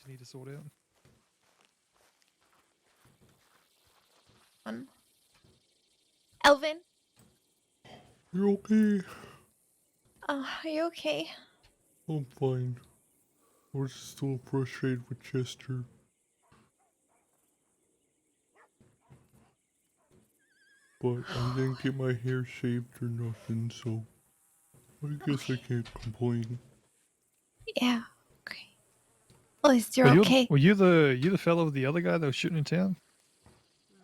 you need to sort out. Alvin? You're okay? Are you okay? I'm fine. I was just a little frustrated with Chester. But I didn't get my hair shaved or nothing, so I guess I can't complain. Yeah. Okay. At least you're okay. Were you the fellow with the other guy that was shooting in town?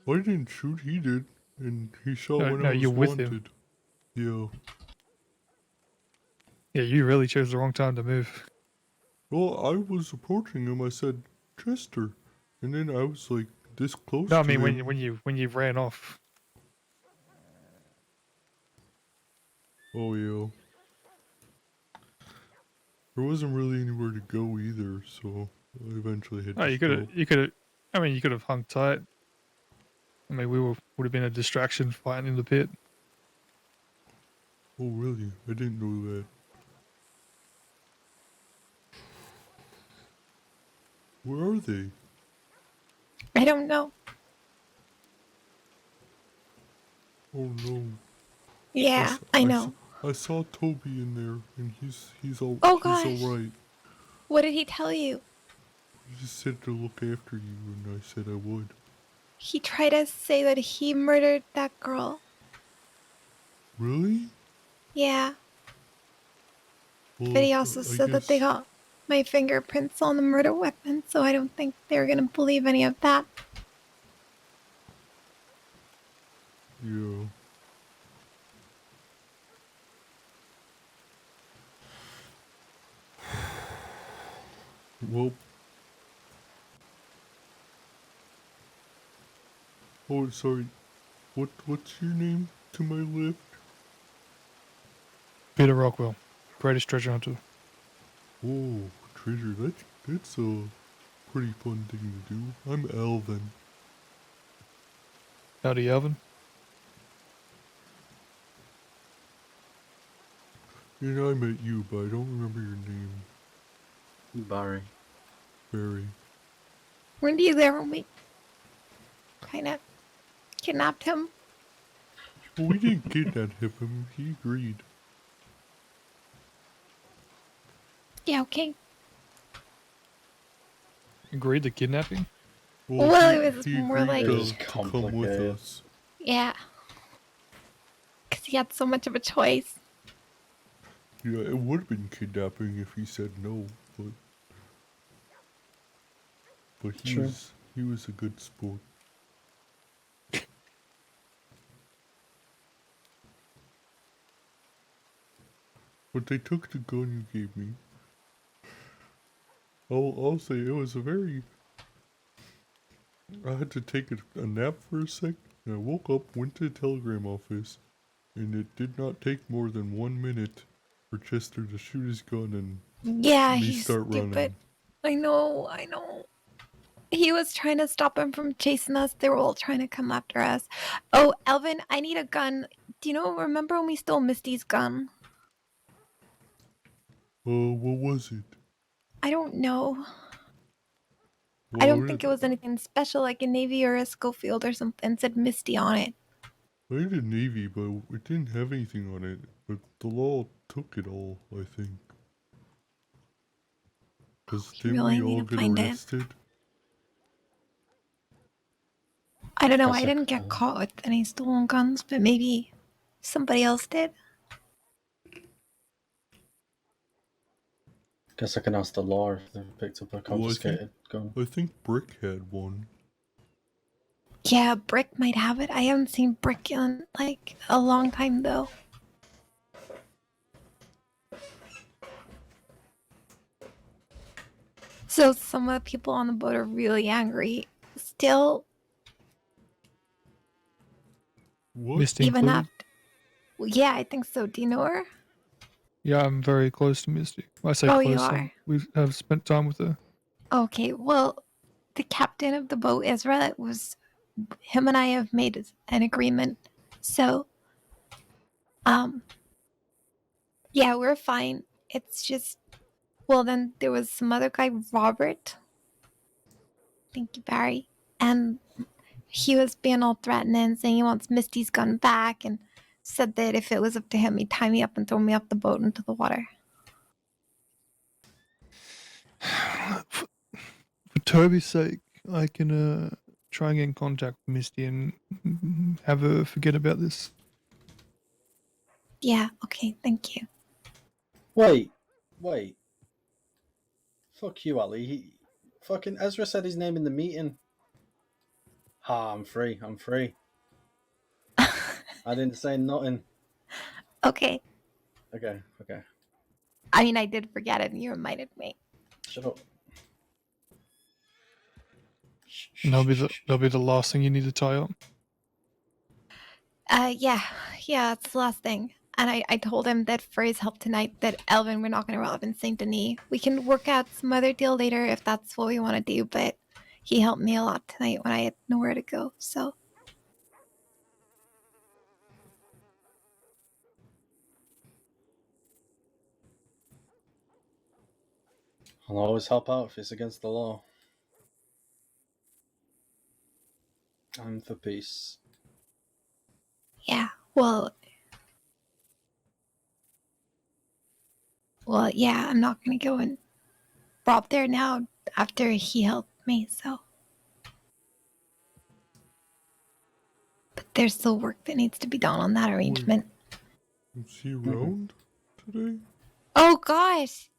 I didn't shoot, he did. And he shot when No, I was you're with wanted. him. Yeah. Yeah, you really chose the wrong time to move. Well, I was approaching him, I said, Chester. And then I was like this close No, I to mean him. when you ran off. Oh yeah. There wasn't really anywhere to go either, so I eventually had Oh, to stop. you could have. I mean, you could have hung tight. I mean, would have been a distraction fighting in the pit. Oh really? I didn't know that. Where are they? I don't know. Oh no. Yeah, I know. I saw Toby in there, and he's Oh gosh. alright. What did he tell you? He just said to look after you, and I said I would. He tried to say that he murdered that girl. Really? Yeah. Well, But he also said that they got my fingerprints on the murder weapon, so I don't think they're gonna believe any of that. Yeah. Well. Oh, sorry. What's your name to my left? Peter Rockwell, greatest treasure hunter. Oh, treasure. That's a pretty fun thing to do. I'm Alvin. Howdy, Alvin. And I met you, but I don't remember your name. Barry. Barry. Weren't you there when we kind of kidnapped him? Well, we didn't kidnap him. He agreed. Yeah, okay. Agreed to kidnapping? Well, it was more like... It was come with us. Yeah. Because he had so much of a choice. Yeah, it would have been kidnapping if he said no, but he was a good sport. But they took the gun you gave me. I'll say it was a very... I had to take a nap for a sec, and I woke up, went to the telegram office, and it did not take more than 1 minute for Chester to shoot his gun and he's start stupid. running. I know. He was trying to stop him from chasing us. They were all trying to come after us. Oh, Alvin, I need a gun. Do you remember when we stole Misty's gun? What was it? I don't know. Well, I don't think it was anything special like a Navy or a Schofield or something. It said Misty on it. I had a Navy, but it didn't have anything on it. But the law took it all, I think. Because didn't we all get arrested? I don't know. I didn't get caught with any stolen guns, but maybe somebody else did. Guess I can ask the law if they picked up a confiscated gun. I think Brick had one. Yeah, Brick might have it. I haven't seen Brick in like a long time though. So some of the people on the boat are really angry. Still, what? Misty even included? after. Well, yeah, I think so. Do you know her? Yeah, I'm very close to Misty. I say Oh, close. you are? We have spent time with her. Okay, well, the captain of the boat, Ezra, him and I have made an agreement. So, yeah, we're fine. It's just, well, then there was some other guy, Robert. Thank you, Barry. And he was being all threatening, saying he wants Misty's gun back, and said that if it was up to him, he'd tie me up and throw me off the boat into the water. For Toby's sake, I can try and get in contact with Misty and have her forget about this. Yeah, okay, thank you. Wait. Fuck you, Ali. Fucking Ezra said his name in the meeting. I'm free. I didn't say nothing. Okay. Okay. I mean, I did forget it, and you reminded me. Shut up. And that'll be the last thing you need to tie up. Yeah, that's the last thing. And I told him that for his help tonight, that Alvin, we're not going to rob in Saint Denis. We can work out some other deal later if that's what we want to do, but he helped me a lot tonight when I had nowhere to go, so. I'll always help out if it's against the law. I'm for peace. Yeah, well, yeah, I'm not going to go and rob there now after he helped me, so. But there's still work that needs to be done on that arrangement. Is he around today? Oh gosh.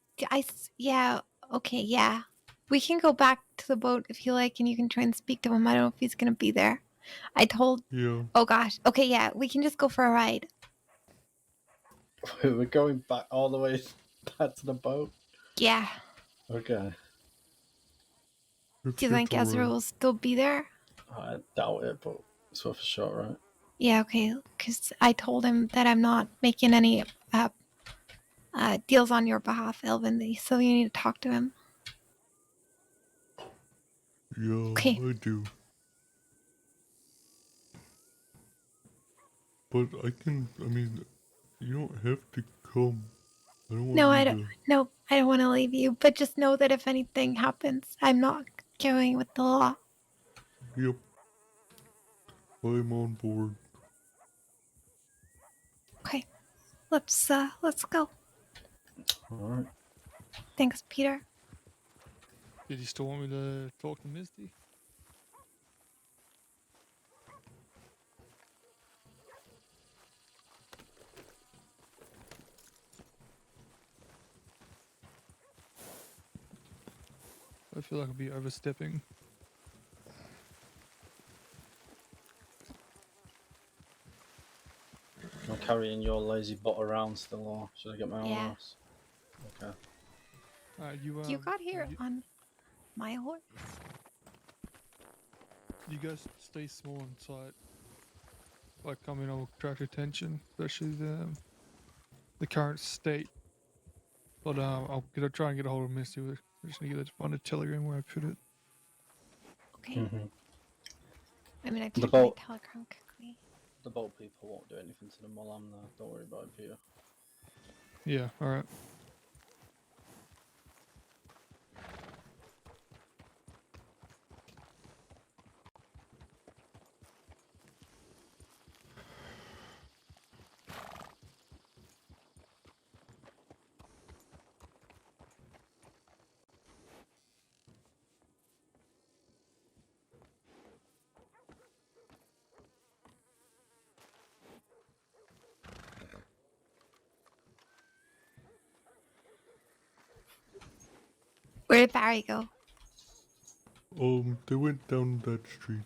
Yeah, okay, yeah. We can go back to the boat if you like, and you can try and speak to him. I don't know if he's gonna be there. Yeah. Oh gosh. Okay, yeah, we can just go for a ride. We're going back all the way back to the boat? Yeah. Okay. Let's Do you get think to Ezra work. will still be there? I doubt it, but it's worth a shot, right? Yeah, okay. Because I told him that I'm not making any deals on your behalf, Alvin. So you need to talk to him. Yeah, Okay. I do. But I mean, you don't have to come. I don't want No, you I don't. to. No, I don't want to leave you. But just know that if anything happens, I'm not going with the law. Yep. I'm on board. Okay. Let's go. Alright. Thanks, Peter. Did you still want me to talk to Misty? I feel like I'll be overstepping. I'm carrying your lazy butt around still, or should I get my own Yeah. horse? Okay. You got here on my horse. You guys stay small and tight. Like, I mean, I'll attract attention, especially the current state. But I'll try and get a hold of Misty. I just need to find a telegram where I put it. Okay. Mm-hmm. I mean, I The checked my boat. telegram quickly. The boat people won't do anything to them while I'm there. Don't worry about it, Peter. Yeah, alright. Where did Barry go? They went down that street.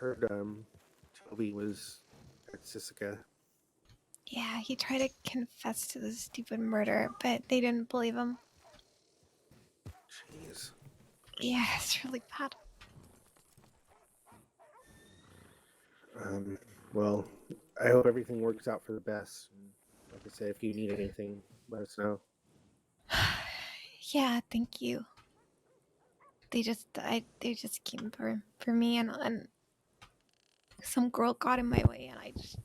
heard Toby was at Sisika. Yeah, he tried to confess to the stupid murder, but they didn't believe him. Jeez. Yeah, it's really bad. Well, I hope everything works out for the best. And like I said, if you need anything, let us know. Yeah, thank you. They just came for me, and some girl got in my way, and I just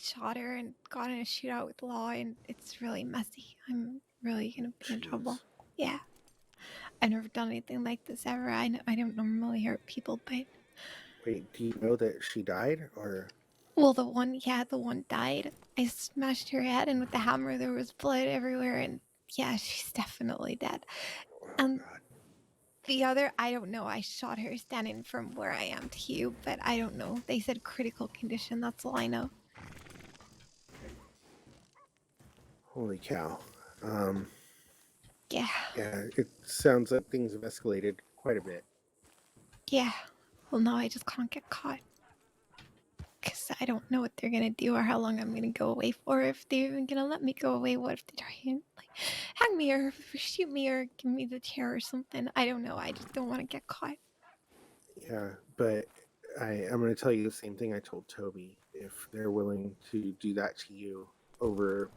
shot her and got in a shootout with law, and it's really messy. I'm really gonna be in trouble. Yeah, I've never done anything like this ever. I don't normally hurt people, but Wait, do you know that she died, or? well, the one died. I smashed her head, and with the hammer, there was blood everywhere, and yeah, she's definitely dead. Oh, And God. the other, I don't know. I shot her standing from where I am to you, but I don't know. They said critical condition. That's all I know. Holy cow. Yeah. Yeah, it sounds like things have escalated quite a bit. Yeah. Well, no, I just can't get caught. Because I don't know what they're going to do or how long I'm going to go away for. If they're even going to let me go away. What if they try and, like, hang me or shoot me or give me the chair or something? I don't know. I just don't want to get caught. Yeah, but I'm going to tell you the same thing I told Toby. If they're willing to do that to you over,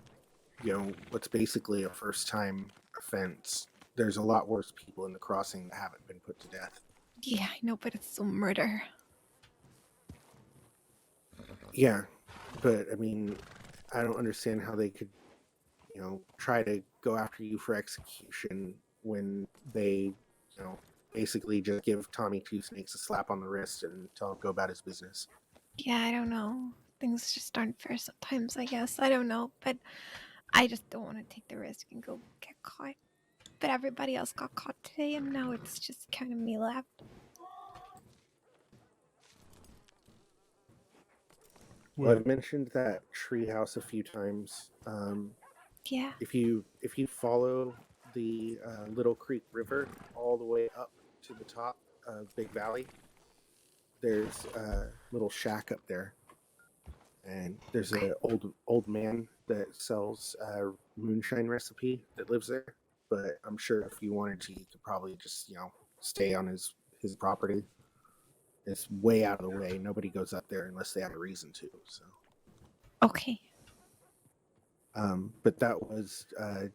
what's basically a first-time offense, there's a lot worse people in the crossing that haven't been put to death. Yeah, I know, but it's still murder. Yeah, but I mean, I don't understand how they could, try to go after you for execution when they, basically just give Tommy Two Snakes a slap on the wrist and tell him to go about his business. Yeah, I don't know. Things just aren't fair sometimes, I guess. I don't know, but I just don't want to take the risk and go get caught. But everybody else got caught today, and now it's just kind of me left. Well, I've mentioned that treehouse a few times. Yeah. If you follow the Little Creek River all the way up to the top of Big Valley, there's a little shack up there, and there's an old man that sells a moonshine recipe that lives there. But I'm sure if you wanted to, you could probably just stay on his property. It's way out of the way. Nobody goes up there unless they have a reason to. So. Okay. But that was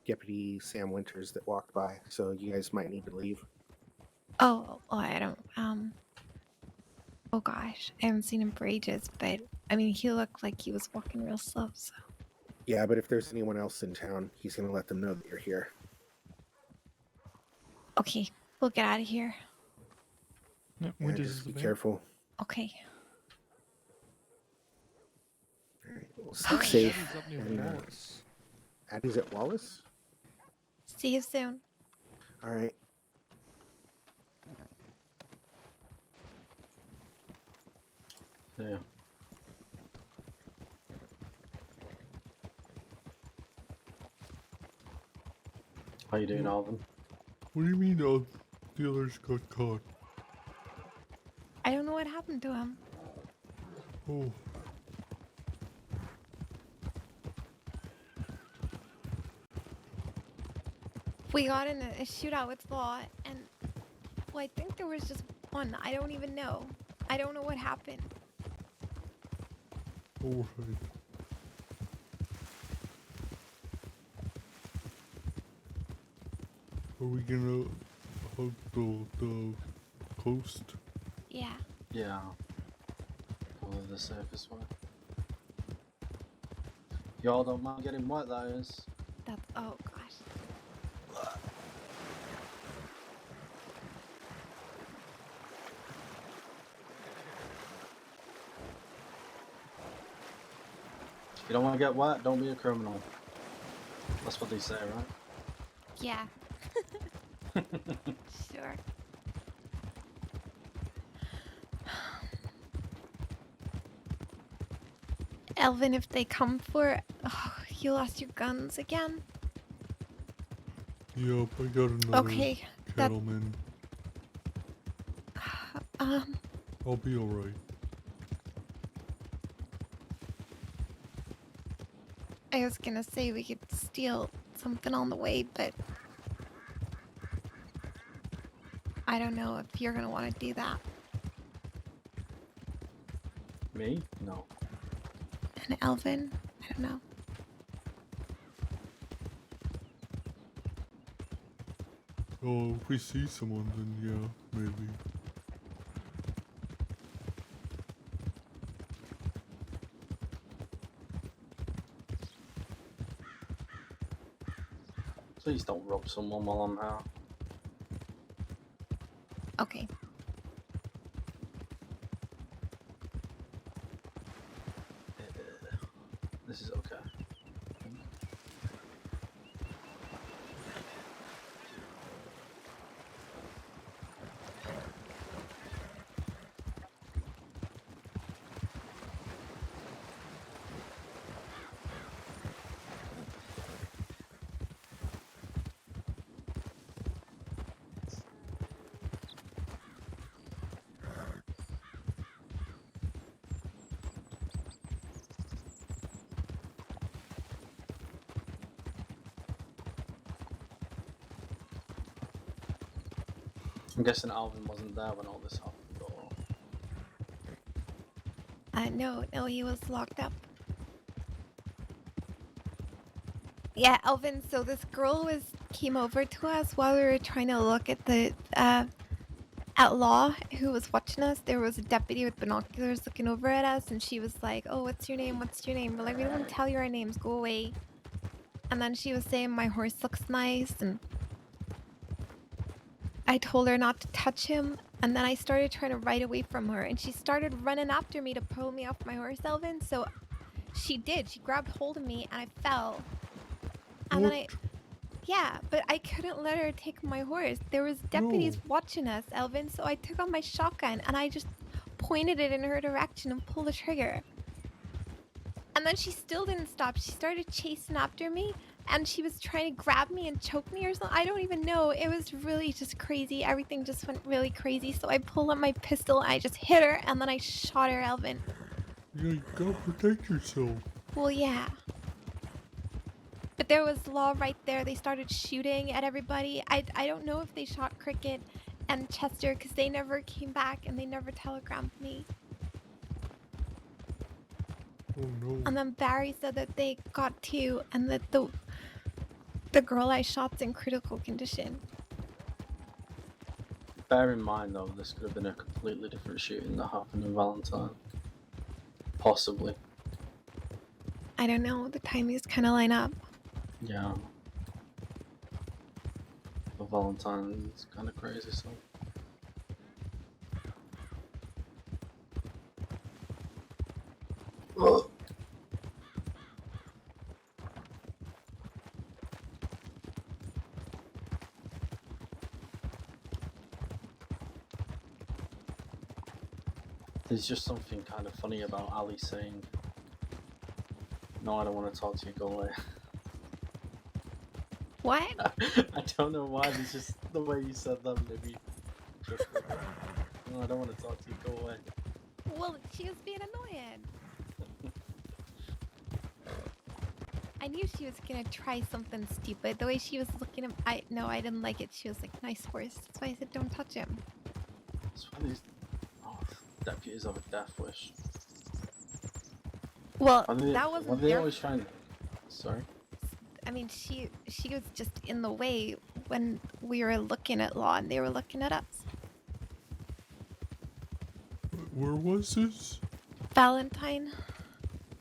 Deputy Sam Winters that walked by, so you guys might need to leave. Oh, I don't. Oh gosh, I haven't seen him for ages, but I mean, he looked like he was walking real slow. So. Yeah, but if there's anyone else in town, he's gonna let them know that you're here. Okay, we'll get out of here. Yeah, Yeah, Winters just is be the man. careful. Okay. All right, well, stay Okay. safe. He's up near And, Wallace. Addie's at Wallace. See you soon. All right. Yeah. How you doing, Alvin? What do you mean the others got caught? I don't know what happened to him. Oh, We got in a shootout with Law, and well, I think there was just one. I don't even know. I don't know what happened. alright. Are we gonna hug the coast? Yeah. Yeah. Go the safest way. Y'all don't mind getting wet, that is. That's. Oh gosh. If you don't want to get wet, don't be a criminal. That's what they say, right? Yeah. Sure. Alvin, if they come for, oh, you lost your guns again. Yep, I got another Okay. That. cattleman. I'll be alright. I was gonna say we could steal something on the way, but I don't know if you're gonna want to do that. Me? No. And Alvin, I don't know. Oh, if we see someone, then yeah, maybe. Please don't rob someone while I'm out. Okay. This is okay. I'm guessing Alvin wasn't there when all this happened. Or... No, he was locked up. Yeah, Alvin, so this girl came over to us while we were trying to look at the at Law who was watching us. There was a deputy with binoculars looking over at us, and she was like, "Oh, what's your name? What's your name?" We're like, "We don't want to tell you our names. Go away." And then she was saying my horse looks nice, and I told her not to touch him. And then I started trying to ride away from her, and she started running after me to pull me off my horse, Alvin. So she did. She grabbed hold of me, and I fell. And then yeah, but I couldn't let her take my horse. There was deputies watching us, Alvin, so I took out my shotgun and I just pointed it in her direction and pulled the trigger. And then she still didn't stop. She started chasing after me, and she was trying to grab me and choke me or something. I don't even know. It was really just crazy. Everything just went really crazy. So I pulled out my pistol, and I just hit her, and then I shot her, Alvin. Yeah, you gotta protect yourself. Well, yeah. But there was Law right there. They started shooting at everybody. I don't know if they shot Cricket and Chester because they never came back and they never telegrammed me. Oh no. And then Barry said that they got two and that the girl I shot's in critical condition. Bear in mind, though, this could have been a completely different shooting that happened in Valentine. Possibly. I don't know. The timings kind of line up. Yeah. But Valentine is kind of crazy, so. Ugh. There's just something kind of funny about Ali saying, "No, I don't want to talk to you, go away." What? I don't know why, it's just the way you said that maybe. Just like, no, I don't want to talk to you, go away. Well, she was being annoying. I knew she was gonna try something stupid. The way she was looking at I didn't like it. She was like, "Nice horse." That's why I said, "Don't touch him." That's why these deputies have a death wish. Well, That that wasn't they their always trying. Sorry. I mean, she was just in the way when we were looking at Law and they were looking at us. Where was this? Valentine?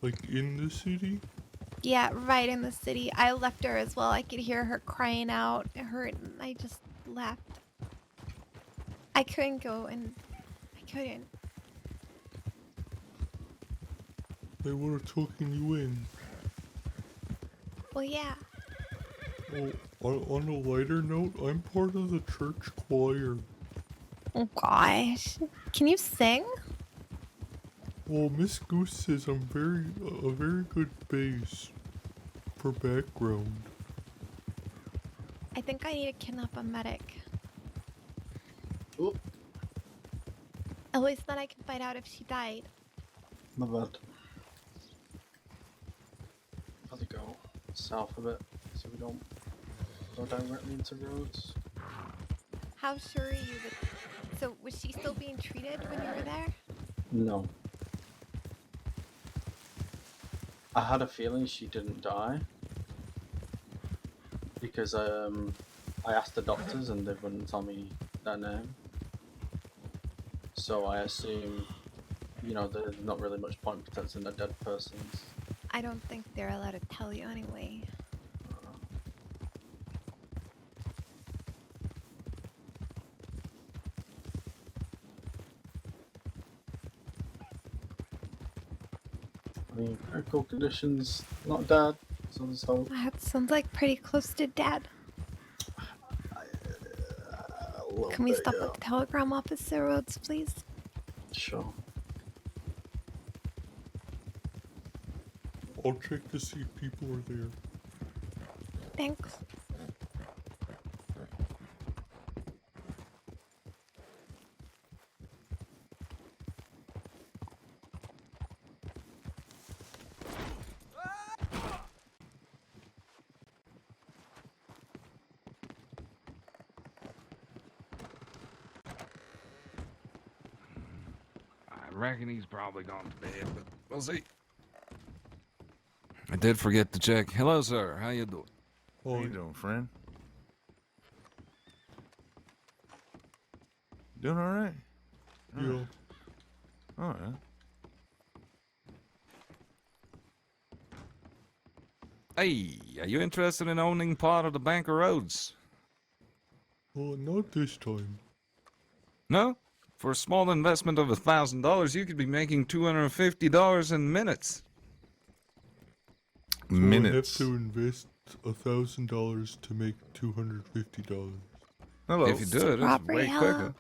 Like in the city? Yeah, right in the city. I left her as well. I could hear her crying out. It hurt, and I just left. I couldn't go, and I couldn't. They would have taken you in. Well, yeah. Oh, on a lighter note, I'm part of the church choir. Oh gosh. Can you sing? Well, Miss Goose says I'm a very good bass for background. I think I need to kidnap a medic. Oop. At least then I can find out if she died. My bad. How's it go? South of it, so we don't go directly into roads. How sure are you that... So, was she still being treated when you were there? No. I had a feeling she didn't die because I asked the doctors and they wouldn't tell me their name. So I assume, you know, there's not really much point protecting a dead person's. I don't think they're allowed to tell you anyway. I mean, critical conditions, not dead, so there's hope. That sounds like pretty close to dead. A little Can we bit, stop yeah. at the telegram office, Rhodes, please? Sure. I'll check to see if people are there. Thanks. I reckon he's probably gone to bed, but we'll see. I did forget to check. Hello, sir. How you doing? Oh, How you doing, friend? Doing all right? yeah. All right. Hey, are you interested in owning part of the Bank of Roads? Not this time. No? For a small investment of $1,000, you could be making $250 in minutes. So Minutes. I have to invest $1,000 to make $250. Hello. If you do it, it's Robbery, way hello. quicker.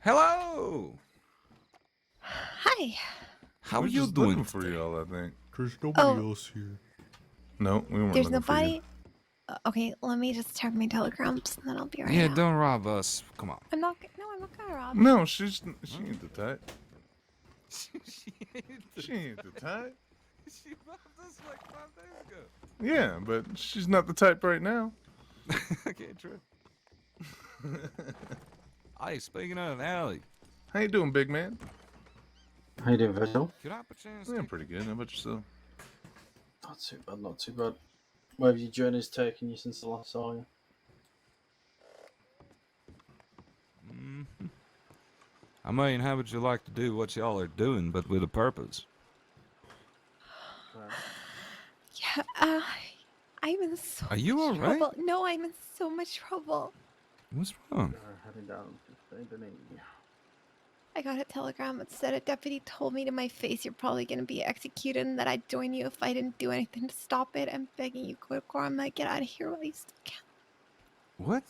Hello! Hi. How We're are you just doing looking for today? y'all, I think. There's nobody Oh. else here. No, we weren't There's looking for you. nobody. Okay, let me just check my telegrams and then I'll be right Yeah, out. don't rob us. Come on. I'm not gonna rob. No, she ain't the type. She ain't the type. She robbed us like 5 days ago. Yeah, but she's not the type right now. Okay, true. Hey, speaking of Allie, How you doing, big man? How you doing, Virgil? could I perchance Yeah, take- pretty good. How about yourself? Not too bad, not too bad. Where have your journeys taken you since the last saw you? Mhm. I mean, how would you like to do what y'all are doing, but with a purpose? Yeah, I'm in so Are you much alright? trouble. No, I'm in so much trouble. What's wrong? Heading down to Saint Denis. I got a telegram that said a deputy told me to my face you're probably gonna be executed and that I'd join you if I didn't do anything to stop it. I'm begging you, Quidquarm, get out of here while you still can. What?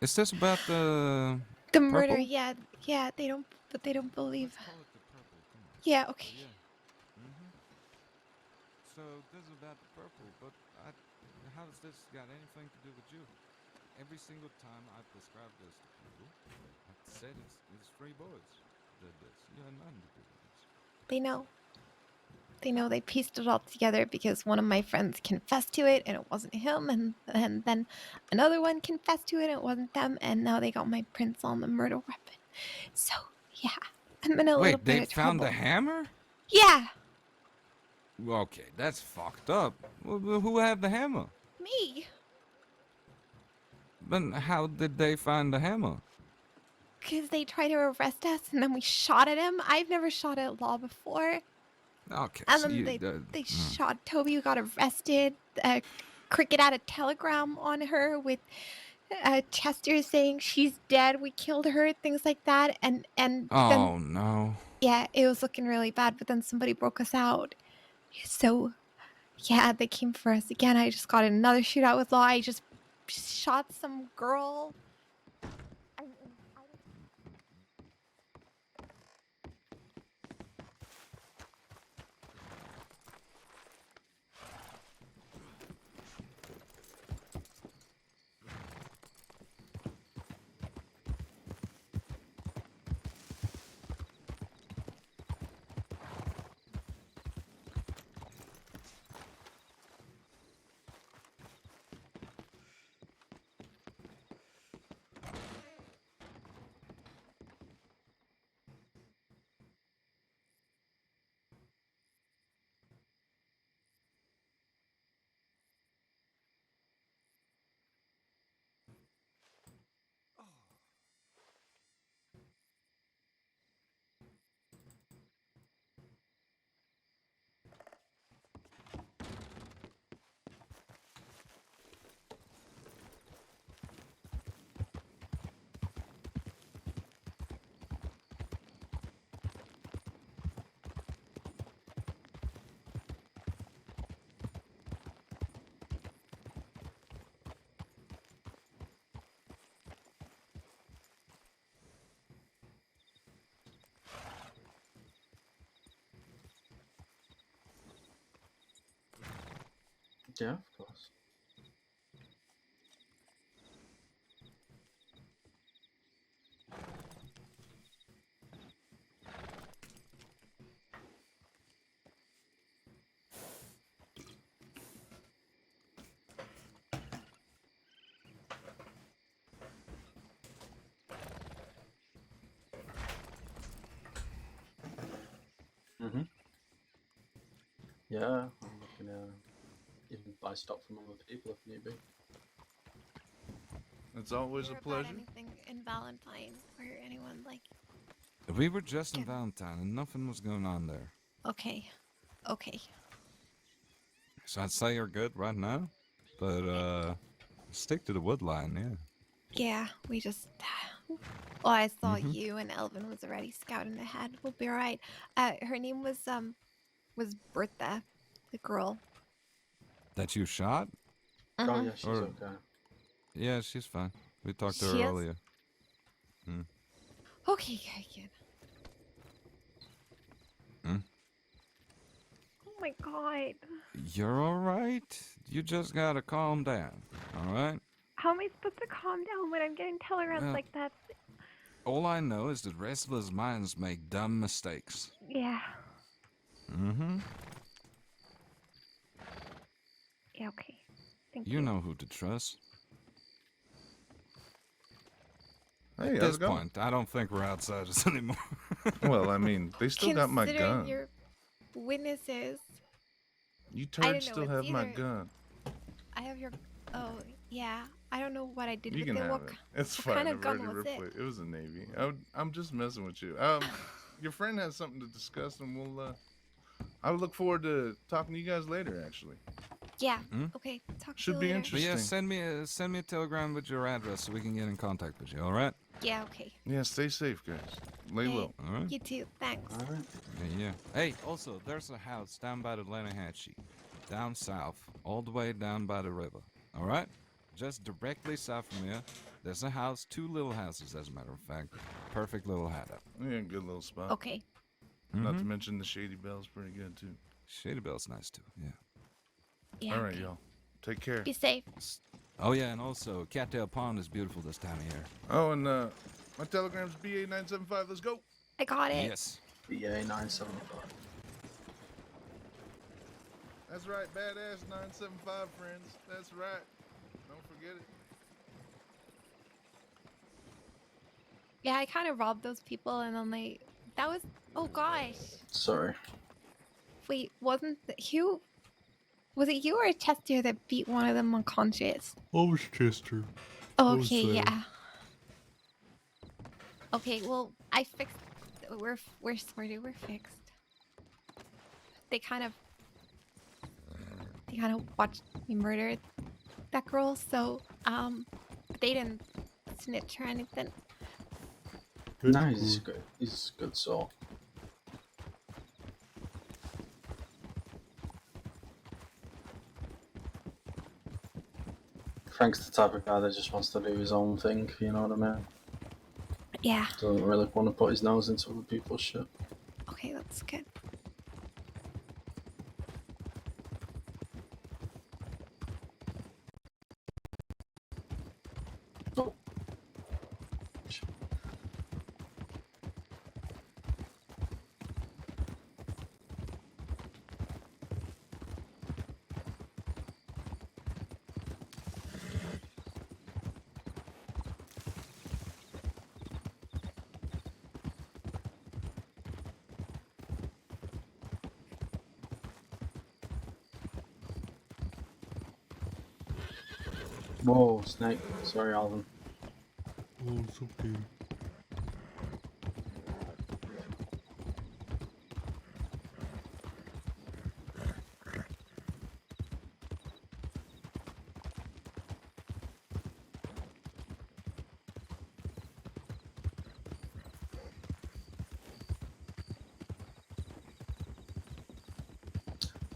Is this about the The murder, purple? yeah, they don't believe. Let's call it the purple. Come on. Yeah, okay. Yeah. Mm-hmm. So this is about the purple, but how does this got anything to do with you? Every single time I've described this to people, I've said it's 3 boys did this. You had nothing to do with this. They know. They know. They pieced it all together because one of my friends confessed to it and it wasn't him, and then another one confessed to it and it wasn't them, and now they got my prints on the murder weapon. So yeah, I'm in a little Wait, bit they of found trouble. the hammer? Yeah, Okay, that's fucked up. Who had the hammer? me. But how did they find the hammer? Because they tried to arrest us and then we shot at him. I've never shot at Law before. Okay, And so then you, they shot Toby, who got arrested. Cricket had a telegram on her with Chester saying she's dead. We killed her, things like that. And then Oh no. yeah, it was looking really bad. But then somebody broke us out. So yeah, they came for us again. I just got in another shootout with Law. I just shot some girl. Yeah, of course. Mm-hmm. Yeah, I'm looking to even buy stuff from other people if need be. It's always a Hear about pleasure. anything in Valentine or anyone like? We were just in Can- Valentine and nothing was going on there. Okay, okay. So I'd say you're good right now. But, stick to the wood line, yeah. Yeah, we just. Well, I saw Mhm. you and Alvin was already scouting ahead. We'll be alright. Her name was Bertha, the girl. That you shot? Oh Mhm. yeah, she's Or- okay. Yeah, she's fine. We talked to her She is? earlier. Okay, good. Hmm? Oh my god. You're alright. You just gotta calm down, alright? How am I supposed to calm down when I'm getting telegrams Well- like that? All I know is that restless minds make dumb mistakes. Yeah. Mm-hmm. Yeah, okay. Thank You know who to trust. Hey, At how's this it going? point, I don't think we're outsiders anymore. Well, I mean, they still got my Considering gun. your witnesses, You I don't turds know, still it's have my either- gun. I have your. Oh, yeah. I don't know what I did You with can it. have What, it. It's what fine. kind of I've gun already was it? replaced. It was a Navy. I'm just messing with you. Your friend has something to discuss, and I look forward to talking to you guys later. Actually, Yeah. Hmm? Okay. Talk to Should you be later. But yeah, interesting. send me a telegram with your address so we can get in contact with you, alright? Yeah, okay. Yeah, stay safe, guys. Lay Okay. low. Alright? You too. Thanks. All right. Yeah. Hey, also, there's a house down by the Lenahatchee. Down south, all the way down by the river. Alright? Just directly south from here, there's a house, 2 little houses, as a matter of fact. Perfect little hideout. Yeah, good little spot. Okay. Not to Mhm. mention the Shady Bell's pretty good too. Shady Bell's nice too, yeah. Yeah. All right, okay. y'all. Take care. Be safe. Oh yeah, and also, Cattail Pond is beautiful this time of year. Oh, and my telegram's BA975. Let's go. I got it. Yes. BA 975. That's right, badass 975, friends. That's right. Don't forget it. Yeah, I kind of robbed those people, and then that was. Oh gosh. Sorry. Wait, wasn't who? Was it you or Chester that beat one of them unconscious? Oh, it's Chester. Oh, was okay, there. yeah. Okay, well, I fixed. We're sorted. We're fixed. They kind of watched me murder that girl, so they didn't snitch or anything. That's No, he's good. good. He's a good soul. Frank's the type of guy that just wants to do his own thing, you know what I mean? Yeah. Doesn't really want to put his nose into other people's shit. Okay, that's good. Oh. Whoa, snake. Sorry, Alvin. Oh, it's okay.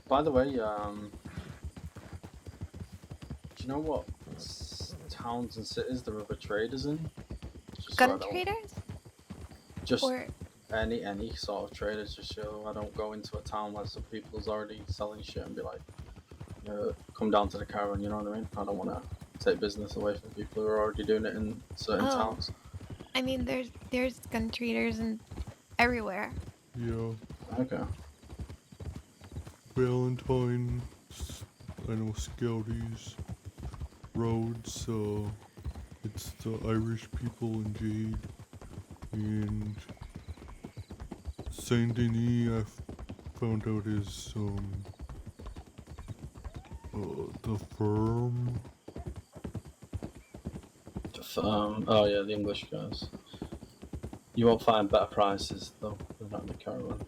By the way, do you know what towns and cities the river trade is in? Just so I Gun don't- traders Just or any sort of traders, just so I don't go into a town where some people's already selling shit and be like, come down to the caravan. You know what I mean? I don't want to take business away from people who are already doing it in certain Oh. towns. I mean, there's gun traders and everywhere. Yeah. Okay. Valentine, I know Scouties, Rhodes, it's the Irish people in Jade, and Saint Denis found out is, the firm. Oh yeah, the English guys. You won't find better prices though than at the caravan.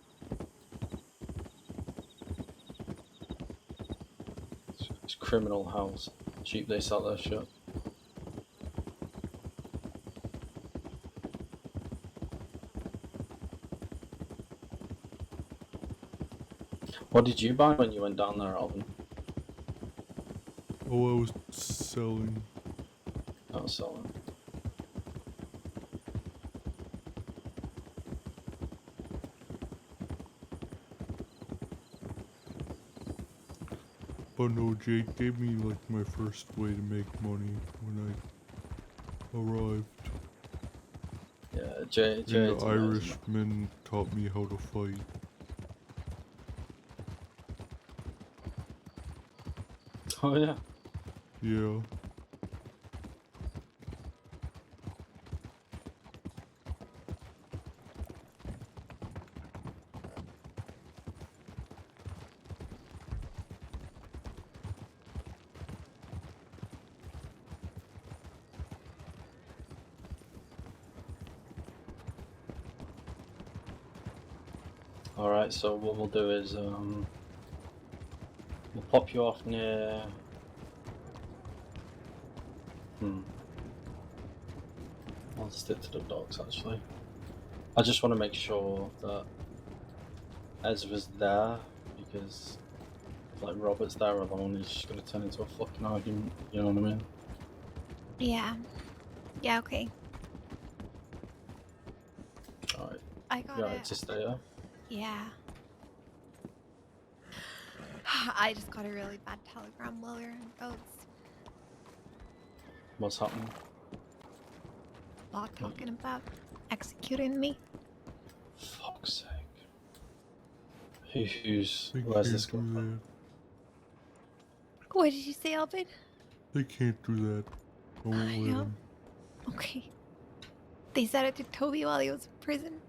It's criminal how cheap they sell their shit. What did you buy when you went down there, Alvin? Oh, I was selling. I was selling. But no, Jake gave me like my first way to make money when I arrived. Yeah, Jay. And the Irishman taught me how to fight. Oh yeah. Yeah. Alright, so what we'll do is we'll pop you off near I'll stick to the docks actually. I just want to make sure that Ezra's there, because if like Robert's there alone, it's just gonna turn into a fucking argument, you know what I mean? Yeah. Yeah, okay. Alright. I got You it. alright to stay there? Yeah. I just got a really bad telegram while we were in boats. What's happening? Law talking about executing me. Fuck's sake. They Where's this can't going do from? that. What did you say, Alvin? They can't do that. I won't let Yeah. them. Okay. They said it to Toby while he was in prison.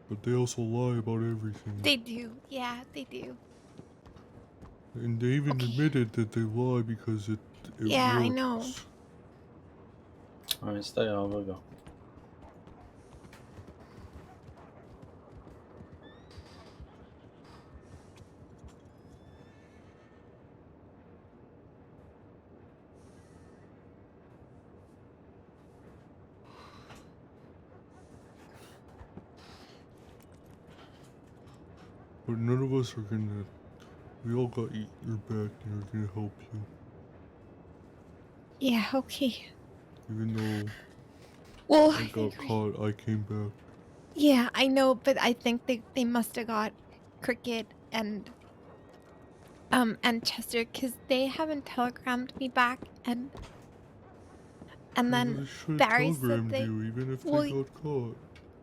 But they also lie about everything. They do. Yeah, they do. And they even Okay. admitted that they lie because it Yeah, works. I know. Alright, stay on, we'll go. But none of us are gonna. We all got your back and are gonna help you. Yeah, okay. Even though Well, I got caught, I came back. Yeah, I know, but I think they must have got Cricket and Chester, because they haven't telegrammed me back, and Well, then they should have Barry said telegrammed they you even if well, they got caught.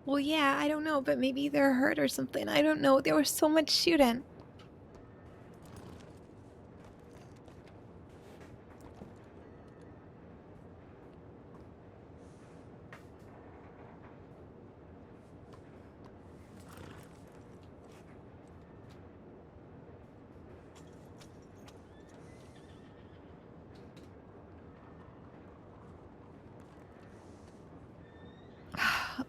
well, yeah, I don't know, but maybe they're hurt or something. I don't know. There was so much shooting.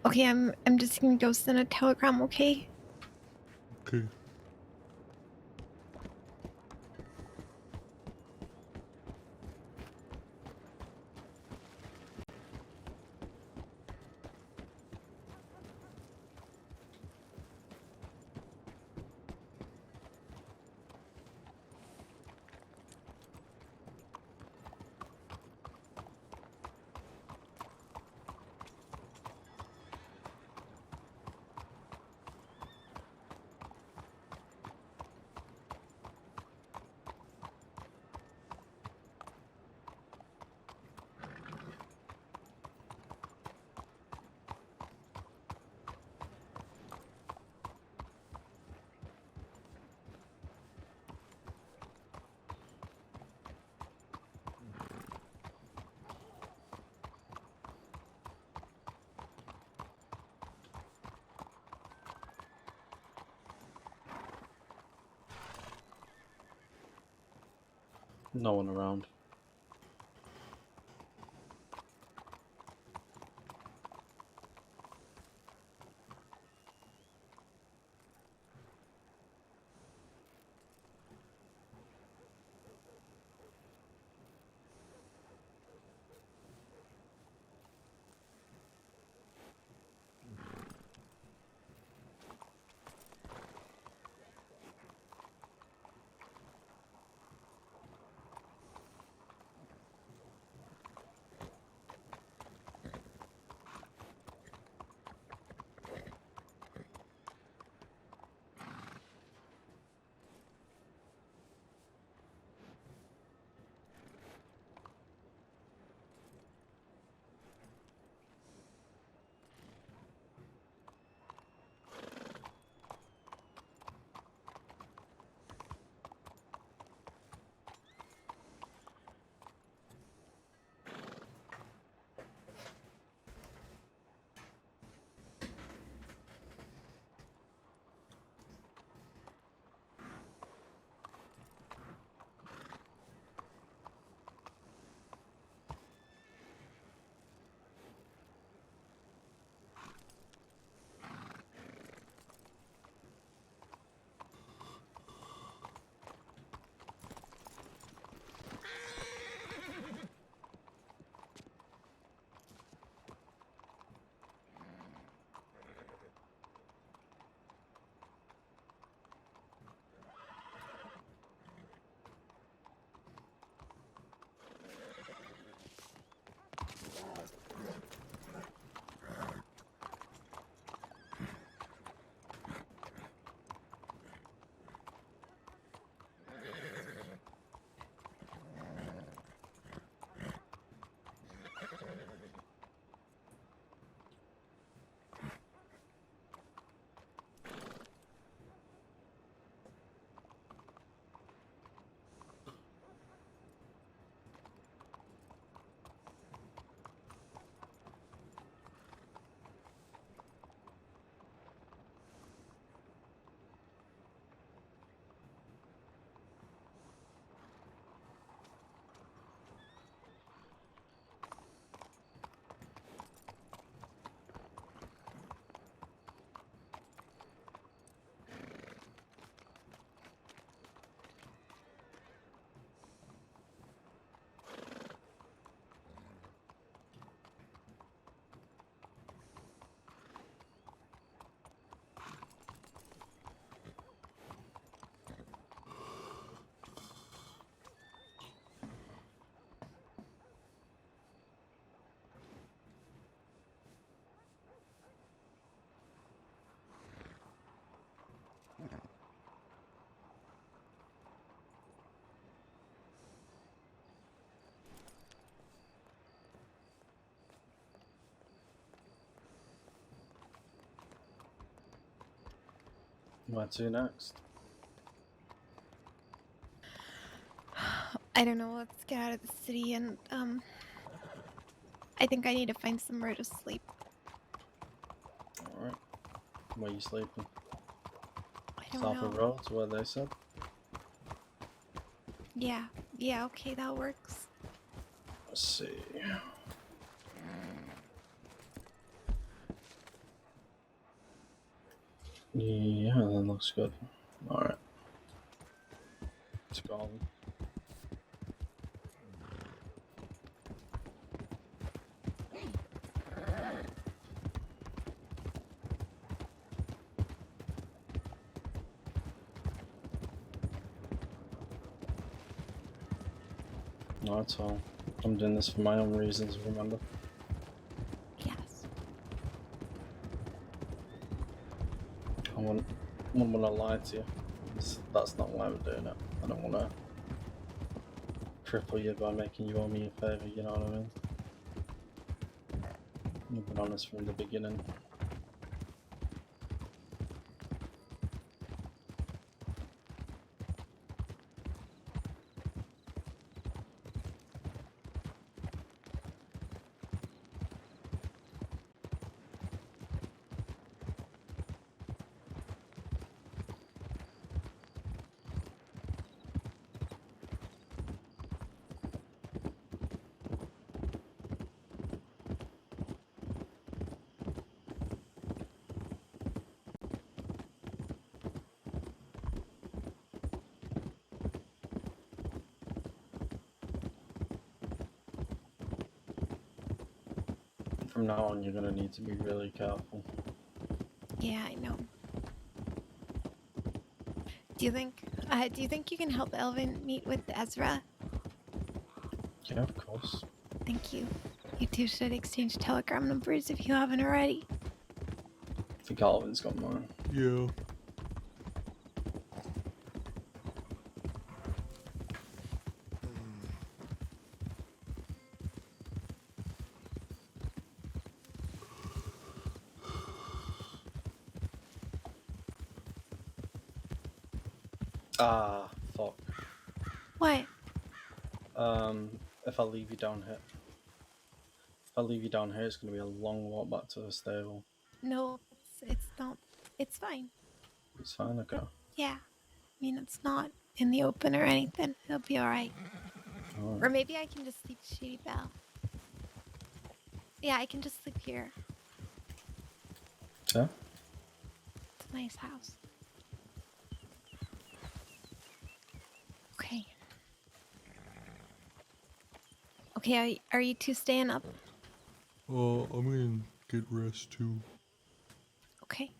Okay, I'm just gonna go send a telegram, okay? Okay. No one around. Where to next? I don't know. Let's get out of the city and I think I need to find somewhere to sleep. Alright. Where you sleeping? I don't South of know. Roads, where they said? Yeah, okay, that works. Let's see. Yeah, that looks good. Alright. Let's go on. No, it's all. I'm doing this for my own reasons, remember? Yes. I wouldn't want to lie to you. That's not why we're doing it. I don't want to cripple you by making you owe me a favour, you know what I mean? I've been honest from the beginning. from now on, you're gonna need to be really careful. Yeah, I know. Do you think you can help Alvin meet with Ezra? Yeah, of course. Thank you. You two should exchange telegram numbers if you haven't already. I think Alvin's got mine. Yeah. Ah, fuck. What? If I leave you down here, it's gonna be a long walk back to the stable. No, it's not. It's fine. It's fine, okay. Yeah. I mean, it's not in the open or anything. It'll be alright. Or maybe I can just sleep Shady Belle. Yeah, I can just sleep here. Yeah? It's a nice house. Okay. Okay, are you two staying up? I'm gonna get rest too. Okay.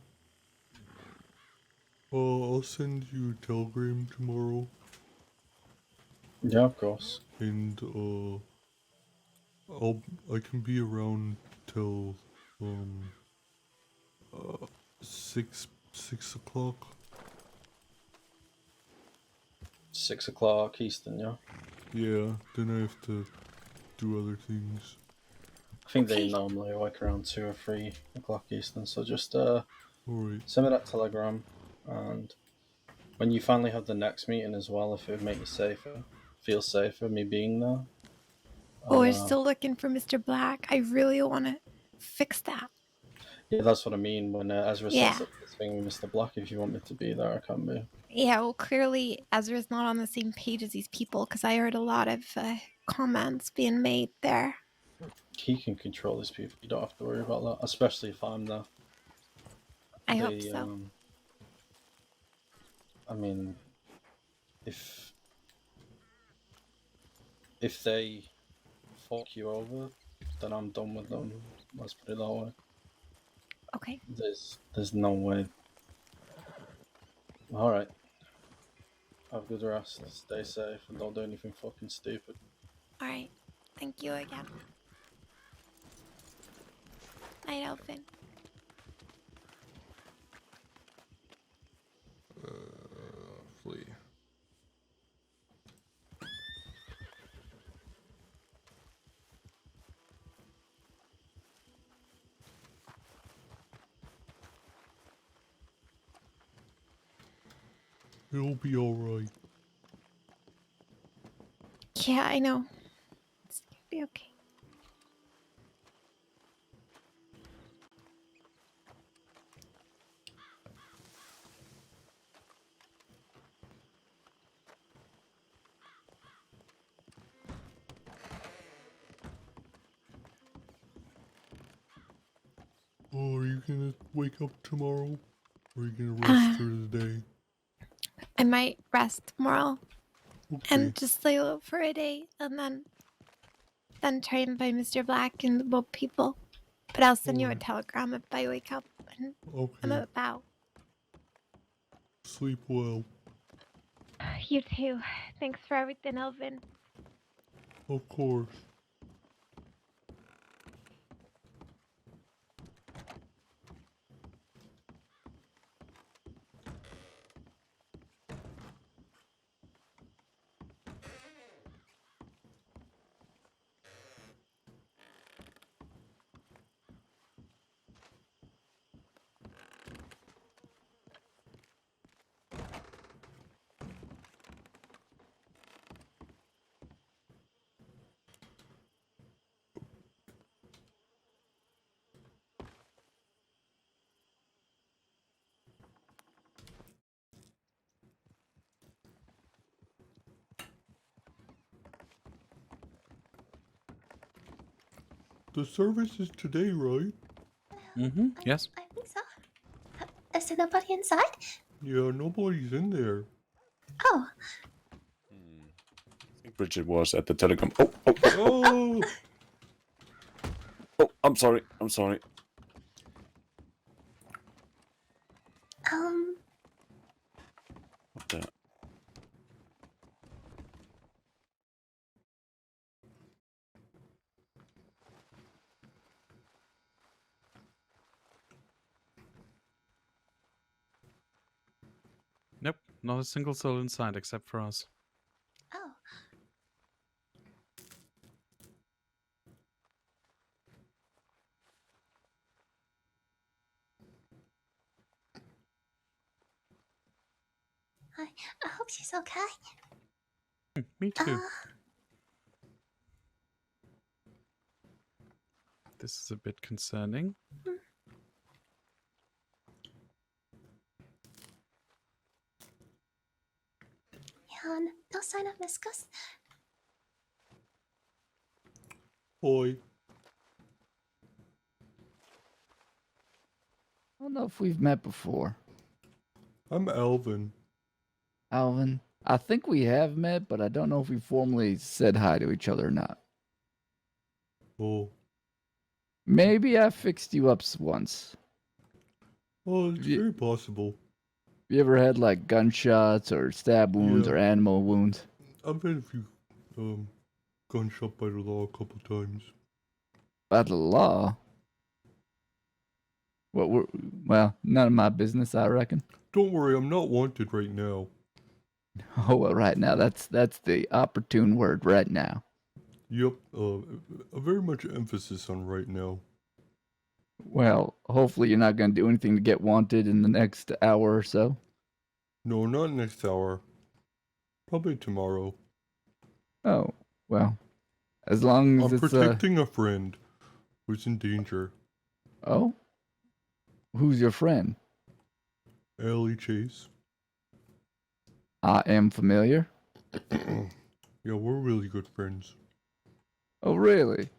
I'll send you a telegram tomorrow, Yeah, of course. and I can be around till 6 o'clock. 6 o'clock Eastern, yeah? Yeah, then I have to do other things. I think they Okay. normally work around 2 or 3 o'clock Eastern, so just Alright. send me that telegram, and when you finally have the next meeting as well, if it would make you feel safer me being there. Oh, we're still looking for Mr. Black. I really want to fix that. Yeah, that's what I mean. When Ezra Yeah. sets up this thing with Mr. Black, if you want me to be there, I can be. Yeah, well, clearly Ezra's not on the same page as these people because I heard a lot of comments being made there. He can control his people. You don't have to worry about that, especially if I'm there. I hope so. I mean, if they fuck you over, then I'm done with them. Let's put it that way. Okay. There's no way. All right. Have a good rest. Stay safe and don't do anything fucking stupid. All right. Thank you again. Night, Alvin. Flee. It'll be alright. Yeah, I know. It's gonna be okay. Oh, are you gonna wake up tomorrow? Or are you gonna rest through the day? I might rest tomorrow Okay. and just lay low for a day and then try and find Mr. Black and the boat people. But I'll send you a Alright. telegram if I wake up and I'm Okay. about. Sleep well. You too. Thanks for everything, Alvin. Of course. The service is today, right? Mm-hmm. Yes. I think so. Is there nobody inside? Yeah, nobody's in there. Oh. I think Bridget was at the telegram. Oh. Oh! Oh, I'm sorry. I'm sorry. Um, What the? Nope, not a single soul inside except for us. oh. I hope she's okay. Me too. Uh, This is a bit concerning. yeah, no sign of Miss Gus. Oi. I don't know if we've met before. I'm Alvin. Alvin, I think we have met, but I don't know if we formally said hi to each other or not. Oh. Maybe I fixed you up once. Oh, it's Ye- very possible. You ever had like gunshots or stab wounds Yeah. or animal wounds? I've had a few gunshot by the law a couple times. By the law? Well, none of my business, I reckon. Don't worry, I'm not wanted right now. Oh, well, right now, that's the opportune word, right now. Yep, a very much emphasis on right now. Well, hopefully you're not going to do anything to get wanted in the next hour or so. No, not next hour. Probably tomorrow. Oh, well, as long as I'm it's protecting a friend who's in danger. Oh? Who's your friend? Allie Chase. I am familiar. Yeah, we're really good friends. Oh, really?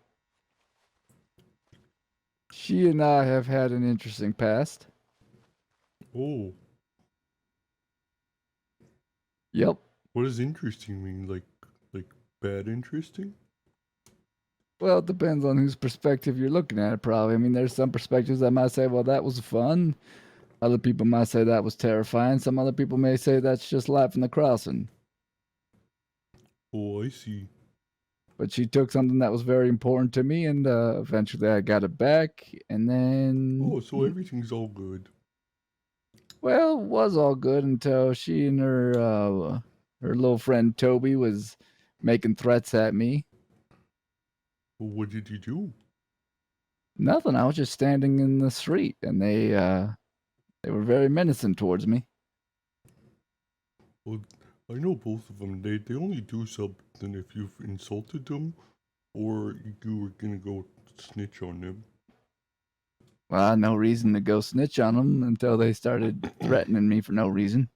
She and I have had an interesting past. Oh, Yep. what does interesting mean? Like bad interesting? Well, it depends on whose perspective you're looking at it, probably. I mean, there's some perspectives that might say, well, that was fun. Other people might say that was terrifying. Some other people may say that's just life in the crossing. Oh, I see. But she took something that was very important to me, and eventually I got it back. And then, Oh, so everything's all good. well, it was all good until she and her little friend Toby was making threats at me. Well, what did you do? Nothing. I was just standing in the street, and they were very menacing towards me. Well, I know both of them. They only do something if you've insulted them, or you were gonna go snitch on them. Well, I had no reason to go snitch on them until they started threatening me for no reason.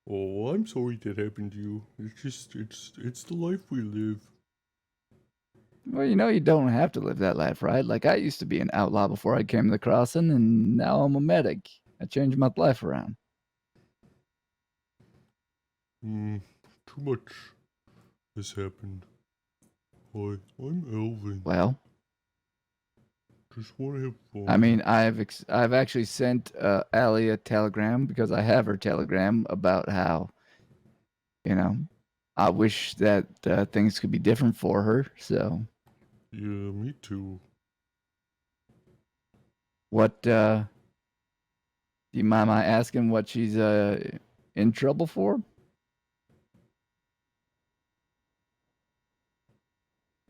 Oh, I'm sorry that happened to you. It's the life we live. Well, you don't have to live that life, right? Like, I used to be an outlaw before I came to the crossing, and now I'm a medic. I changed my life around. Too much has happened. Hi, I'm Alvin. Well, Just want to have fun. I mean, I've actually sent Allie a telegram because I have her telegram about how, I wish that things could be different for her. So, Yeah, me too. what? Do you mind my asking what she's in trouble for?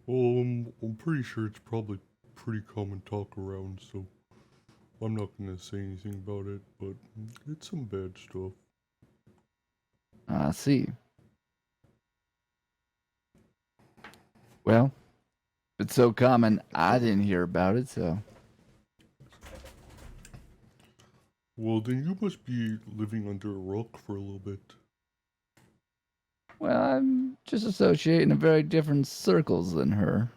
Well, I'm pretty sure it's probably pretty common talk around, so I'm not gonna say anything about it, but it's some bad stuff. I see. Well, if it's so common, I didn't hear about it, so. Well, then you must be living under a rock for a little bit. Well, I'm just associating in very different circles than her.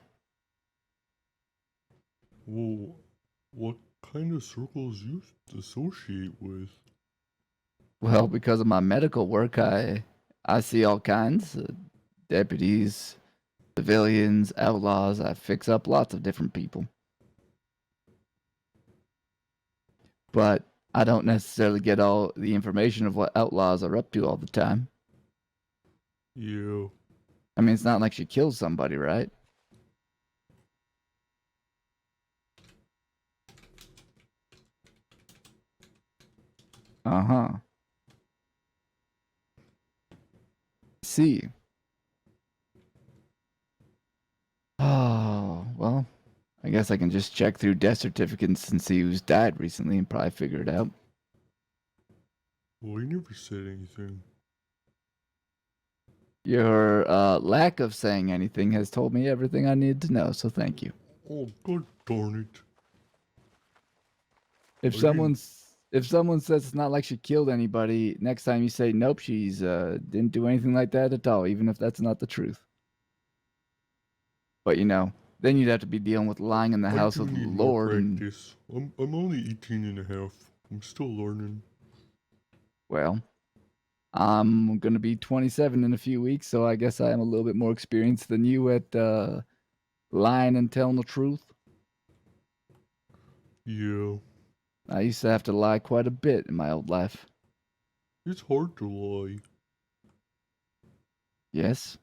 Well, what kind of circles you associate with? Well, because of my medical work, I see all kinds deputies, civilians, outlaws. I fix up lots of different people. But I don't necessarily get all the information of what outlaws are up to all the time. Yeah. I mean, it's not like she killed somebody, right? Uh-huh. See. Oh, well, I guess I can just check through death certificates and see who's died recently and probably figure it out. Well, he never said anything. Your lack of saying anything has told me everything I needed to know, so thank you. Oh, god darn it. If I someone says it's not like she killed anybody, next time you say nope, she's didn't do anything like that at all, even if that's not the truth. But then you'd have to be dealing with lying in the house do of the need more Lord and practice. I'm only 18 and a half. I'm still learning. well, I'm gonna be 27 in a few weeks, so I guess I am a little bit more experienced than you at lying and telling the truth. Yeah. I used to have to lie quite a bit in my old life. It's hard to lie. Yes,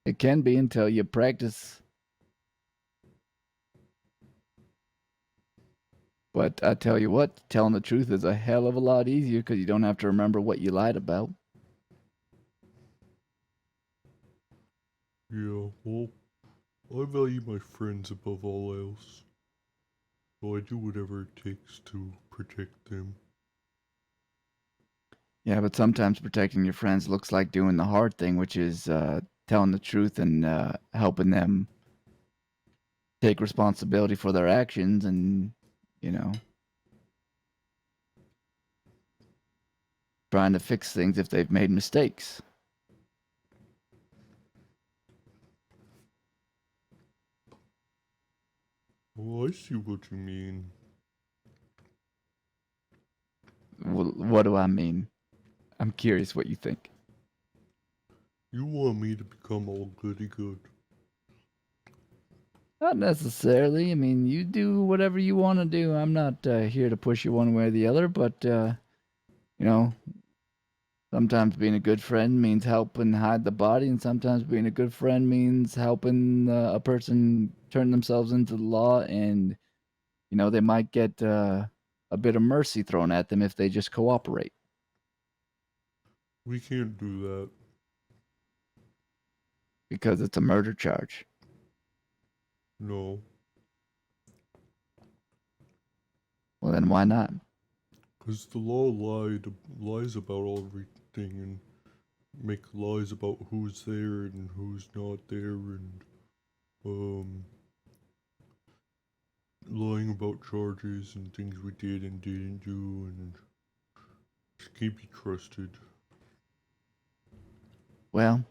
it can be until you practice. But I tell you what, telling the truth is a hell of a lot easier because you don't have to remember what you lied about. Yeah, well, I value my friends above all else. So I do whatever it takes to protect them. Yeah, but sometimes protecting your friends looks like doing the hard thing, which is telling the truth and helping them take responsibility for their actions and, trying to fix things if they've made mistakes. Oh, I see what you mean. Well, what do I mean? I'm curious what you think. You want me to become all goody good. Not necessarily. I mean, you do whatever you want to do. I'm not here to push you one way or the other, but, sometimes being a good friend means helping hide the body, and sometimes being a good friend means helping a person turn themselves into the law, and, they might get a bit of mercy thrown at them if they just cooperate. We can't do that. Because it's a murder charge. No. Well, then why not? Because the law lies about everything and make lies about who's there and who's not there and lying about charges and things we did and didn't do and just can't be trusted. Well,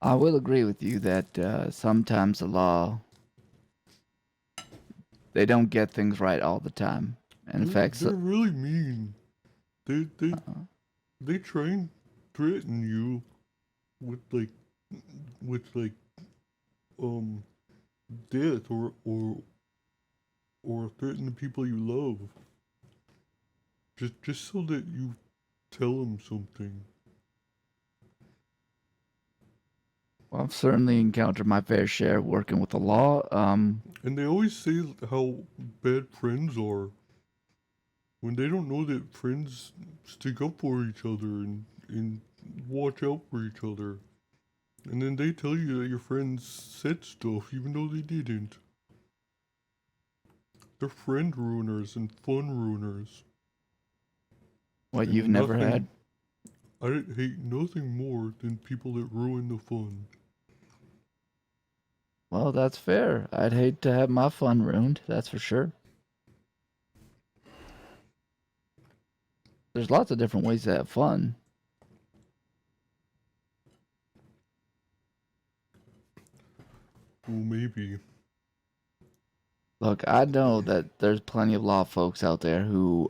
I will agree with you that sometimes the law, they don't get things right all the time. And in fact, they're really mean. They try and threaten you with death or threaten the people you love. Just so that you tell them something. well, I've certainly encountered my fair share working with the law. And they always say how bad friends are. When they don't know that friends stick up for each other and watch out for each other. And then they tell you that your friends said stuff even though they didn't. They're friend ruiners and fun ruiners. What, And you've never had? I hate nothing more than people that ruin the fun. Well, that's fair. I'd hate to have my fun ruined, that's for sure. There's lots of different ways to have fun. Well, maybe. Look, I know that there's plenty of law folks out there who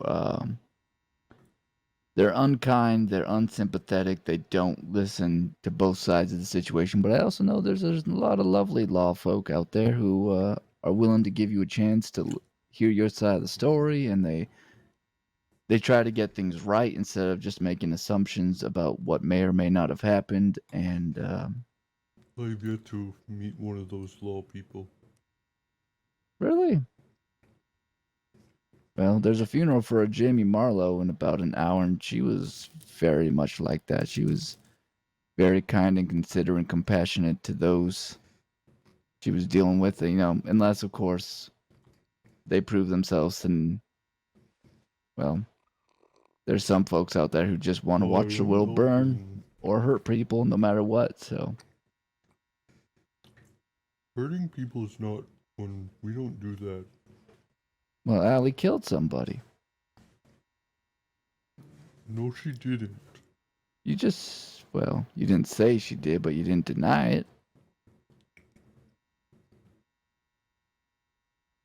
they're unkind, they're unsympathetic, they don't listen to both sides of the situation. But I also know there's a lot of lovely law folk out there who are willing to give you a chance to hear your side of the story, and they try to get things right instead of just making assumptions about what may or may not have happened. And I've yet to meet one of those law people. really, well, there's a funeral for a Jamie Marlowe in about an hour, and she was very much like that. She was very kind and considerate and compassionate to those she was dealing with, unless, of course, they prove themselves. And, well, there's some folks out there who just want to I watch the am world burn Alvin. or hurt people no matter what, so. Hurting people is not fun. We don't do that. Well, Allie killed somebody. No, she didn't. You didn't say she did, but you didn't deny it.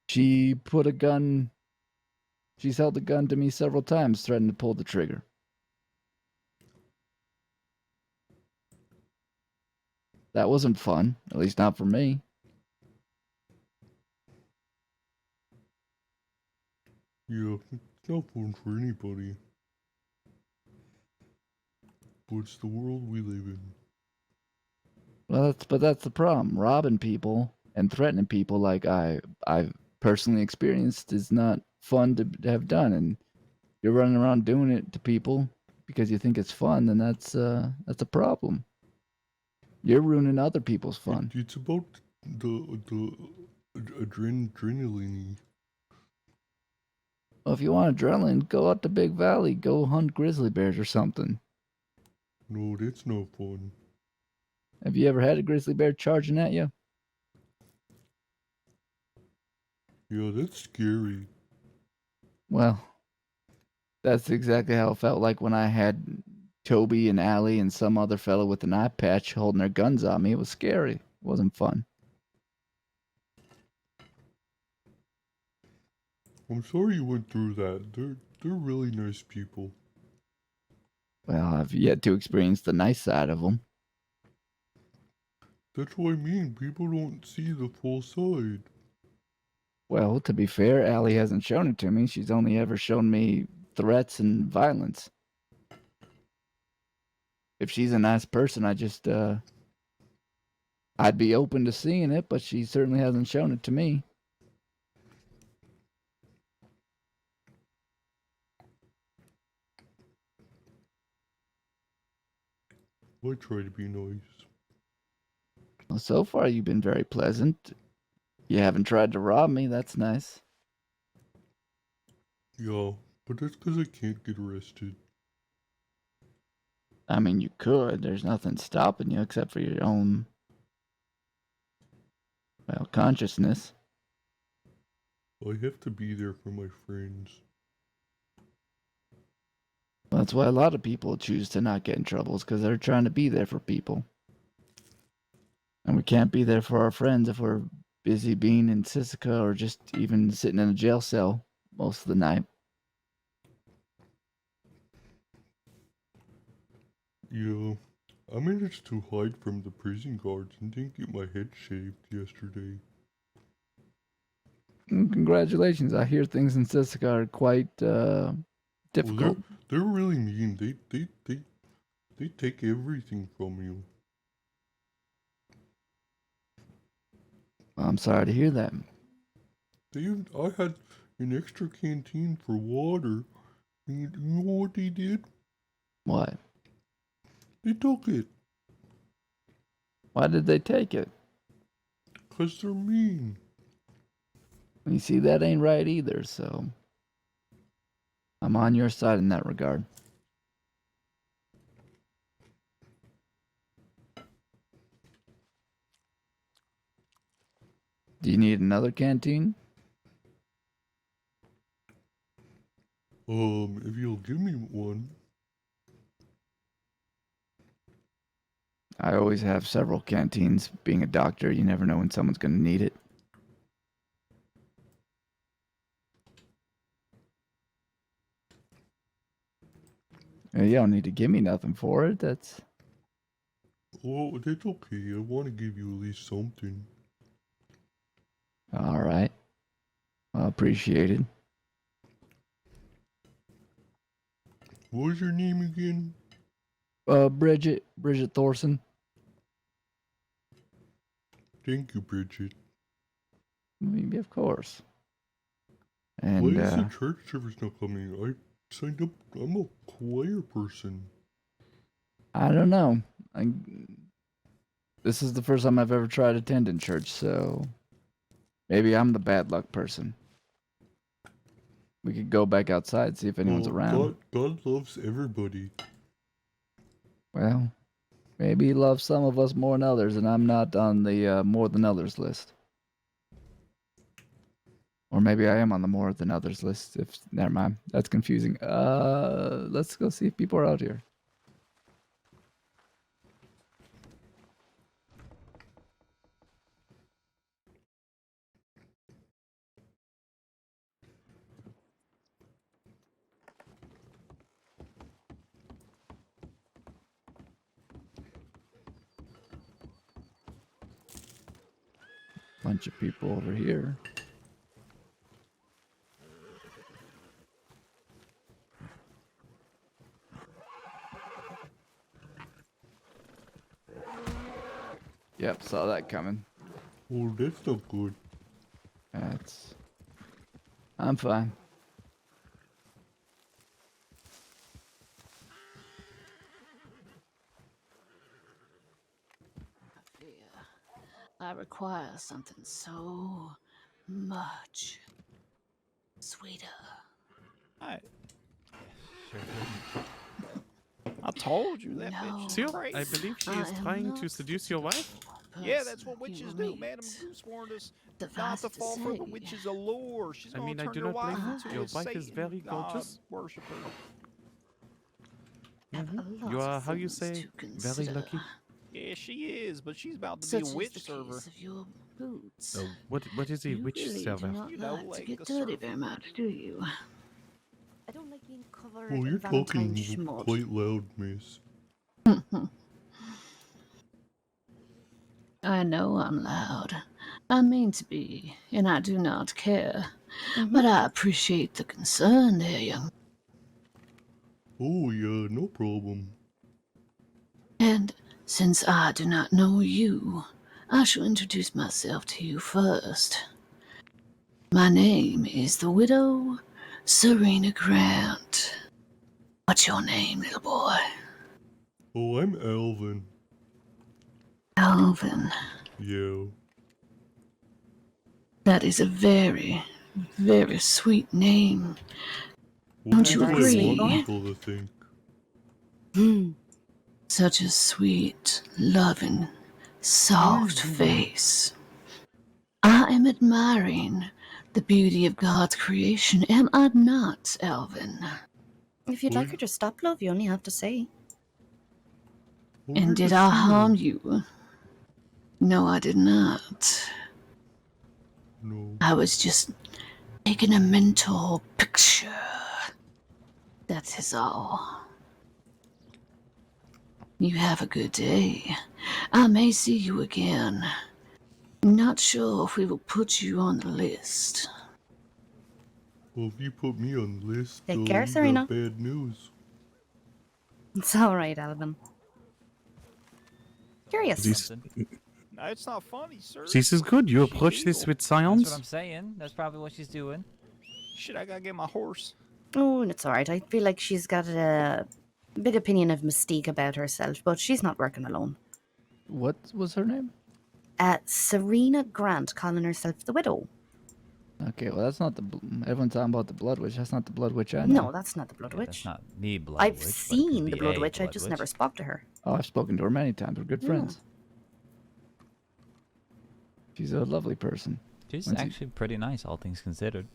She's held a gun to me several times, threatened to pull the trigger. That wasn't fun, at least not for me. Yeah, it's not fun for anybody. But it's the world we live in. Well, that's the problem. Robbing people and threatening people like I've personally experienced is not fun to have done. And you're running around doing it to people because you think it's fun, then that's a problem. You're ruining other people's fun. It's about the adrenaline. Well, if you want adrenaline, go out to Big Valley, go hunt grizzly bears or something. No, that's not fun. Have you ever had a grizzly bear charging at you? Yeah, that's scary. Well, that's exactly how it felt like when I had Toby and Allie and some other fellow with an eye patch holding their guns on me. It was scary. It wasn't fun. I'm sorry you went through that. They're really nice people. Well, I've yet to experience the nice side of them. That's what I mean. People don't see the full side. Well, to be fair, Allie hasn't shown it to me. She's only ever shown me threats and violence. If she's a nice person, I'd be open to seeing it, but she certainly hasn't shown it to me. I try to be nice. Well, so far you've been very pleasant. You haven't tried to rob me. That's nice. Yeah, but that's because I can't get arrested. I mean, you could. There's nothing stopping you except for your own, well, consciousness. I have to be there for my friends. Well, that's why a lot of people choose to not get in trouble, is because they're trying to be there for people. And we can't be there for our friends if we're busy being in Sisika or just even sitting in a jail cell most of the night. Yeah, I managed to hide from the prison guards and didn't get my head shaved yesterday. Congratulations. I hear things in Sisika are quite difficult. Well, they're really mean. They take everything from you. I'm sorry to hear that. I had an extra canteen for water. And you know what they did? What? They took it. Why did they take it? 'Cause they're mean. You see, that ain't right either, so I'm on your side in that regard. Do you need another canteen? If you'll give me one. I always have several canteens. Being a doctor, you never know when someone's going to need it. You don't need to give me nothing for it. That's Oh, that's okay. I want to give you at least something. all right. I appreciate it. What was your name again? Bridget Thorson. Thank you, Bridget. Maybe, of course. Why And is the church service not coming? I signed up. I'm a choir person. I don't know. This is the first time I've ever tried attending church, so maybe I'm the bad luck person. We could go back outside, see if anyone's Well, around. God loves everybody. Well, maybe he loves some of us more than others, and I'm not on the more than others list. Or maybe I am on the more than others list. If never mind, that's confusing. Let's go see if people are out here. Bunch of people over here. Yep, saw that coming. Oh, that's not good. I'm fine. I require something so much sweeter. I told you that bitch is Seal, crazy. I believe she is trying to seduce your wife. Yeah, that's what witches do. Madam Goose warned us not to fall for the witch's allure. She's I gonna mean, I turn do your not wife blame into her. Your a wife is Satan very god gorgeous. worshiper. You are, how you say, very lucky. Yeah, she is, but she's about to Such be a is witch the server. case of your boots. What is a You witch really server? do not You know, like to like get the dirty server. very much, do you? I don't like being covered Oh, in you're Valentine's talking schmutz. quite loud, miss. I know I'm loud. I mean to be, and I do not care. But I appreciate the concern there, young. Oh, yeah, no problem. And since I do not know you, I shall introduce myself to you first. My name is the widow Serena Grant. What's your name, little boy? Oh, I'm Alvin. Alvin. Yeah. That is a very, very sweet name. Well, Don't that's you what I agree? want people to think. Such a sweet, loving, soft face. I am admiring the beauty of God's creation, am I not, Alvin? If you'd like her to stop, love, you only have to say. Oh, And you're did the I seer. harm you? No, I did not. No. I was just taking a mental picture. That is all. You have a good day. I may see you again. Not sure if we will put you on the list. Well, if you put me on the list, Take care, you Serena. got bad news. It's all right, Alvin. Curious. This, No, it's not funny, sir. this is good. You She's approach this evil. with That's what I'm science. saying. That's probably what she's doing. Shit, I gotta get my horse. Oh, it's all right. I feel like she's got a big opinion of mystique about herself, but she's not working alone. What was her name? Serena Grant, calling herself the widow. Okay, well that's not the. Everyone's talking about the Blood Witch. That's not the Blood Witch I know. No, that's not the Blood Yeah, Witch. that's not the Blood I've Witch, but it could seen the be Blood a Witch. I Blood just Witch. never spoke to her. Oh, I've spoken to her many times. We're good friends. She's a lovely person. She's When's he- actually pretty nice, all things considered.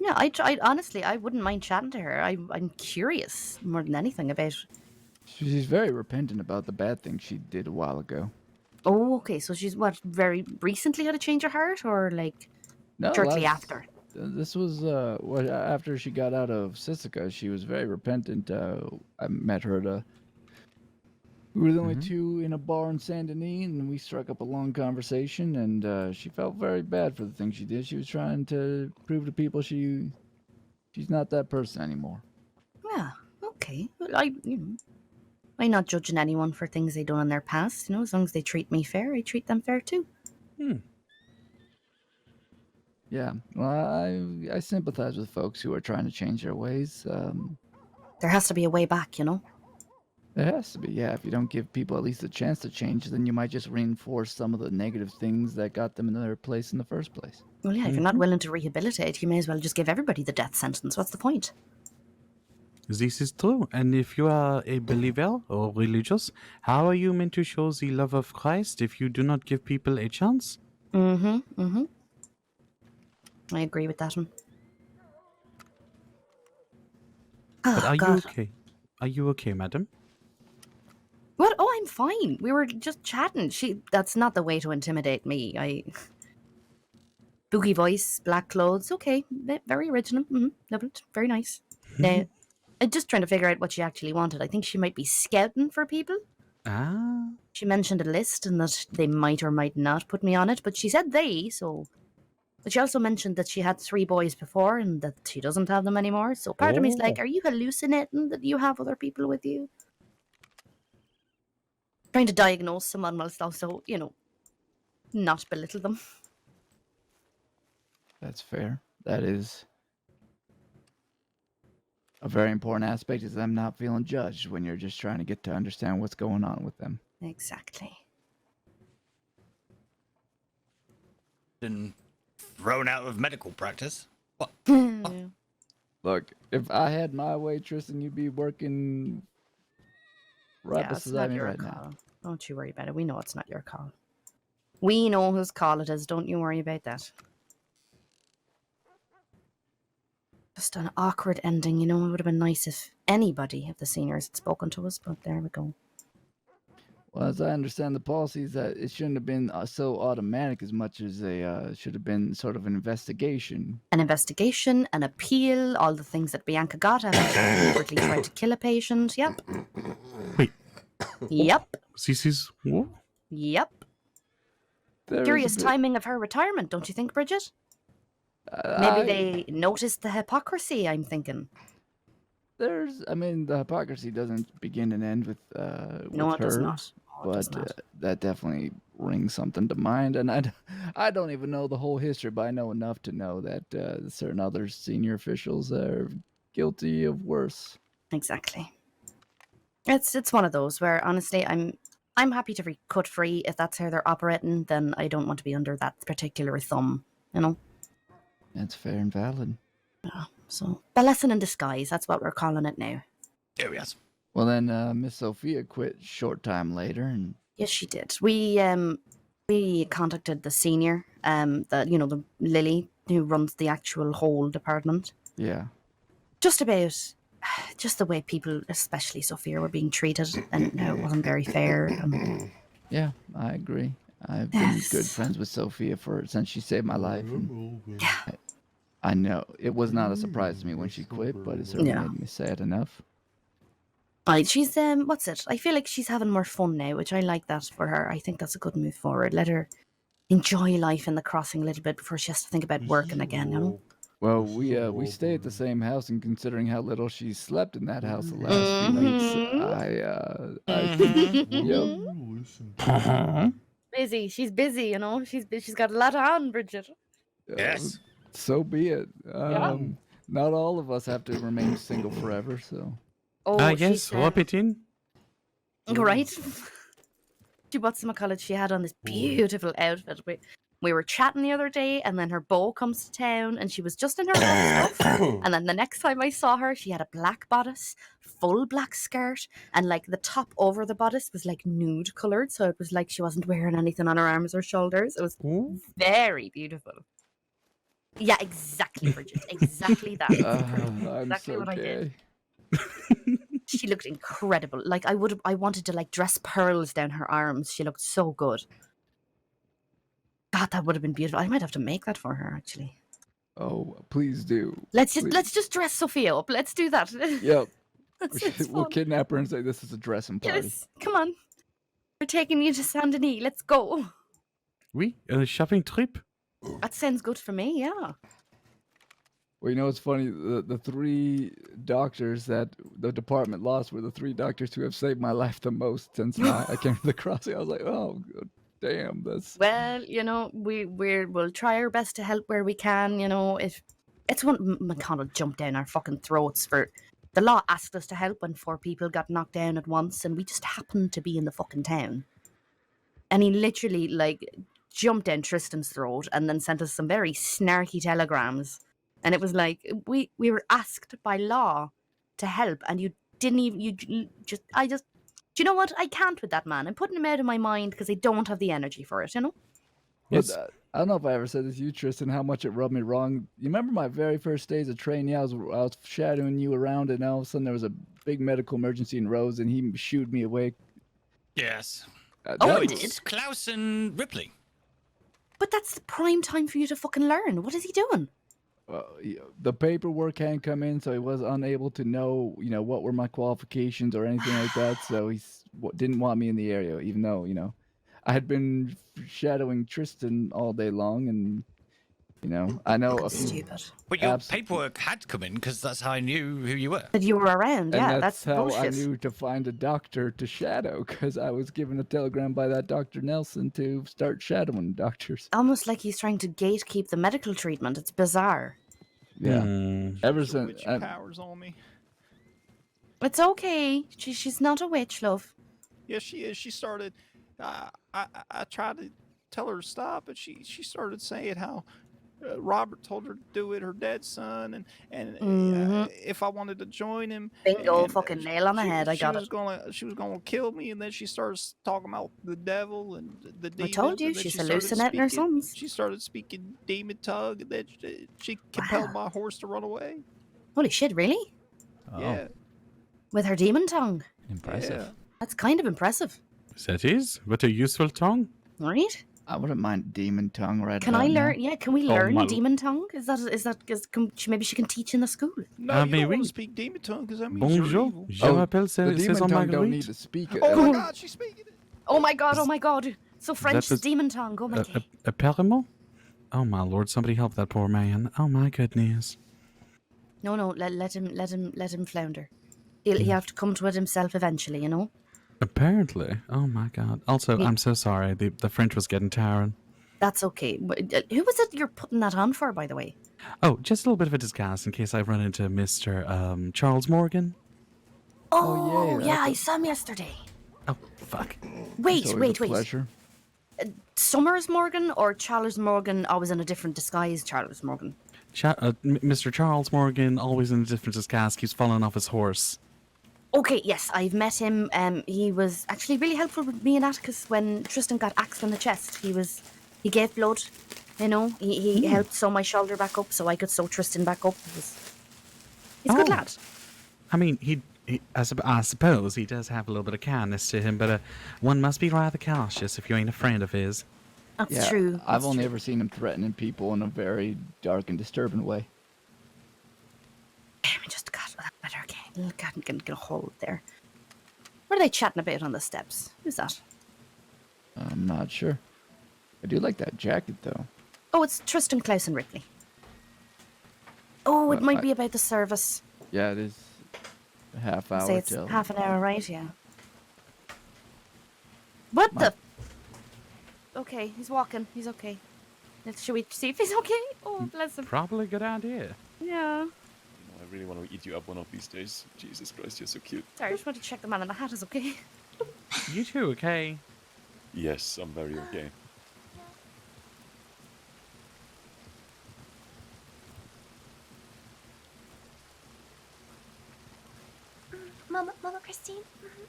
Yeah, I honestly, I wouldn't mind chatting to her. I'm curious more than anything about. She's very repentant about the bad thing she did a while ago. Oh, okay. So she's what? Very recently had a change of heart, or like No, shortly after? This was after she got out of Sisika, she was very repentant. I met her we were the only two in a bar in Saint Denis, and we struck up a long conversation. And she felt very bad for the things she did. She was trying to prove to people she's not that person anymore. Yeah, okay. Well, I'm not judging anyone for things they done in their past. You know, as long as they treat me fair, I treat them fair too. Yeah, well, I sympathize with folks who are trying to change their ways. There has to be a way back, you know? There has to be, yeah. If you don't give people at least a chance to change, then you might just reinforce some of the negative things that got them in their place in the first place. Well, yeah, if you're not willing to rehabilitate, you may as well just give everybody the death sentence. What's the point? This is true. And if you are a believer or religious, how are you meant to show the love of Christ if you do not give people a chance? I agree with that one. But are you God. okay? Are you okay, madam? What? Oh, I'm fine. We were just chatting. That's not the way to intimidate me. Boogie voice, black clothes. Okay, very original. Loved it. Very nice. Now, I'm just trying to figure out what she actually wanted. I think she might be scouting for people. Ah. She mentioned a list and that they might or might not put me on it, but she said they, so... But she also mentioned that she had 3 boys before and that she doesn't have them anymore. So part of me is like, are you hallucinating that you have other people with you? Trying to diagnose someone whilst also, you know, not belittle them. That's fair. That is a very important aspect, is them not feeling judged when you're just trying to get to understand what's going on with them. Exactly. Been thrown out of medical practice. What? Look, if I had my way, Tristan, you'd be working right Yeah, it's beside not me your right call. now. Don't you worry about it. We know it's not your call. We know whose call it is. Don't you worry about that. Just an awkward ending, you know. It would have been nice if anybody of the seniors had spoken to us, but there we go. Well, as I understand the policies, that it shouldn't have been so automatic as much as should have been sort of an investigation. An investigation, an appeal, all the things that Bianca got after she deliberately tried to kill a patient. Yep. Wait. Yep. This is... What? Yep. There Curious is a bit- timing of her retirement, don't you think, Bridget? Maybe they noticed the hypocrisy, I'm thinking. I mean, the hypocrisy doesn't begin and end with No, it her, does not. No, it does but not. that definitely rings something to mind. And I don't even know the whole history, but I know enough to know that certain other senior officials are guilty of worse. Exactly. It's one of those where honestly I'm happy to be cut free. If that's how they're operating, then I don't want to be under that particular thumb, you know? That's fair and valid. Yeah. So a lesson in disguise, that's what we're calling it now. Oh, yes. Well, then Miss Sophia quit short time later, and Yes, she did. We contacted the senior, the Lily who runs the actual whole department. yeah. Just about the way people, especially Sophia, were being treated, and it wasn't very fair. Yeah, I agree. I've been good friends with Sophia since she saved my life. And I know it was not a surprise to me when she quit, but it certainly made me sad enough. She's what's it? I feel like she's having more fun now, which I like that for her. I think that's a good move forward. Let her enjoy life in the crossing a little bit before she has to think about working again, you know? Well, we stay at the same house, and considering how little she slept in that house the last few weeks, Yep. Busy. She's busy, you know. She's got a lot on, Bridget. Yes. So be it. Not all of us have to remain single forever, so. Oh, yes, rub it in. Right. She whatchamacallit, she had on this beautiful outfit. We were chatting the other day, and then her beau comes to town, and she was just in her own stuff. And then the next time I saw her, she had a black bodice, full black skirt, and like the top over the bodice was like nude coloured, so it was like she wasn't wearing anything on her arms or shoulders. It was very beautiful. Yeah, exactly, Bridget. Exactly that. I'm exactly so what I did. gay. She looked incredible. Like I wanted to like dress pearls down her arms. She looked so good. God, that would have been beautiful. I might have to make that for her, actually. Oh, please do. Let's Please. just dress Sophia up. Let's do that. Yep. It's We'll fun. kidnap her and say this is a dressing party. Yes, come on. We're taking you to Saint Denis. Let's go. Oui, shopping trip. That sounds good for me. Yeah. Well, you know, it's funny. The 3 doctors that the department lost were the 3 doctors who have saved my life the most since I came to the crossing. I was like, oh, damn, that's. Well, you know, we'll try our best to help where we can. You know, if it's one McConnell jumped down our fucking throats for. The law asked us to help when 4 people got knocked down at once, and we just happened to be in the fucking town. And he literally, like, jumped down Tristan's throat and then sent us some very snarky telegrams. And it was like, we were asked by law to help, and you didn't even, do you know what? I can't with that man. I'm putting him out of my mind because I don't have the energy for it, you know? But I don't know if I ever said this to you, Tristan, how much it rubbed me wrong. You remember my very first days of training? I was shadowing you around, and all of a sudden there was a big medical emergency in Rose, and he shooed me away. Yes. Oh, it's Klaus and Ripley. But that's the prime time for you to fucking learn. What is he doing? The paperwork hadn't come in, so he was unable to know, what were my qualifications or anything like that. So he didn't want me in the area, even though, I had been shadowing Tristan all day long, and I know a few. Stupid. But your paperwork had come in because that's how I knew who you were. That you were around, yeah. And That's how bullshit. I knew to find a doctor to shadow, because I was given a telegram by that Dr. Nelson to start shadowing doctors. Almost like he's trying to gatekeep the medical treatment. It's bizarre. Yeah. Ever since. Witchy powers on me. It's okay. She's not a witch, love. Yes, she is. She started. I tried to tell her to stop, but she started saying how Robert told her to do it, her dead son, and if I wanted to join him. Bingo, and, fucking nail on the head. I got it. She was gonna kill me, and then she stared talking about the devil and the demons. I told you, and then she's she started hallucinating her speaking- sons. She started speaking demon tongue, and then she compelled my horse to run away. Holy shit, really? Yeah. With her demon tongue? Impressive. Yeah. That's kind of impressive. That is, what a useful tongue. Right? I wouldn't mind demon tongue right Can about I now. learn? Yeah, can we Oh, learn my- demon tongue? Maybe she can teach in the school. No, you mais don't want oui. to speak demon tongue because that means you're Bonjour, evil. je m'appelle the demon Saison tongue don't need Marguerite. to speak it. Oh my God, she's speaking it. Oh my god, oh my god. So French That is demon tongue. Oh my god. Apparemment? Oh my lord, somebody help that poor man. Oh my goodness. No, let him flounder. He'll have to come to it himself eventually, you know? Apparently. Oh my god. Also, Yeah. I'm so sorry. The French was getting tiring. That's okay. Who was it you're putting that on for, by the way? Oh, just a little bit of a disguise in case I run into Mr. Charles Morgan. Oh, yay, yeah, that's I saw him yesterday. Oh, fuck. It's always a Wait. pleasure. Summers Morgan or Charles Morgan, always in a different disguise, Charles Morgan? Mr. Charles Morgan, always in a different disguise, keeps falling off his horse. Okay, yes, I've met him. He was actually really helpful with me and Atticus when Tristan got axed in the chest. He gave blood, you know. He helped sew my shoulder back up so I could sew Tristan back up. He's a good lad. I mean, I suppose he does have a little bit of kindness to him, but one must be rather cautious if you ain't a friend of his. That's true. I've only ever seen him threatening people in a very dark and disturbing way. Let me just got that better. Okay, get a hold there. What are they chatting about on the steps? Who's that? I'm not sure. I do like that jacket, though. Oh, it's Tristan, Klaus, and Ripley. Oh, it Well, might be about the service. Yeah, it is a half hour Say it's till. half an hour, right? Yeah. What the? Okay, he's walking. He's okay. Should we see if he's okay? Oh, bless him. Probably a good idea. Yeah. I really want to eat you up one of these days. Jesus Christ, you're so cute. Sorry, I just wanted to check the man in the hat is okay. You too, okay? Yes, I'm very okay. Mama Christine?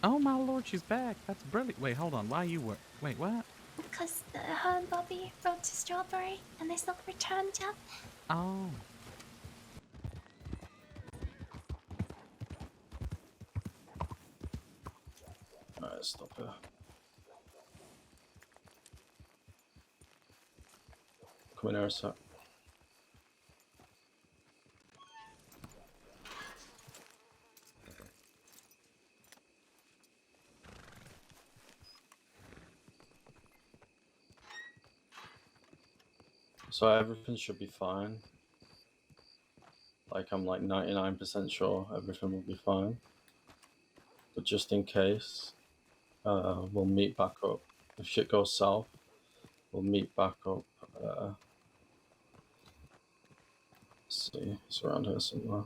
Oh my lord, she's back. That's brilliant. Wait, hold on. Why you were? Wait, what? Because her and Bobby rode to Strawberry and they still returned yet. Oh. Alright, stop her. Come in here a sec. So everything should be fine. Like I'm like 99% sure everything will be fine. But just in case, we'll meet back up. If shit goes south, we'll meet back up. Let's see, it's around here somewhere.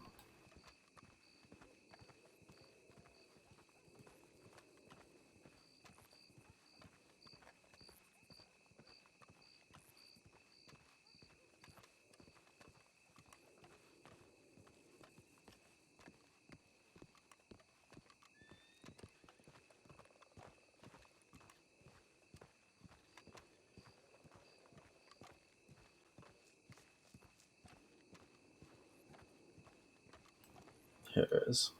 Here it is.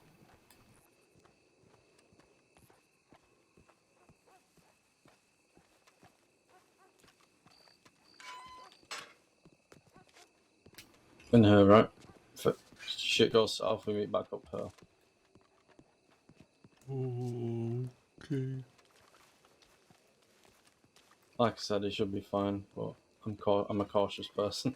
In here, right? If shit goes south, we meet back up here. Okay. Like I said, it should be fine, but I'm a cautious person.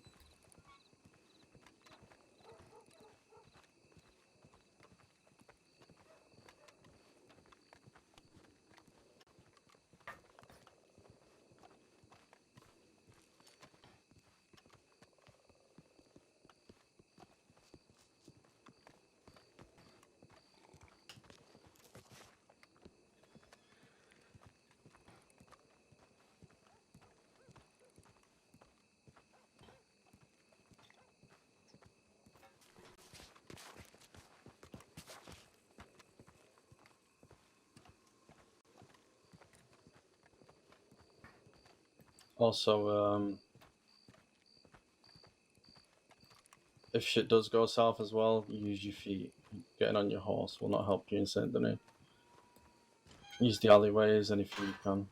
Also, if shit does go south as well, use your feet. Getting on your horse will not help you in Saint Denis. Use the alleyways anything you can.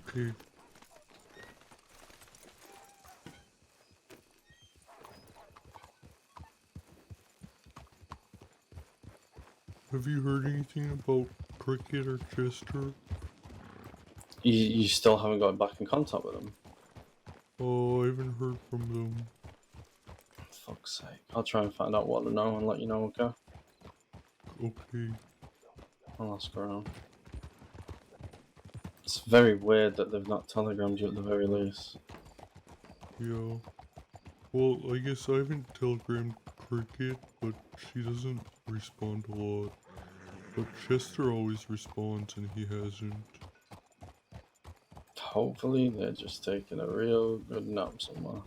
Okay. Have you heard anything about Cricket or Chester? You still haven't got back in contact with them? Oh, I haven't heard from them. Fuck's sake. I'll try and find out what they know and let you know, okay? Okay. I'll ask around. It's very weird that they've not telegrammed you at the very least. Yeah. Well, I guess I haven't telegrammed Cricket, but she doesn't respond a lot. But Chester always responds and he hasn't. Hopefully they're just taking a real good nap somewhere.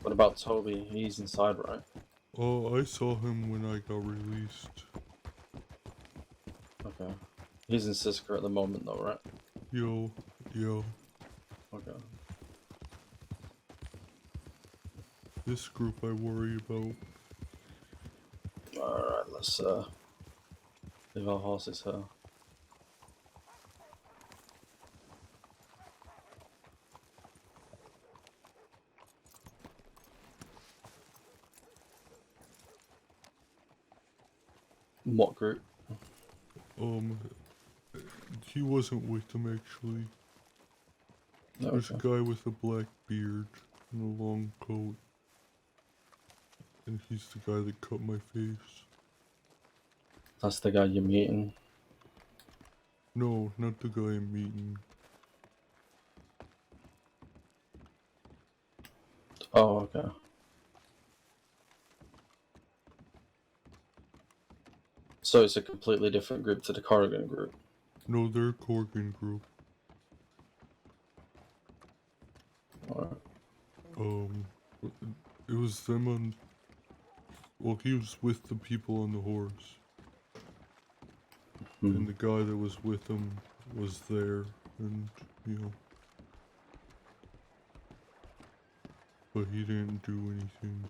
What about Toby? He's inside, right? Oh, I saw him when I got released. Okay. He's in Siska at the moment though, right? Yo, yo. Okay. This group I worry about. Alright, let's leave our horses here. What group? He wasn't with them actually. There's a guy with a black beard and a long coat. And he's the guy that cut my face. That's the guy you're meeting. No, not the guy I'm meeting. Oh, okay. So it's a completely different group to the Corrigan group. No, they're a Corrigan group. Alright. It was them on... Well, he was with the people on the horse. And the guy that was with him was there, and, you know... But he didn't do anything.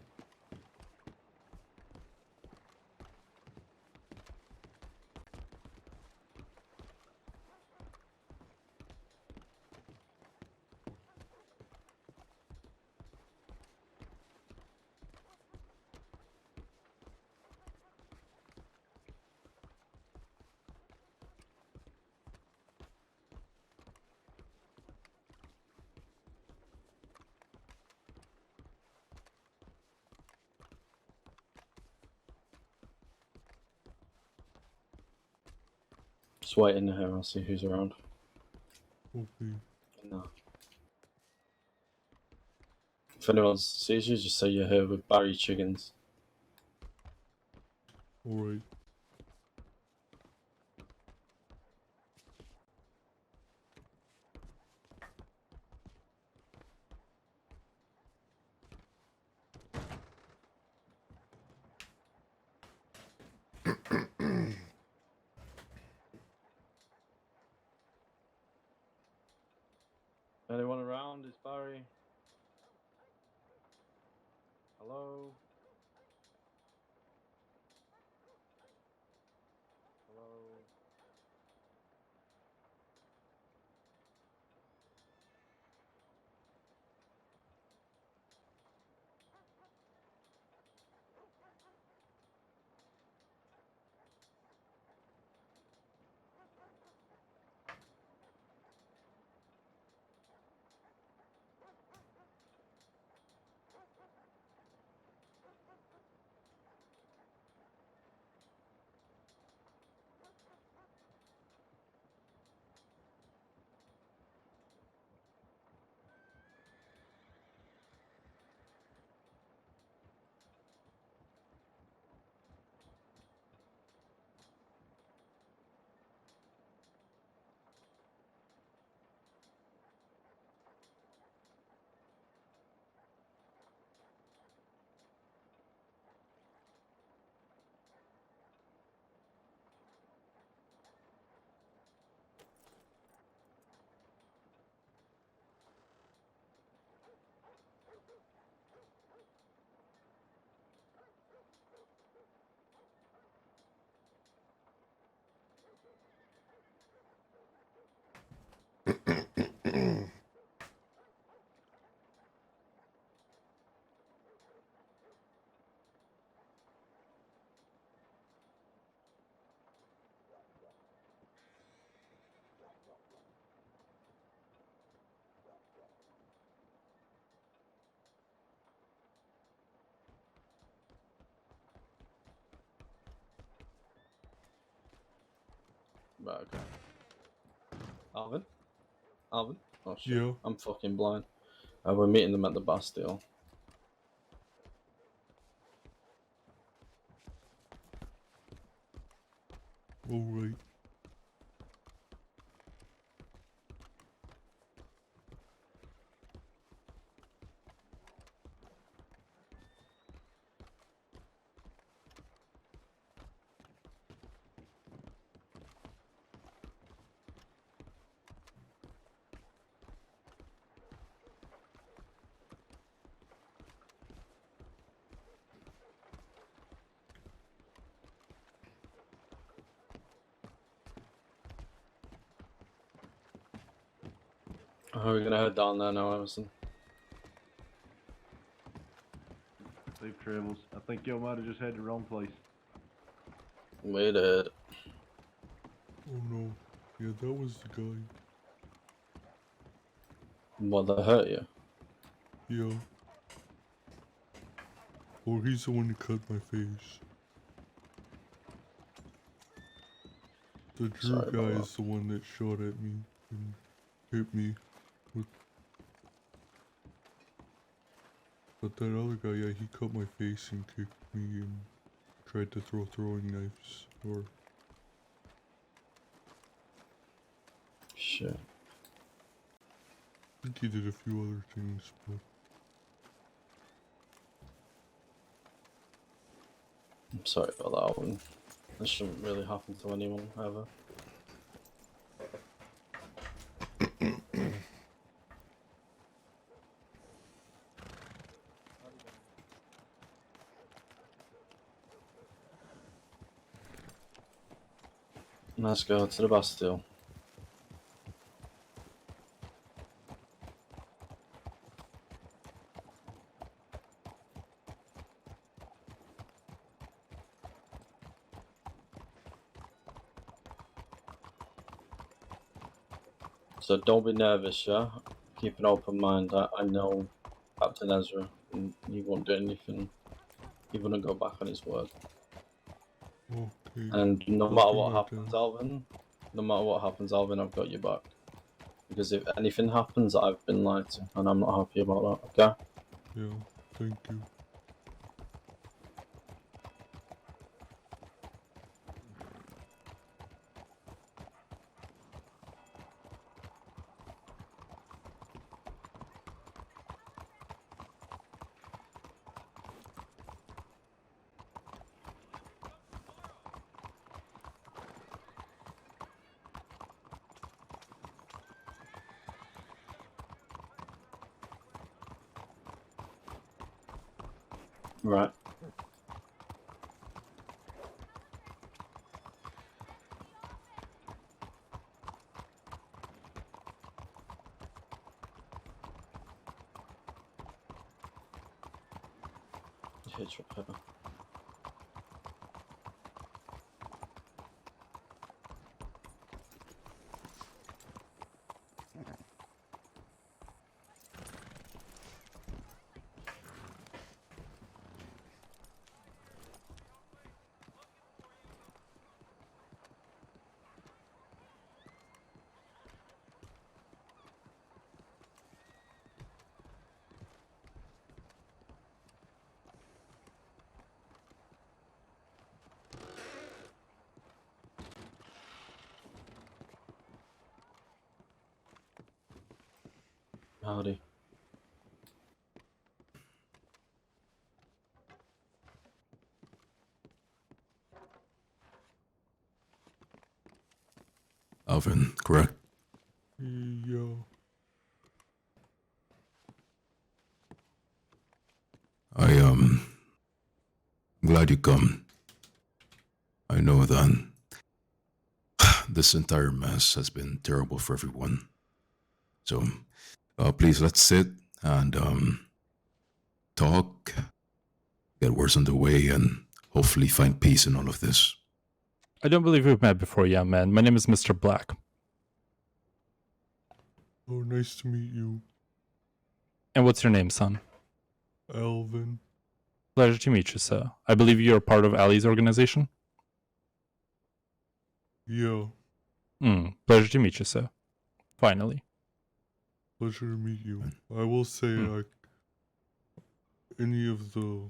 Just wait in here, I'll see who's around. Okay. No. If anyone sees you, just say you're here with Barry Chickens. Alright. Anyone around? Is Barry? Hello? Hello? Right, okay. Alvin? Alvin? Oh shit. Yeah. I'm fucking blind. We're meeting them at the Bastille. Alright. We're gonna head down there now, Emerson. Safe travels. I think y'all might have just had the wrong place. We did. Oh no. Yeah, that was the guy. What, they hurt you? Yeah. Or he's the one who cut my face. The Drew Sorry about guy that. is the one that shot at me and hit me with. But that other guy, yeah, he cut my face and kicked me and tried to throw throwing knives. Or Shit. I think he did a few other things, but I'm sorry about that one. That shouldn't really happen to anyone ever. Let's go to the Bastille. So don't be nervous, yeah? Keep an open mind. I know Captain Ezra, and he won't do anything. He wouldn't go back on his word. okay. And no I'll matter bring what that happens, down. Alvin, no matter what happens, Alvin, I've got your back. Because if anything happens, I've been lied to, and I'm not happy about that, okay? Yeah, thank you. Right. Hit your pepper. Howdy. Alvin, correct? Yeah. I'm glad you come. I know that this entire mess has been terrible for everyone. So, please let's sit and talk, get words underway, and hopefully find peace in all of this. I don't believe we've met before, young man. My name is Mr. Black. Oh, nice to meet you. And what's your name, son? Alvin. Pleasure to meet you, sir. I believe you're part of Ali's organization? Yeah. Pleasure to meet you, sir. Finally. Pleasure to meet you. I will say, like, any of the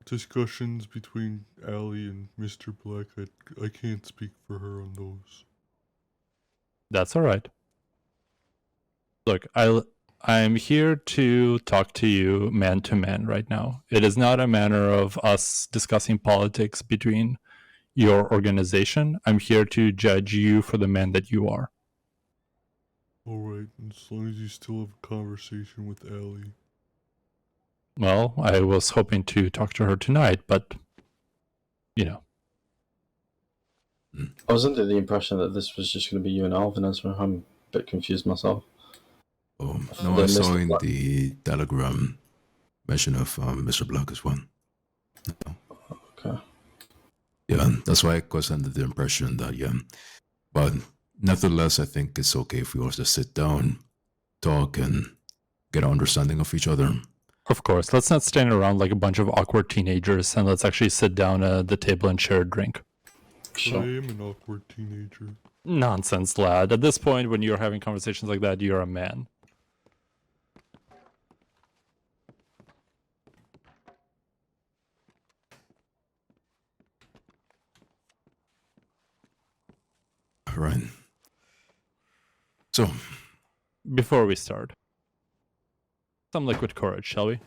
discussions between Allie and Mr. Black, I can't speak for her on those. That's all right. Look, I'm here to talk to you man to man right now. It is not a matter of us discussing politics between your organization. I'm here to judge you for the man that you are. Alright, as long as you still have a conversation with Allie. Well, I was hoping to talk to her tonight, but, you know. I was under the impression that this was just going to be you and Alvin, Ezra. I'm a bit confused myself. Oh, no, I saw in the telegram mention of Mr. Black as well. No. Okay. Yeah, that's why I was under the impression that, yeah. But nevertheless, I think it's okay if we also sit down, talk, and get an understanding of each other. Of course, let's not stand around like a bunch of awkward teenagers, and let's actually sit down at the table and share a drink. Sure. I am an awkward teenager. Nonsense, lad. At this point, when you're having conversations like that, you're a man. Right. So, before we start, some liquid courage, shall we?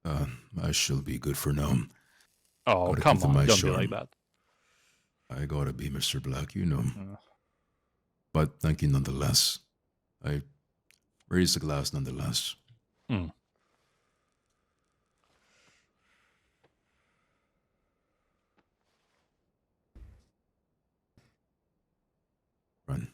I shall be good for now. Oh, come on, don't be like that. I gotta be Mr. Black, you know. But thank you nonetheless. I raise the glass nonetheless. Run.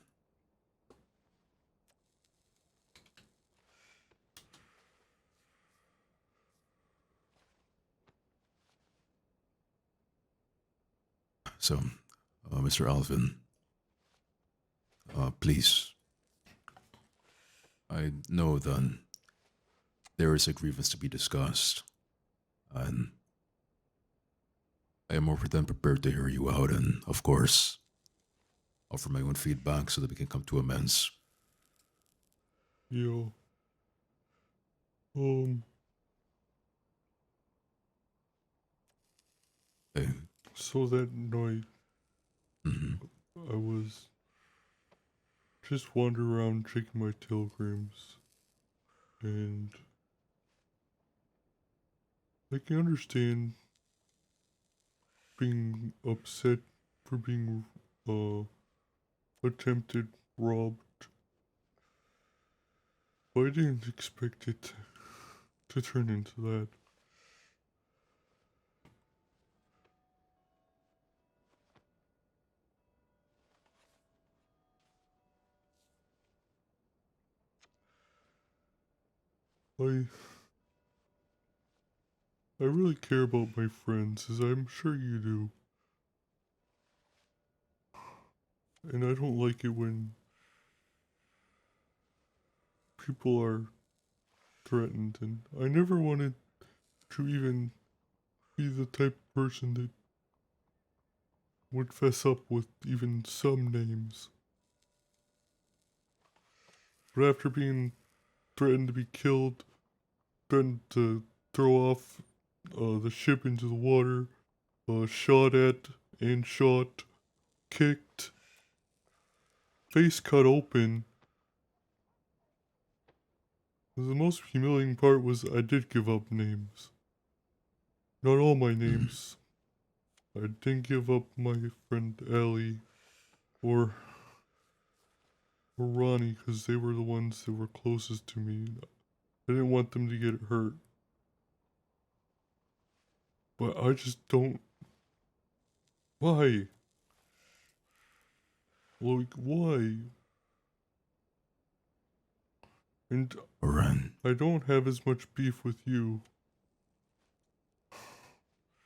So, Mr. Alvin, please. I know that there is a grievance to be discussed, and I am more than prepared to hear you out and, of course, offer my own feedback so that we can come to amends. Yeah. Hey. So that night, Mm-hmm. I was just wandering around checking my telegrams, and I can understand being upset for being attempted robbed, but I didn't expect it to turn into that. I really care about my friends, as I'm sure you do. And I don't like it when people are threatened, and I never wanted to even be the type of person that would fess up with even some names. But after being threatened to be killed, threatened to throw off the ship into the water, shot at and shot, kicked, face cut open. The most humiliating part was I did give up names. Not all my names. I didn't give up my friend Ellie or Ronnie because they were the ones that were closest to me. I didn't want them to get hurt. But I just don't. Why? Like, why? And I don't have as much beef with you.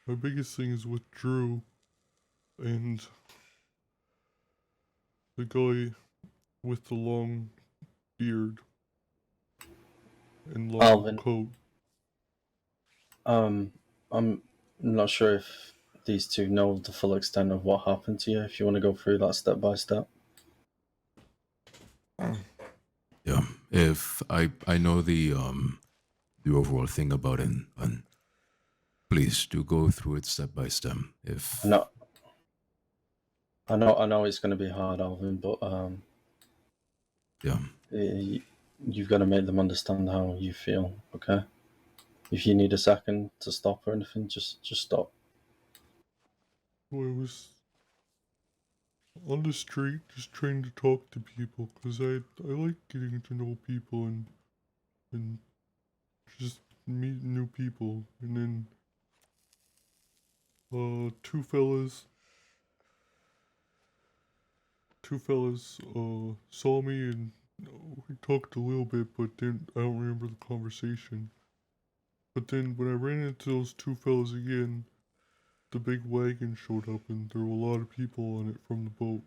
My biggest thing is with Drew and the guy with the long beard and long Alvin. coat. I'm not sure if these two know the full extent of what happened to you. If you want to go through that step by step. Yeah, if I know the overall thing about it, and please do go through it step by step. If No, I know it's going to be hard, Alvin, but yeah, you've got to make them understand how you feel. Okay, if you need a second to stop or anything, just stop. Well, I was on the street just trying to talk to people because I like getting to know people and just meet new people. And then two fellas saw me and we talked a little bit, but then I don't remember the conversation. But then when I ran into those two fellas again, the big wagon showed up and there were a lot of people on it from the boat.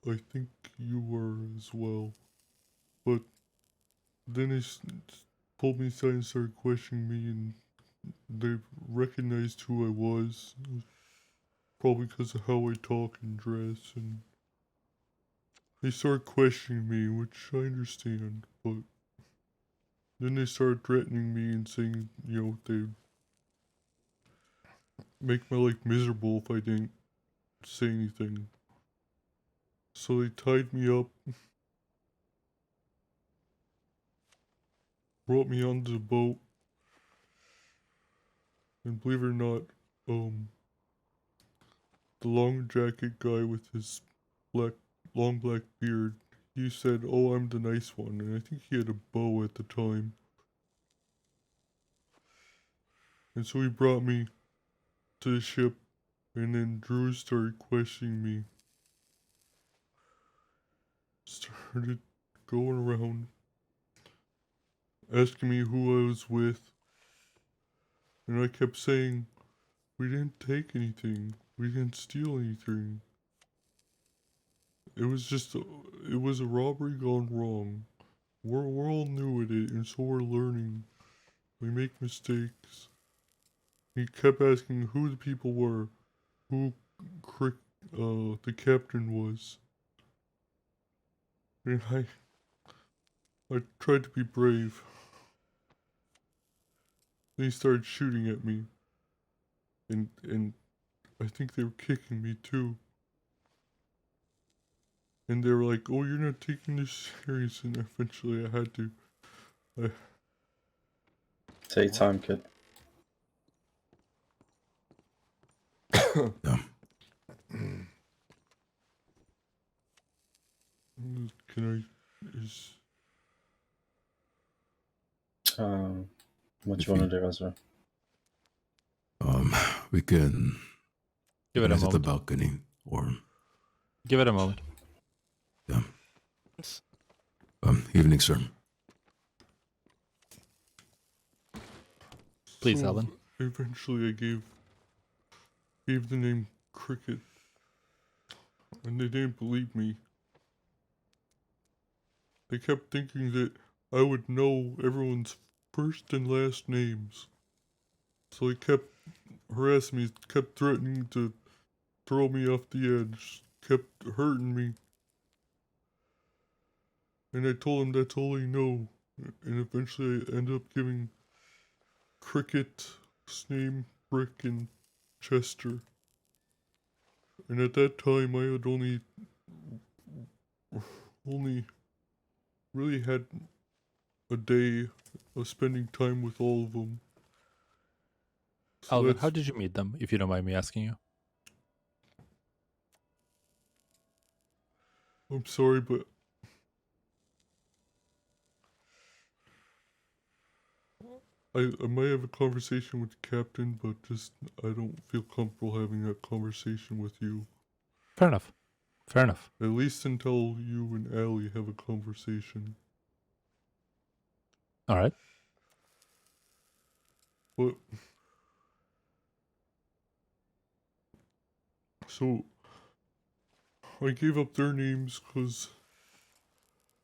I think you were as well. But then they pulled me aside and started questioning me, and they recognized who I was. Probably because of how I talk and dress, and they started questioning me, which I understand, but then they started threatening me and saying, they'd make my life miserable if I didn't say anything. So they tied me up, brought me onto the boat, and believe it or not, the long jacket guy with his long black beard, he said, "Oh, I'm the nice one," and I think he had a bow at the time. And so he brought me to the ship, and then Drew started questioning me. Started going around, asking me who I was with, and I kept saying, "We didn't take anything. We didn't steal anything. It was a robbery gone wrong. We're all new at it, and so we're learning. We make mistakes." He kept asking who the people were, who the captain was. And I tried to be brave. They started shooting at me. And I think they were kicking me too. And they were like, "Oh, you're not taking this serious." And eventually I had to. Take your time, kid. Yeah. Can I... What do you want to do, Ezra? We can Give it a organize at the moment. balcony, or Give it a moment. yeah. Evening, sir. Please, So, Alvin. Eventually I gave the name Cricket. And they didn't believe me. They kept thinking that I would know everyone's first and last names. So they kept harassing me, kept threatening to throw me off the edge, kept hurting me. And I told them that's all I know. And eventually I ended up giving Cricket's name, Brick, and Chester. And at that time I had only really had a day of spending time with all of them. So Alvin, how did you meet them, if you don't mind me asking you? I'm sorry, but I might have a conversation with the captain, but just I don't feel comfortable having that conversation with you. Fair enough. Fair enough. At least until you and Allie have a conversation. All right. But so I gave up their names because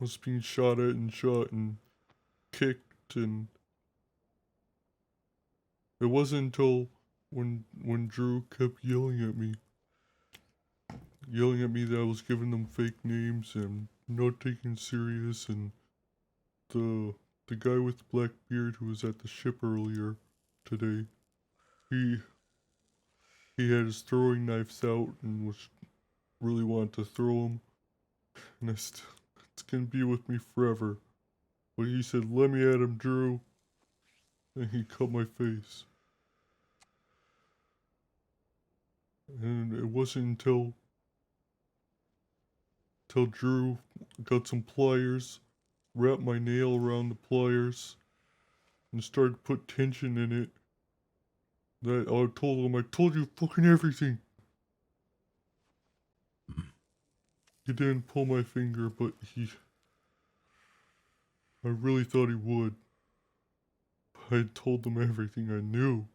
I was being shot at and shot and kicked, and it wasn't until when Drew kept yelling at me that I was giving them fake names and not taking serious, and the guy with the black beard who was at the ship earlier today, he had his throwing knives out and was really wanted to throw them, and it's gonna be with me forever. But he said, "Let me at him, Drew," and he cut my face. And it wasn't until Drew got some pliers, wrapped my nail around the pliers, and started to put tension in it, that I told him, "I told you fucking everything." He didn't pull my finger, but I really thought he would. I told them everything I knew.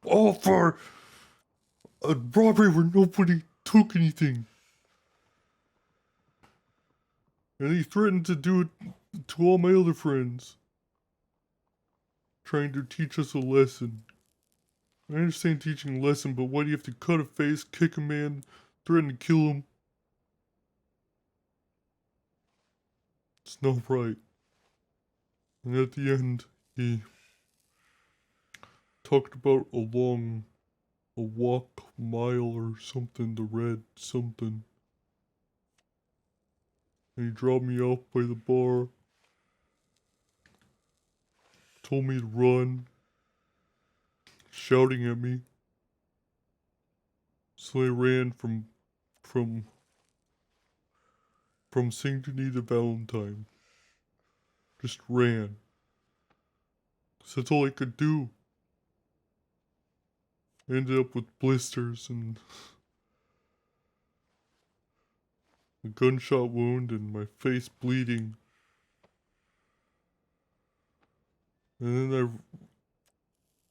All for a robbery where nobody took anything. And he threatened to do it to all my other friends. Trying to teach us a lesson. I understand teaching a lesson, but why do you have to cut a face, kick a man, threaten to kill him? It's not right. And at the end, he talked about a walk mile or something, the red something. And he dropped me off by the bar. Told me to run. Shouting at me. So I ran from St. Denis to Valentine. Just ran. So that's all I could do. I ended up with blisters and a gunshot wound and my face bleeding. And then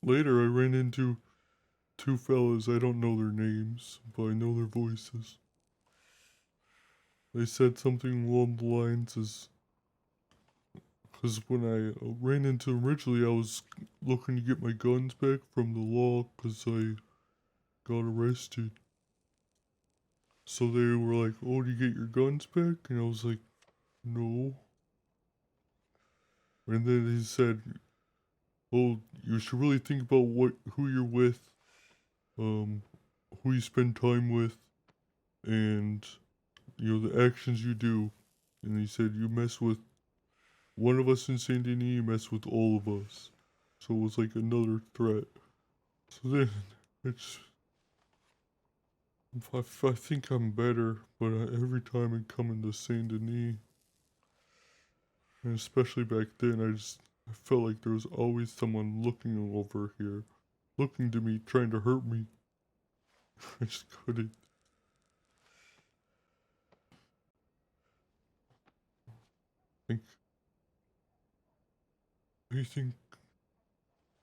later I ran into two fellas. I don't know their names, but I know their voices. They said something along the lines as, because when I ran into them originally, I was looking to get my guns back from the law because I got arrested. So they were like, "Oh, do you get your guns back?" And I was like, "No." And then he said, "Oh, you should really think about who you're with, who you spend time with, and the actions you do." And he said, "You mess with one of us in Saint Denis, you mess with all of us." So it was like another threat. So then it's. I think I'm better, but every time I come into Saint Denis, and especially back then, I felt like there was always someone looking over here, looking to me, trying to hurt me. I just couldn't. I think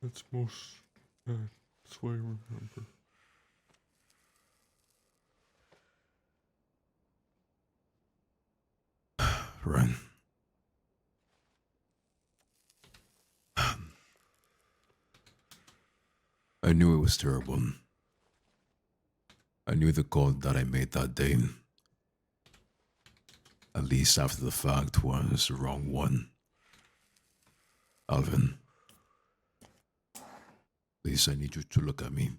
that's most. That's what I remember. Ren. I knew it was terrible. I knew the call that I made that day, at least after the fact, was the wrong one. Alvin, please, I need you to look at me.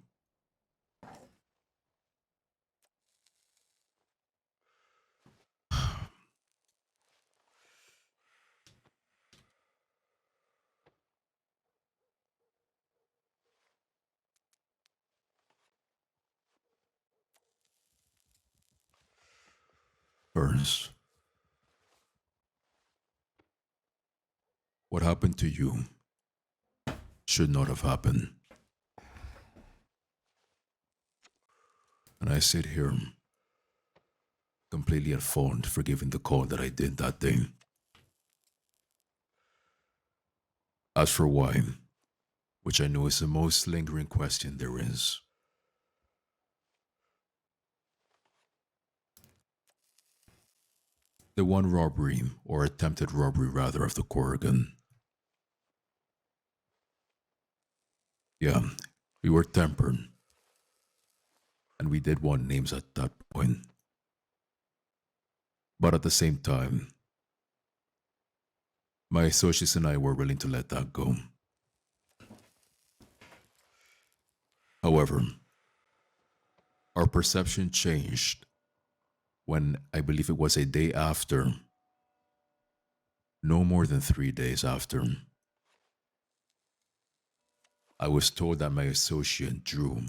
First, what happened to you should not have happened. And I sit here completely at fault for giving the call that I did that day. As for why, which I know is the most lingering question there is, the one robbery, or attempted robbery rather, of the Corrigan. Yeah, we were tempered, and we did want names at that point. But at the same time, my associates and I were willing to let that go. However, our perception changed when I believe it was a day after, no more than 3 days after, I was told that my associate Drew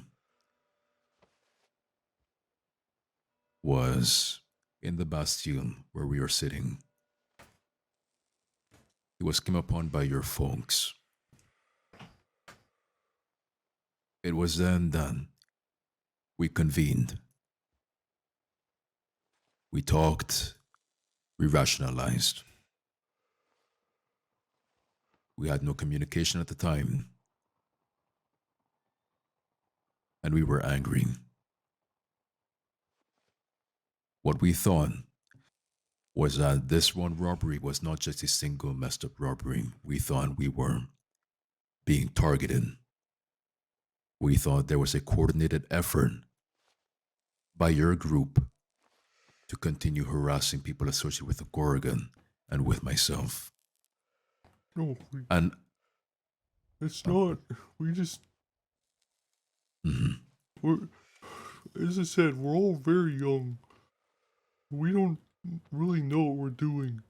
was in the Bastille where we are sitting. He was come upon by your folks. It was then that we convened. We talked, we rationalized. We had no communication at the time, and we were angry. What we thought was that this one robbery was not just a single messed up robbery. We thought we were being targeted. We thought there was a coordinated effort by your group to continue harassing people associated with the Corrigan and with myself. No, and it's not. We just. We're, as I said, we're all very young. We don't really know what we're doing.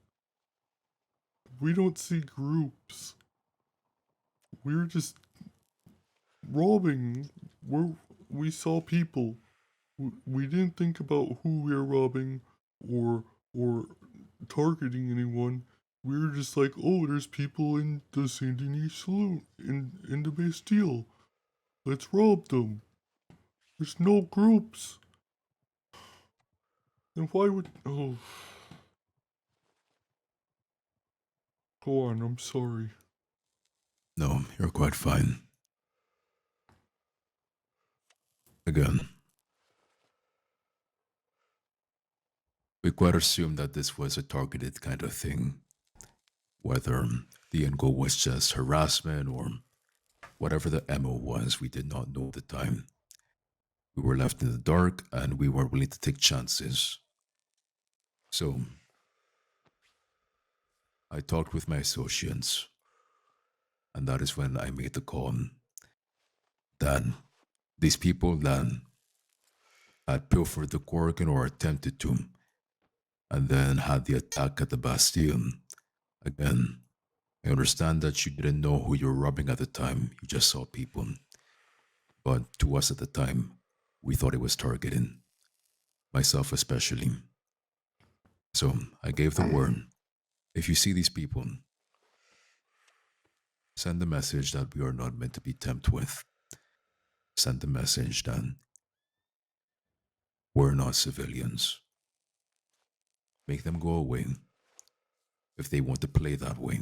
We don't see groups. We're just robbing. We saw people. We didn't think about who we were robbing or targeting anyone. We were just like, oh, there's people in the Saint Denis saloon in the Bastille. Let's rob them. There's no groups. And why would Go on, I'm sorry. No, you're quite fine. Again, we quite assumed that this was a targeted kind of thing. Whether the end goal was just harassment or whatever the MO was, we did not know at the time. We were left in the dark and we weren't willing to take chances. So, I talked with my associates, and that is when I made the call that these people that had pilfered the Gorgon or attempted to, and then had the attack at the Bastille. Again, I understand that you didn't know who you were robbing at the time, you just saw people. But to us at the time, we thought it was targeting, myself especially. So I gave the word, if you see these people, send the message that we are not meant to be tempted with. Send the message that we're not civilians. Make them go away if they want to play that way.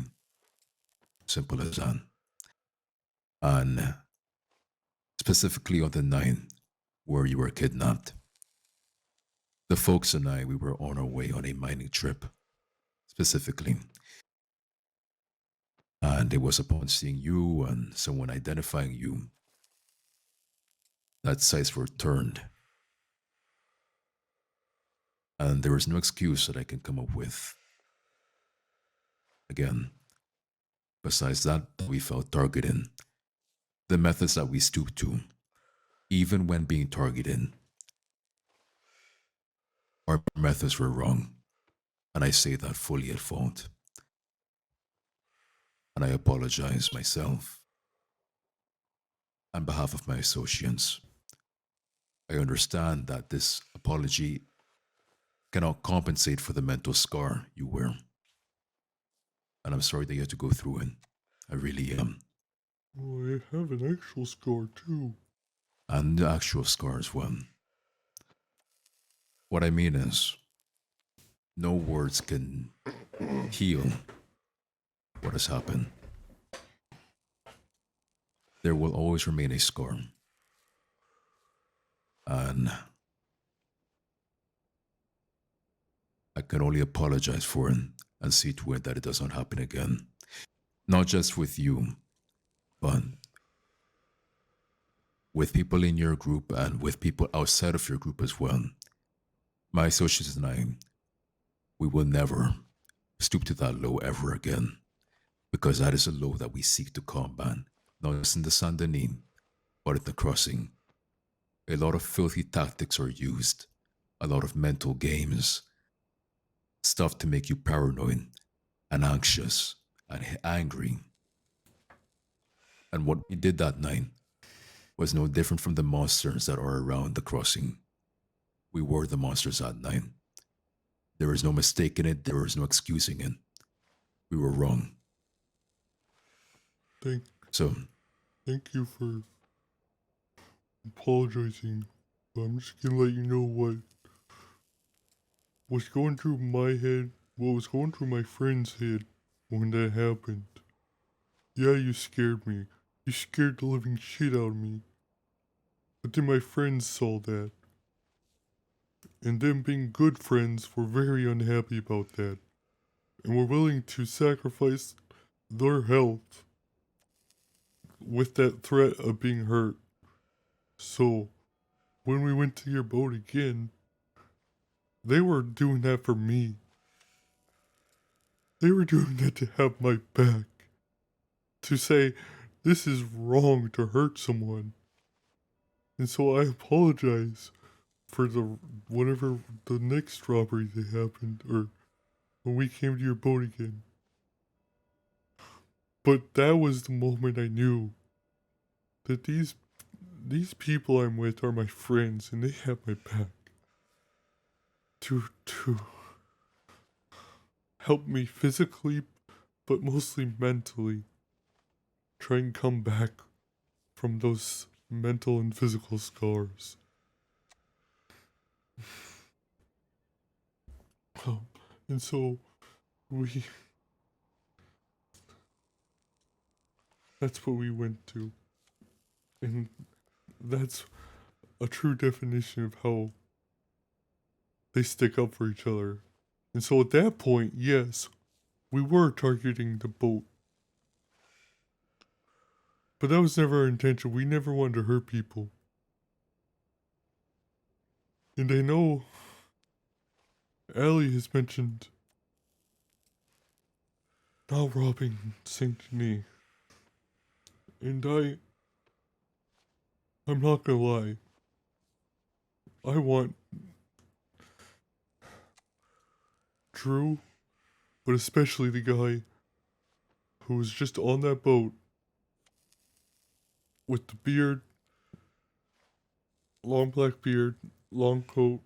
Simple as that. And specifically on the night where you were kidnapped, the folks and I, we were on our way on a mining trip, specifically. And it was upon seeing you and someone identifying you that sights were turned. And there is no excuse that I can come up with. Again, besides that, we felt targeted. The methods that we stooped to, even when being targeted, our methods were wrong. And I say that fully at fault. And I apologize myself on behalf of my associates. I understand that this apology cannot compensate for the mental scar you wear. And I'm sorry that you had to go through it. I really am. Oh, I have an actual scar too. And the actual scar as well. What I mean is, no words can heal what has happened. There will always remain a scar. And I can only apologize for it and see to it that it does not happen again. Not just with you, but with people in your group and with people outside of your group as well. My associates and I, we will never stoop to that low ever again, because that is a low that we seek to combat, not just in the Saint Denis, but at the crossing. A lot of filthy tactics are used, a lot of mental games, stuff to make you paranoid and anxious and angry. And what we did that night was no different from the monsters that are around the crossing. We were the monsters that night. There is no mistaking it, there is no excusing it. We were wrong. Thank you for apologizing. I'm just gonna let you know what was going through my head, what was going through my friend's head when that happened. Yeah, you scared me. You scared the living shit out of me. But then my friends saw that. And them being good friends were very unhappy about that. And were willing to sacrifice their health with that threat of being hurt. So, when we went to your boat again, they were doing that for me. They were doing that to have my back. To say, this is wrong to hurt someone. And so I apologize for whatever the next robbery that happened, or when we came to your boat again. But that was the moment I knew that these people I'm with are my friends and they have my back. To help me physically, but mostly mentally, try and come back from those mental and physical scars. And so that's what we went to. And that's a true definition of how they stick up for each other. And so at that point, yes, we were targeting the boat. But that was never our intention. We never wanted to hurt people. And I know Allie has mentioned not robbing Saint Denis. And I'm not gonna lie. I want Drew, but especially the guy who was just on that boat with the beard, long black beard, long coat.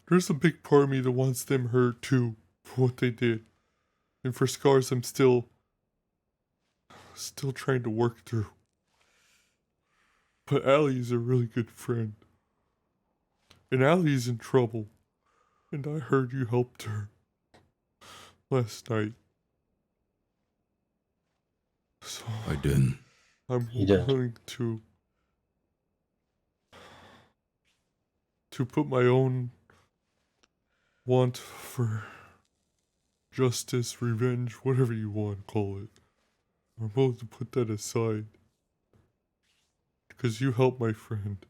There's a big part of me that wants them hurt too for what they did. And for scars I'm still trying to work through. But Allie's a really good friend. And Allie's in trouble. And I heard you helped her last night. So I did. I'm You did. willing to put my own want for justice, revenge, whatever you want to call it. I'm willing to put that aside. Because you helped my friend.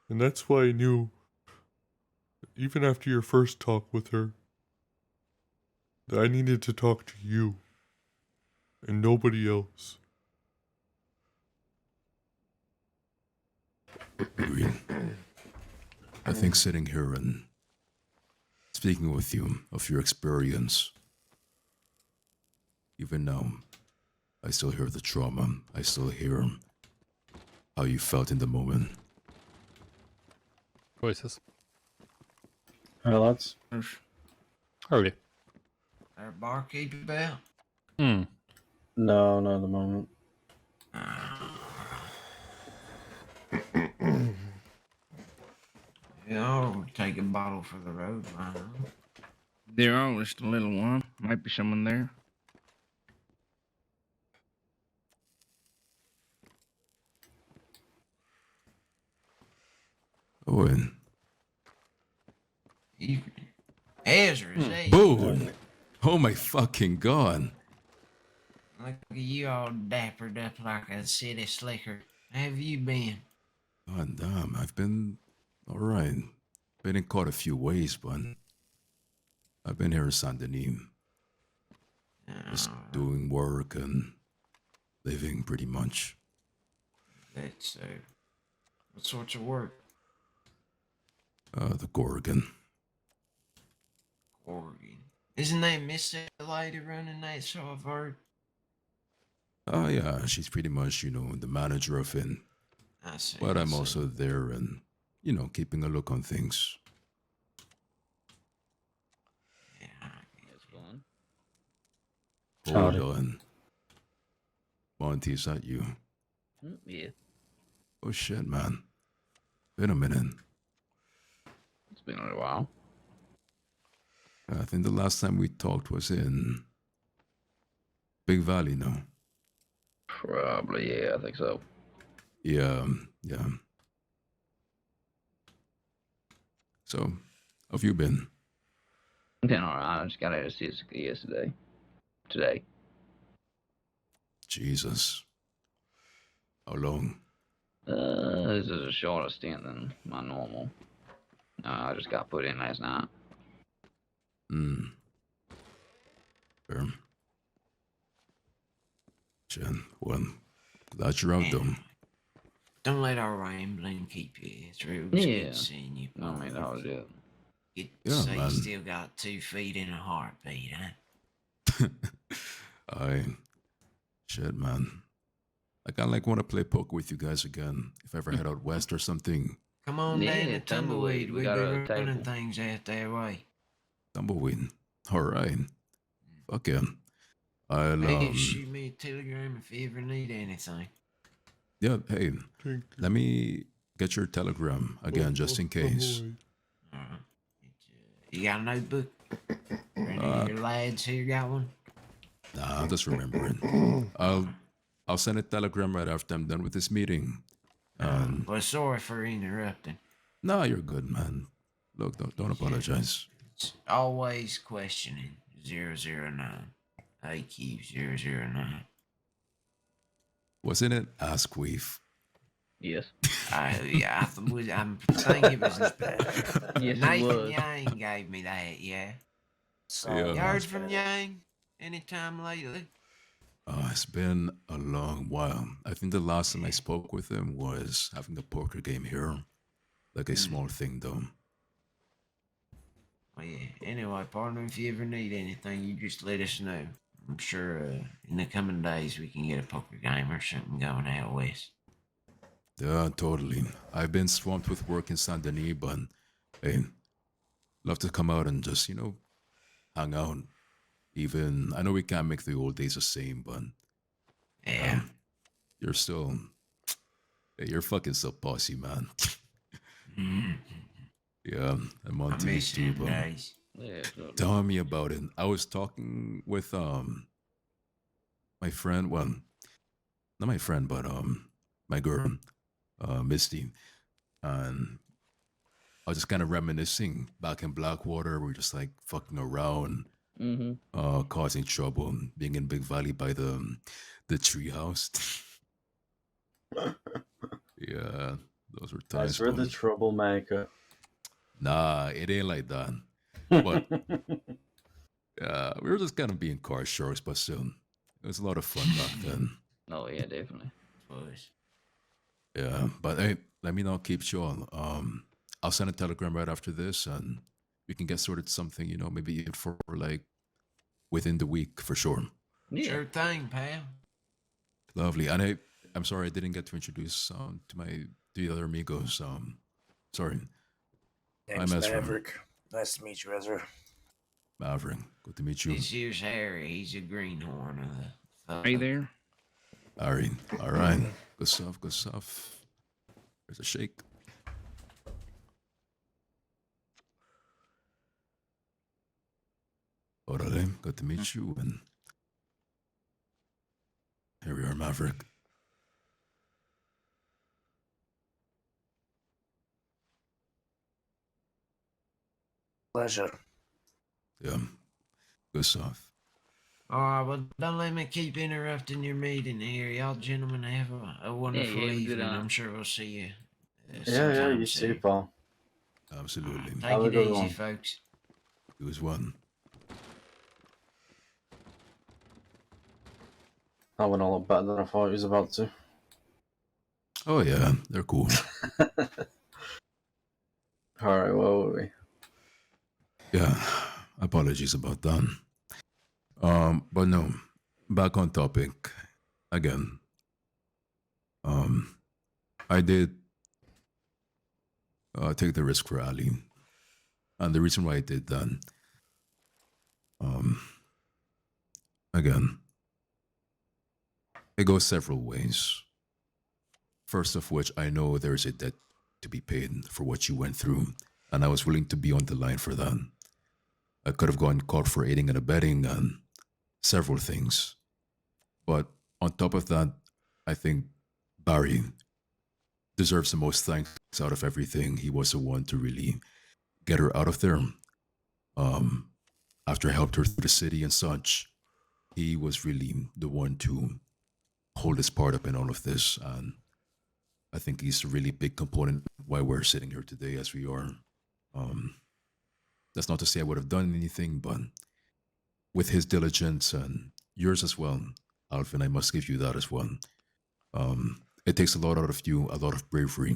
And that's why I knew, even after your first talk with her, that I needed to talk to you. And nobody else. Agreed. I think sitting here and speaking with you of your experience, even now, I still hear the trauma. I still hear how you felt in the moment. Voices. Hey, lads. Howdy. Our barkeep about? No, not at the moment. Yeah, I'll take a bottle for the road, man. There are just a little one. Might be someone there. Owen. Ezra, is that you? Boone! Oh my fucking god. Look at you all dappered up like a city slicker. How have you been? God damn, I've been alright. Been in quite a few ways, but I've been here in Saint Denis. Just doing work and living pretty much. That's what sorts of work? The Gorgon. Oregon. Isn't that Miss lady running that, so I've heard? Oh yeah, she's pretty much, the manager of it. I see. But I I'm see. also there and, keeping a look on things. Hold Howdy. on. Monty, is that you? Yeah. Oh shit, man. Been a minute. It's been a little while. I think the last time we talked was in Big Valley, no? Probably, yeah, I think so. Yeah. So, how have you been? Been alright. I just got out of Siska yesterday. Today. Jesus. How long? This is a shorter stint than my normal. I just got put in last night. Fair. Jen, well, glad you're out, though. Don't let our rambling keep you. It's real good Yeah. seeing you. I mean, that was it. Good to Yeah, see you man. still got 2 feet and a heartbeat, huh? Shit, man. I kinda want to play poker with you guys again. If I ever head out west or something. Come on down Yeah, to Tumbleweed. We've got been a running table. things out that way. Tumbleweed. Alright. Fuck yeah. I'll, Hey, shoot me a telegram if you ever need anything. yeah, hey, let me get your telegram again, just in case. Alright. You got a notebook? Or any of your lads here got one? Nah, I'm just remembering. I'll send a telegram right after I'm done with this meeting. Well, sorry for interrupting. No, you're good, man. Look, don't apologize. It's always questioning 009. AQ 009. Wasn't it Asquith? Yes. I think it was Yes, it Nathan was. Yang gave me that. Yeah. Yeah. You heard from Yang anytime lately? It's been a long while. I think the last time I spoke with him was having a poker game here. Like a small thing, though. Well, yeah. Anyway, partner, if you ever need anything, you just let us know. I'm sure in the coming days we can get a poker game or something going out west. Yeah, totally. I've been swamped with work in Saint Denis, but hey, love to come out and just, hang out. Even, I know we can't make the old days the same, but Yeah. you're still, hey, you're fucking so posse, man. Yeah, I'm on I to you miss too, them but days. Yeah, totally. tell me about it. I was talking with my friend, well, not my friend, but my girl, Misty, and I was just kind of reminiscing back in Blackwater. We're just like fucking around, causing trouble, being in Big Valley by the treehouse. Yeah, those were times. Guys, we're the But troublemaker. nah, it ain't like that. But we were just kind of being car sharks, but still, it was a lot of fun back then. Oh yeah, definitely. Yeah, but hey, let me not keep you on. I'll send a telegram right after this, and we can get sorted something. Maybe even for like within the week for sure. Yeah. Sure thing, pal. Lovely. And I'm sorry I didn't get to introduce to the other amigos. Sorry. Name's I'm Ezra. Maverick. Nice to meet you, Ezra. Maverick. Good to meet you. This here's Harry. He's a greenhorn of the. Are you there? Harry. All right. Good stuff. Good stuff. There's a shake. Orale. Good to meet you. And here we are, Maverick. Pleasure. Yeah. Good stuff. All right, well, don't let me keep interrupting your meeting here. Y'all gentlemen have a wonderful Yeah, good evening. on. I'm sure we'll see you Yeah, sometime you soon. too, pal. Absolutely. Take Have a it good easy, one. folks. You as one. That went a lot better than I thought he was about to. Oh yeah, they're cool. Alright, where were we? Yeah, apologies about that. But no, back on topic again. I did take the risk for Ali, and the reason why I did that, again, it goes several ways. First of which, I know there is a debt to be paid for what you went through, and I was willing to be on the line for that. I could have gotten caught for aiding and abetting and several things. But on top of that, I think Barry deserves the most thanks out of everything. He was the one to really get her out of there. After I helped her through the city and such, he was really the one to hold his part up in all of this. And I think he's a really big component why we're sitting here today as we are. That's not to say I would have done anything, but with his diligence and yours as well, Alvin, I must give you that as well. It takes a lot out of you, a lot of bravery,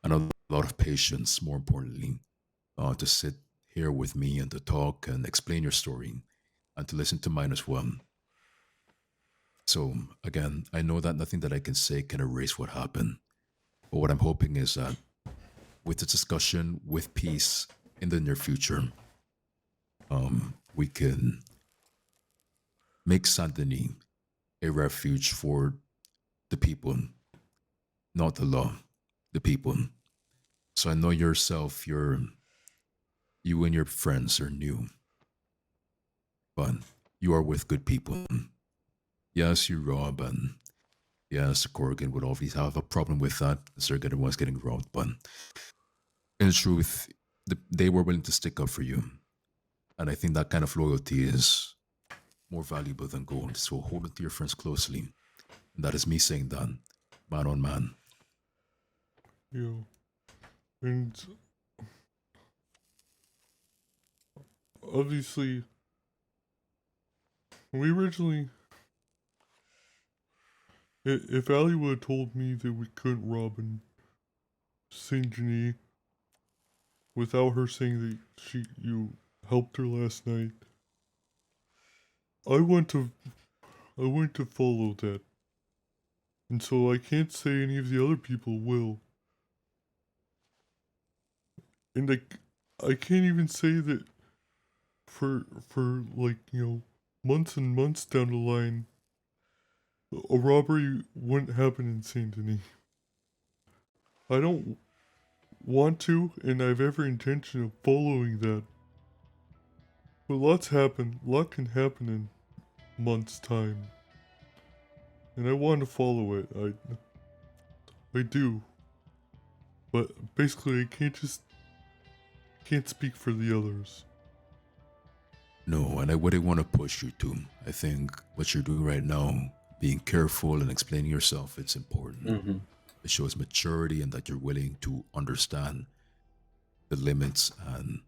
and a lot of patience, more importantly, to sit here with me and to talk and explain your story and to listen to mine as well. So, again, I know that nothing that I can say can erase what happened. But what I'm hoping is that with the discussion, with peace in the near future, we can make Saint Denis a refuge for the people, not the law, the people. So I know yourself, you and your friends are new, but you are with good people. Yes, you rob, and yes, Corrigan would always have a problem with that. Sir was getting robbed, but in truth, they were willing to stick up for you. And I think that kind of loyalty is more valuable than gold. So hold on to your friends closely. And that is me saying that, man on man. Yeah. And obviously, we originally, if Allie would have told me that we couldn't rob in Saint Denis without her saying that you helped her last night, I want to follow that. And so I can't say any of the other people will. And I can't even say that for like, months and months down the line, a robbery wouldn't happen in Saint Denis. I don't want to, and I have every intention of following that. But lot can happen in months' time. And I want to follow it. I do. But basically I can't speak for the others. No, and I wouldn't want to push you to. I think what you're doing right now, being careful and explaining yourself, it's important. Mm-hmm. It shows maturity and that you're willing to understand the limits and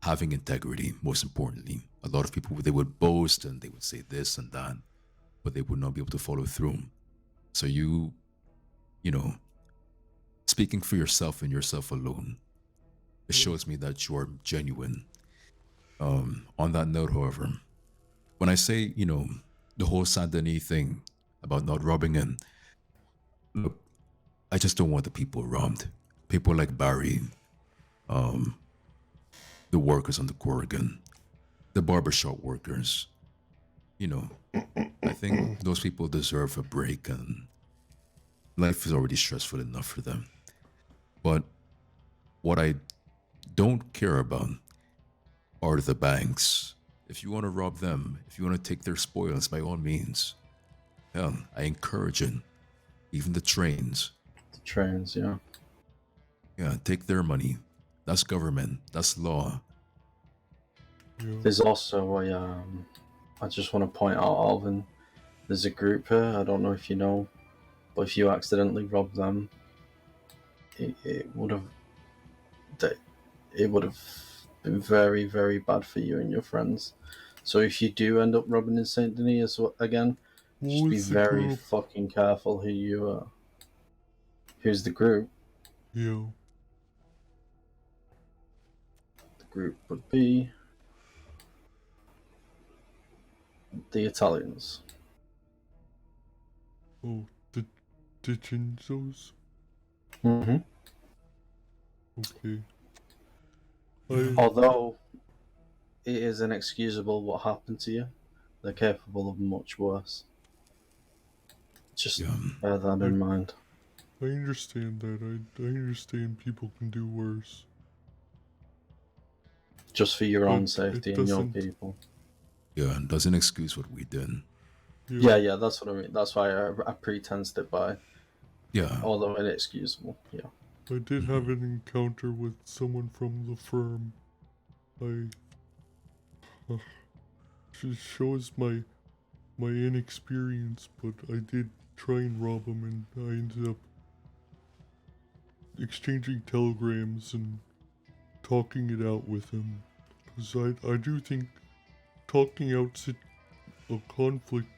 having integrity, most importantly. A lot of people, they would boast and they would say this and that, but they would not be able to follow through. So you know, speaking for yourself and yourself alone, it shows me that you are genuine. On that note, however, when I say, the whole Saint Denis thing about not robbing him, look, I just don't want the people robbed. People like Barry, the workers on the Corrigan, the barbershop workers, I think those people deserve a break, and life is already stressful enough for them. But what I don't care about are the banks. If you want to rob them, if you want to take their spoils, by all means, hell, I encourage it. Even the trains. The trains, yeah. Yeah, take their money. That's government. That's law. There's also I just want to point out, Alvin, there's a group here, I don't know if you know, but if you accidentally rob them, it would have been very, very bad for you and your friends. So if you do end up robbing in Saint Denis again, just be very fucking careful who you who's the group. Yeah. The group would be the Italians. Oh, the Chinzos? Mm-hmm. Okay. Although it is inexcusable what happened to you, they're capable of much worse. Just bear that in mind. I understand that. I understand people can do worse. Just for your own safety and your people. Yeah, it doesn't excuse what we did. Yeah, that's what I mean. That's why I pretensed it by. Yeah. Although inexcusable, yeah. I did have an encounter with someone from the firm. It shows my inexperience, but I did try and rob him, and I ended up exchanging telegrams and talking it out with him. Because I do think talking out a conflict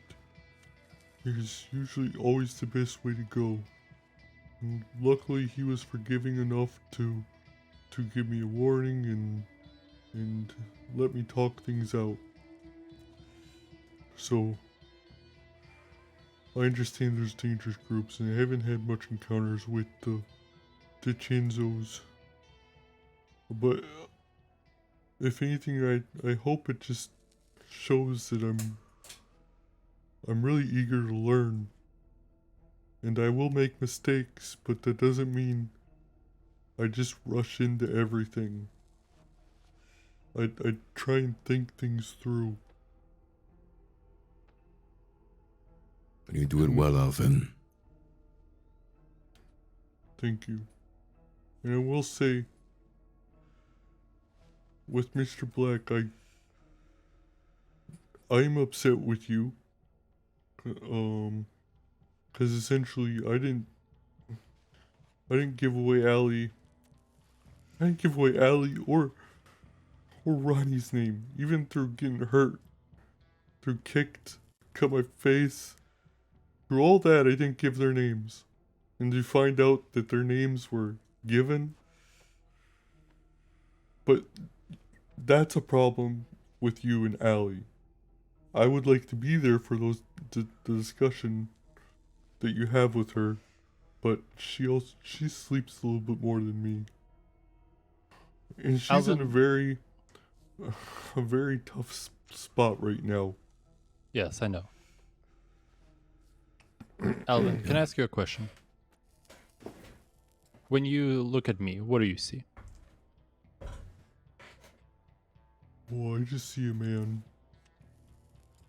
is usually always the best way to go. And luckily he was forgiving enough to give me a warning and let me talk things out. So I understand there's dangerous groups, and I haven't had much encounters with the Chinzos. But if anything, I hope it just shows that I'm really eager to learn. And I will make mistakes, but that doesn't mean I just rush into everything. I try and think things through. And you do it well, Alvin. Thank you. And I will say, with Mr. Black, I'm upset with you. Because essentially, I didn't give away Allie. I didn't give away Allie or Ronnie's name, even through getting hurt, through kicked, cut my face. Through all that, I didn't give their names. And to find out that their names were given. But that's a problem with you and Allie. I would like to be there for the discussion that you have with her, but she sleeps a little bit more than me. And she's in a very tough spot right now. Yes, I know. Alvin, can I ask you a question? When you look at me, what do you see? Oh, I just see a man.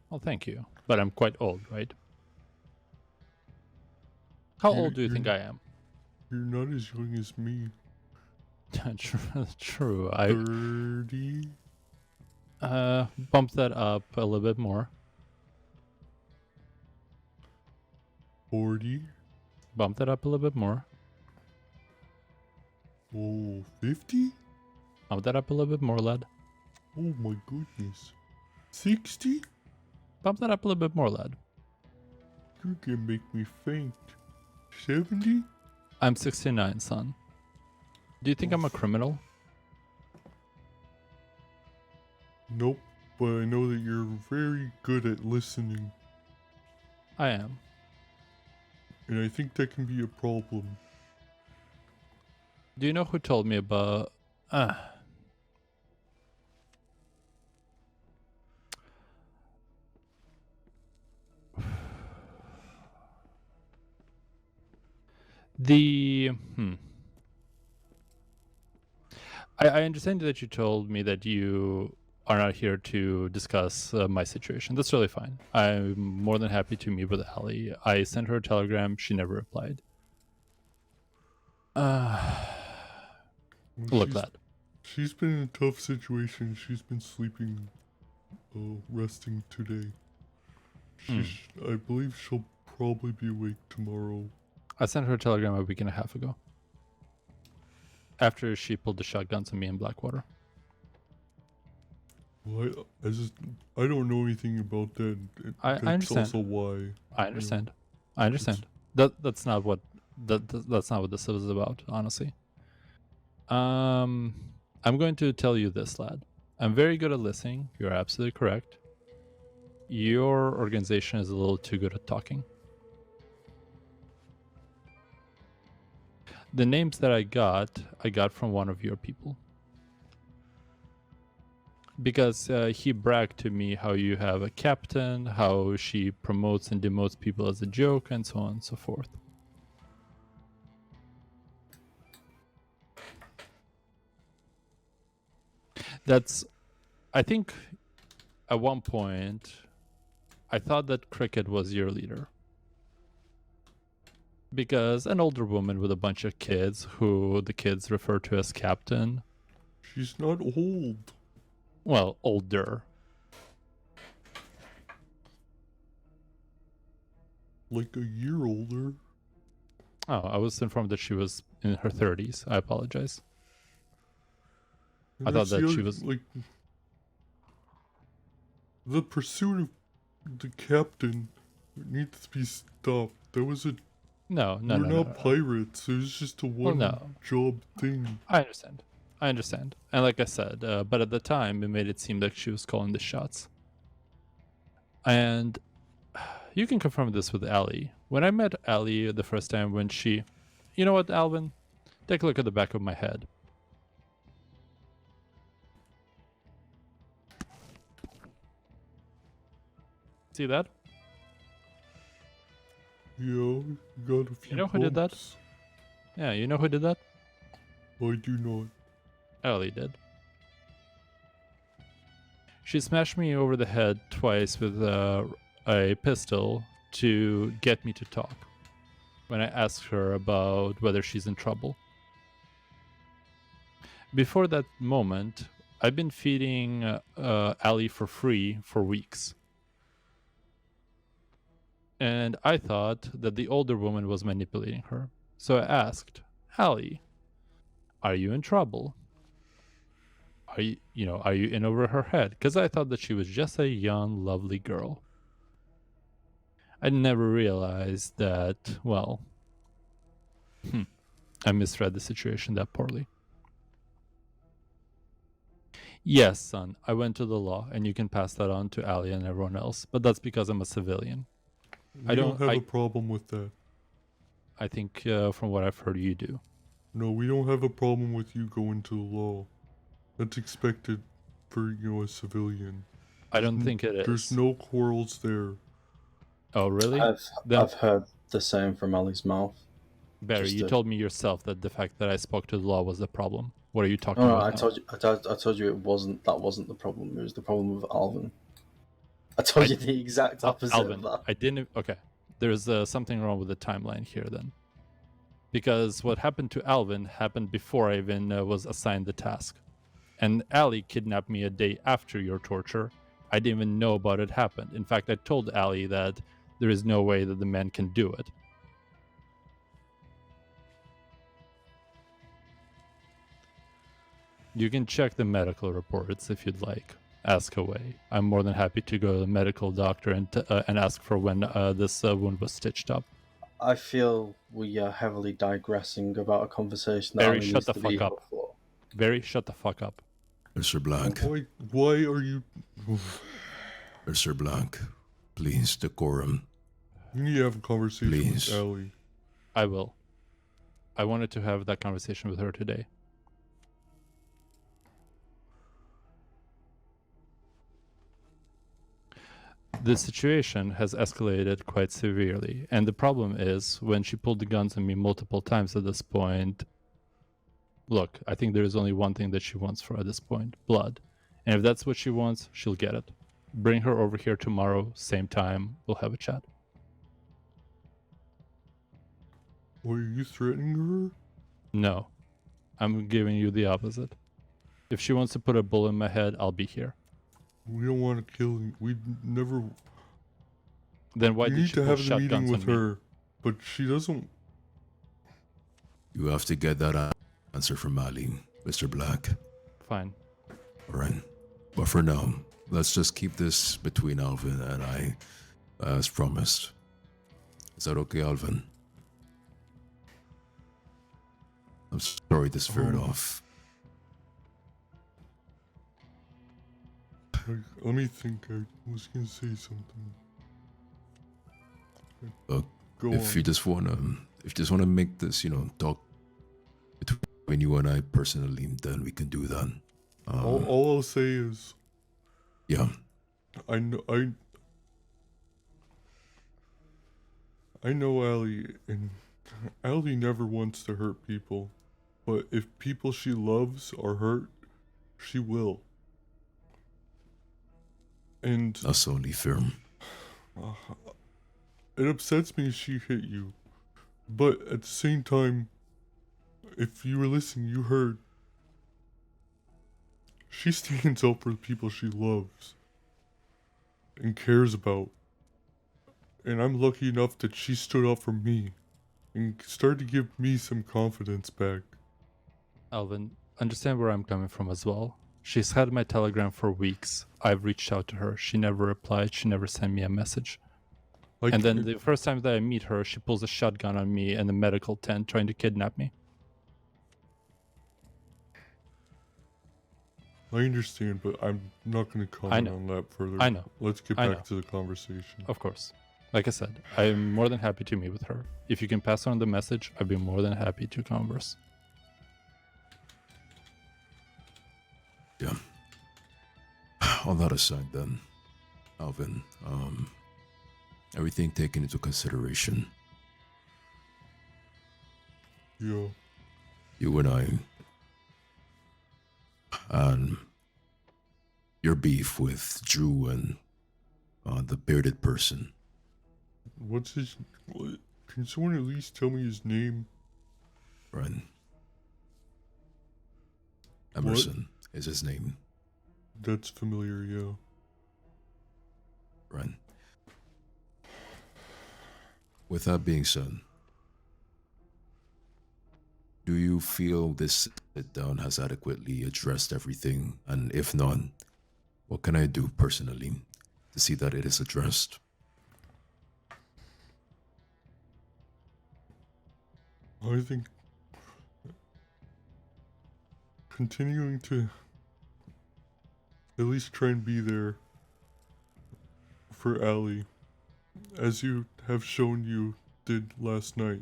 Well, thank you. But I'm quite old, right? How old do you think I am? You're not as young as me. True. 30? Bump that up a little bit more. 40? Bump that up a little bit more. Oh, 50? Bump that up a little bit more, lad. Oh my goodness. 60? Bump that up a little bit more, lad. You're gonna make me faint. 70? I'm 69, son. Do you think I'm a criminal? Nope, but I know that you're very good at listening. I am. And I think that can be a problem. Do you know who told me about... I understand that you told me that you are not here to discuss my situation. That's really fine. I'm more than happy to meet with Allie. I sent her a telegram. She never replied. Look, lad. She's been in a tough situation. She's been sleeping, resting today. I believe she'll probably be awake tomorrow. I sent her a telegram a week and a half ago. After she pulled the shotguns on me in Blackwater. Well, I don't know anything about that. I understand. That's also why. I understand. I understand. That's not what that's not what this is about, honestly. I'm going to tell you this, lad. I'm very good at listening. You're absolutely correct. Your organization is a little too good at talking. The names that I got from one of your people. Because he bragged to me how you have a captain, how she promotes and demotes people as a joke, and so on and so forth. I think at one point, I thought that Cricket was your leader. Because an older woman with a bunch of kids, who the kids refer to as Captain. She's not old. Well, older. Like a year older. Oh, I was informed that she was in her 30s. I apologize. And I thought that she was... like... The pursuit of the captain needs to be stopped. That was a... No. We're not pirates. It was just a one-job thing. I understand. And like I said, but at the time, it made it seem like she was calling the shots. And you can confirm this with Allie. When I met Allie the first time when she... You know what, Alvin? Take a look at the back of my head. See that? Yeah, got a few You know who did that? bumps. Yeah, you know who did that? I do not. Ellie did. She smashed me over the head twice with a pistol to get me to talk when I asked her about whether she's in trouble. Before that moment, I've been feeding Allie for free for weeks. And I thought that the older woman was manipulating her. So I asked, Allie, are you in trouble? Are you in over her head? Because I thought that she was just a young, lovely girl. I never realized that, well, I misread the situation that poorly. Yes, son, I went to the law, and you can pass that on to Allie and everyone else, but that's because I'm a civilian. We don't have a problem with that. I think from what I've heard, you do. No, we don't have a problem with you going to the law. That's expected for, a civilian. I don't think it is. There's no quarrels there. Oh, really? I've heard the same from Ali's mouth. Barry, Just you to- told me yourself that the fact that I spoke to the law was the problem. What are you talking No, about? I now? told you. I told you it wasn't. That wasn't the problem. It was the problem with Alvin. I told you the exact opposite Alvin, of that. I didn't. Okay, there's something wrong with the timeline here then, because what happened to Alvin happened before I even was assigned the task, and Allie kidnapped me a day after your torture. I didn't even know about it happened. In fact, I told Allie that there is no way that the man can do it. You can check the medical reports if you'd like. Ask away. I'm more than happy to go to the medical doctor and ask for when this wound was stitched up. I feel we are heavily digressing about a conversation that Barry, only shut needs the to be fuck up. held for. Barry, shut the fuck up. Mr. Blanc. Why are you... Mr. Blanc, please, decorum. You need to have a conversation Please. with Allie. I will. I wanted to have that conversation with her today. The situation has escalated quite severely, and the problem is when she pulled the guns on me multiple times at this point. Look, I think there is only one thing that she wants for at this point: blood. And if that's what she wants, she'll get it. Bring her over here tomorrow, same time, we'll have a chat. Were you threatening her? No, I'm giving you the opposite. If she wants to put a bullet in my head, I'll be here. We don't want to kill you. We never... Then why you did need she to pull have the meeting shotguns with on me? her, but she doesn't... You have to get that answer from Ali, Mr. Black. Fine. Alright. But for now, let's just keep this between Alvin and I, as promised. Is that okay, Alvin? I'm sorry this veered off. Let me think. I was going to say something. Look, Go if on. you just wanna make this, talk between you and I personally, then we can do that. All I'll say is... Yeah. I know Allie, and Allie never wants to hurt people. But if people she loves are hurt, she will. And... That's only fair. It upsets me she hit you. But at the same time, if you were listening, you heard. She stands up for the people she loves and cares about. And I'm lucky enough that she stood up for me and started to give me some confidence back. Alvin, understand where I'm coming from as well. She's had my telegram for weeks. I've reached out to her. She never replied. She never sent me a message. And then the first time that I meet her, she pulls a shotgun on me in the medical tent trying to kidnap me. I understand, but I'm not going to comment on that further. I know. Let's get I back know. to the conversation. Of course. Like I said, I'm more than happy to meet with her. If you can pass on the message, I'd be more than happy to converse. Yeah. On that aside then, Alvin, everything taken into consideration. Yeah. You and I, and your beef with Drew and the bearded person. What's his... Can someone at least tell me his name? Right. Emerson is his name. That's familiar, yeah. Right. With that being said, Do you feel this sit down has adequately addressed everything? And if not, what can I do personally to see that it is addressed? I think continuing to at least try and be there for Allie, as you have shown you did last night,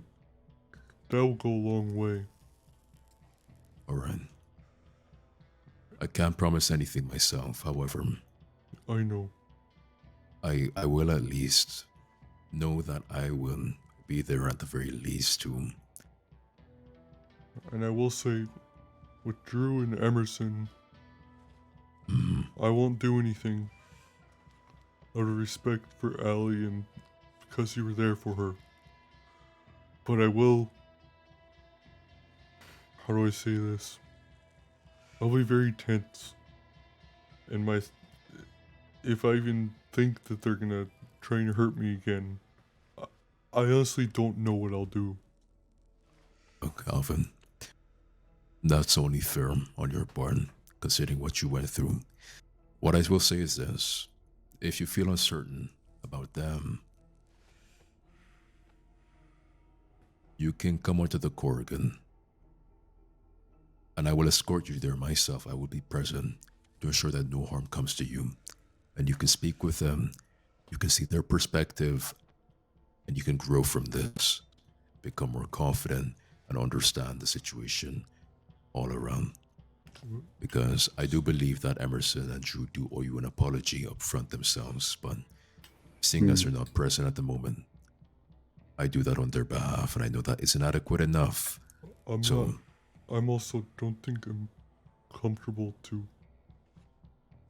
that will go a long way. Alright. I can't promise anything myself, however. I know. I will at least know that I will be there at the very least to... And I will say, with Drew and Emerson, I won't do anything out of respect for Allie and because you were there for her. But I will... How do I say this? I'll be very tense. And if I even think that they're gonna try and hurt me again, I honestly don't know what I'll do. Look, Alvin, that's only fair on your part, considering what you went through. What I will say is this. If you feel uncertain about them, you can come onto the Corrigan, and I will escort you there myself. I will be present to ensure that no harm comes to you. And you can speak with them, you can see their perspective, and you can grow from this, become more confident, and understand the situation all around. Because I do believe that Emerson and Drew do owe you an apology up front themselves, but seeing as they're not present at the moment, I do that on their behalf, and I know that it's inadequate enough. I'm also don't think I'm comfortable to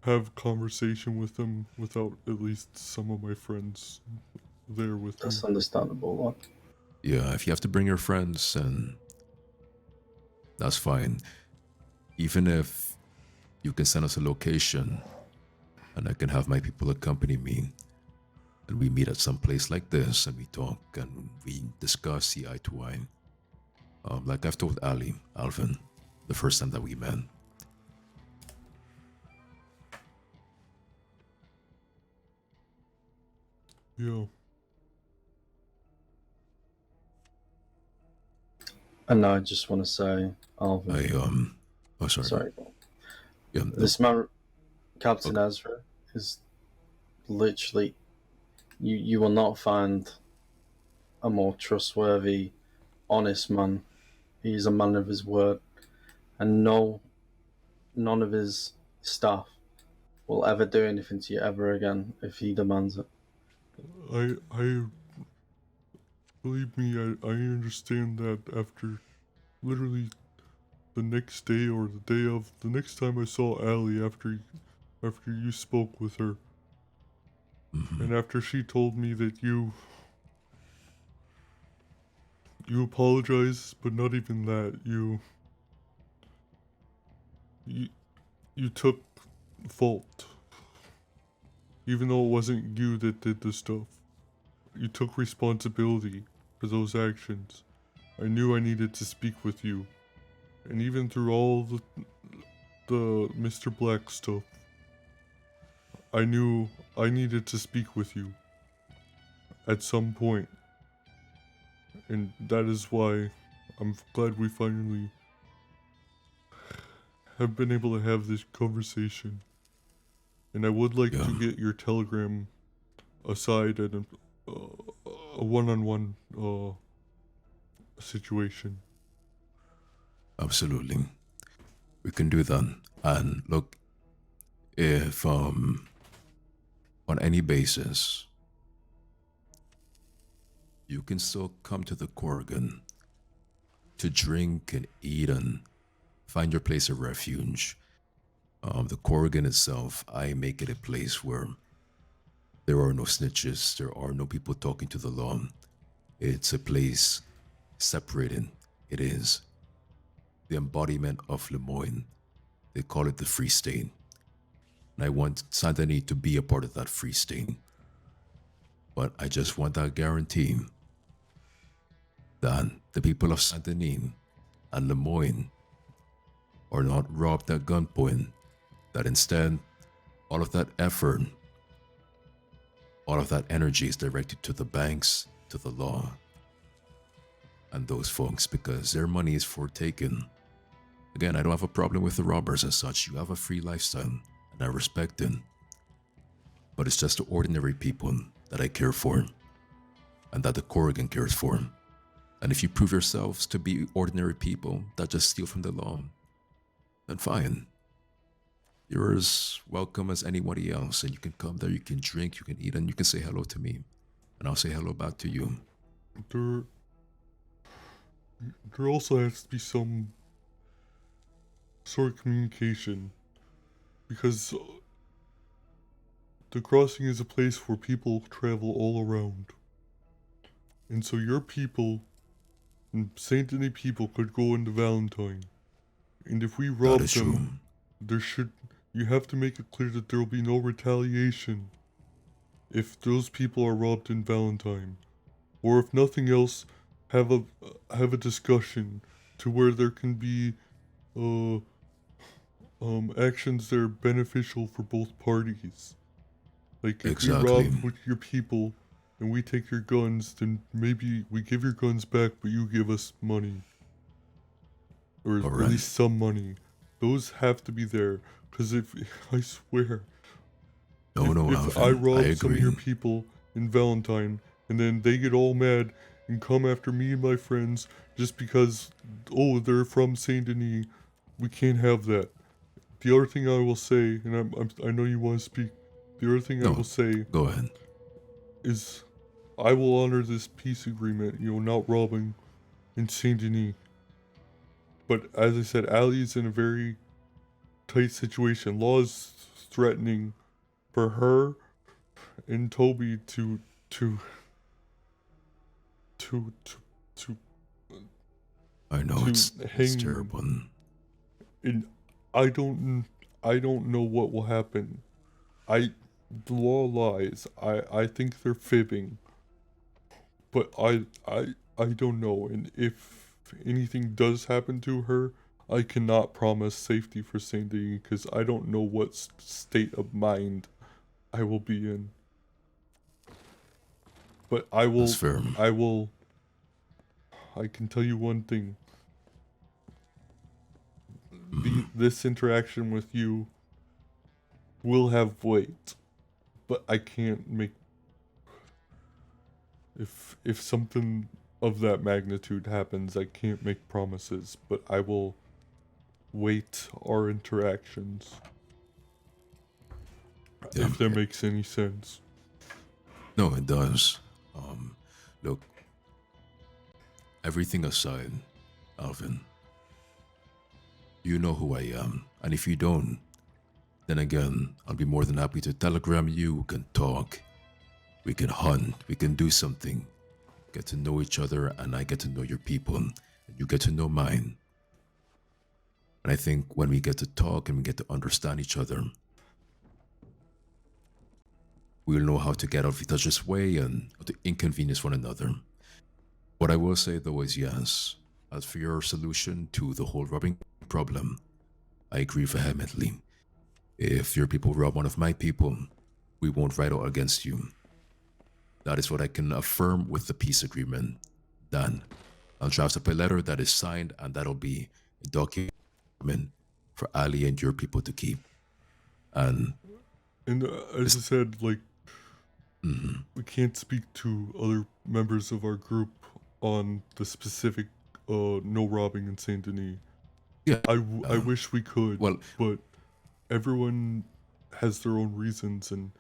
have conversation with them without at least some of my friends there with me. That's understandable. Yeah, if you have to bring your friends, then that's fine. Even if you can send us a location and I can have my people accompany me and we meet at some place like this and we talk and we discuss, see eye to eye. Like I've told Alvin, the first time that we met. Yeah. And I just want to say, Alvin. Oh, sorry. Sorry. Yeah, This man, Captain Ezra, is literally. You will not find a more trustworthy, honest man. He's a man of his word, and none of his staff will ever do anything to you ever again if he demands it. I believe me, I understand that after literally the next day or the day of the next time I saw Allie after you spoke with her. And after she told me that you apologized, but not even that, you took fault. Even though it wasn't you that did the stuff. You took responsibility for those actions. I knew I needed to speak with you. And even through all the Mr. Black stuff, I knew I needed to speak with you at some point. And that is why I'm glad we finally have been able to have this conversation. And I would like to get your telegram aside and a one-on-one situation. Absolutely. We can do that. And look, if on any basis you can still come to the Corrigan to drink and eat and find your place of refuge. The Corrigan itself, I make it a place where there are no snitches, there are no people talking to the law. It's a place separated. It is the embodiment of Lemoyne. They call it the Free State. And I want Saint Denis to be a part of that Free State. But I just want that guarantee that the people of Saint Denis and Lemoyne are not robbed at gunpoint, that instead, all of that effort, all of that energy is directed to the banks, to the law, and those folks because their money is for taking. Again, I don't have a problem with the robbers as such. You have a free lifestyle, and I respect it. But it's just the ordinary people that I care for, and that the Corrigan cares for. And if you prove yourselves to be ordinary people that just steal from the law, then fine. You're as welcome as anybody else, and you can come there, you can drink, you can eat, and you can say hello to me, and I'll say hello back to you. There also has to be some sort of communication, because the crossing is a place where people travel all around. And so your people and Saint Denis people could go into Valentine. And if we rob them, you have to make it clear that there will be no retaliation if those people are robbed in Valentine. Or if nothing else, have a discussion to where there can be actions that are beneficial for both parties. Like if you rob with your people and we take your guns, then maybe we give your guns back, but you give us money. Or at least some money. Those have to be there. Because if, I swear, if I rob some of your people in Valentine, and then they get all mad and come after me and my friends just because, oh, they're from Saint Denis, we can't have that. The other thing I will say, and I know you want to speak, the other thing I will say, go ahead, is I will honor this peace agreement, not robbing in Saint Denis. But as I said, Ali is in a very tight situation. Law is threatening for her and Toby to I know it's terrible. And I don't know what will happen. The law lies. I think they're fibbing. But I don't know. And if anything does happen to her, I cannot promise safety for Saint Denis because I don't know what state of mind I will be in. But I can tell you one thing. This interaction with you will have weight, but I can't make. If something of that magnitude happens, I can't make promises, but I will weight our interactions. If that makes any sense. No, it does. Look, everything aside, Alvin, you know who I am, and if you don't, then again, I'll be more than happy to telegram you, we can talk, we can hunt, we can do something, get to know each other, and I get to know your people, and you get to know mine. And I think when we get to talk and we get to understand each other, we'll know how to get out of each other's way and how to inconvenience one another. What I will say though is yes, as for your solution to the whole robbing problem, I agree vehemently. If your people rob one of my people, we won't write out against you. That is what I can affirm with the peace agreement. Done. I'll draft up a letter that is signed, and that'll be a document for Ali and your people to keep. And as I said, we can't speak to other members of our group on the specific no robbing in Saint Denis. Yeah, I wish we could. But everyone has their own reasons, and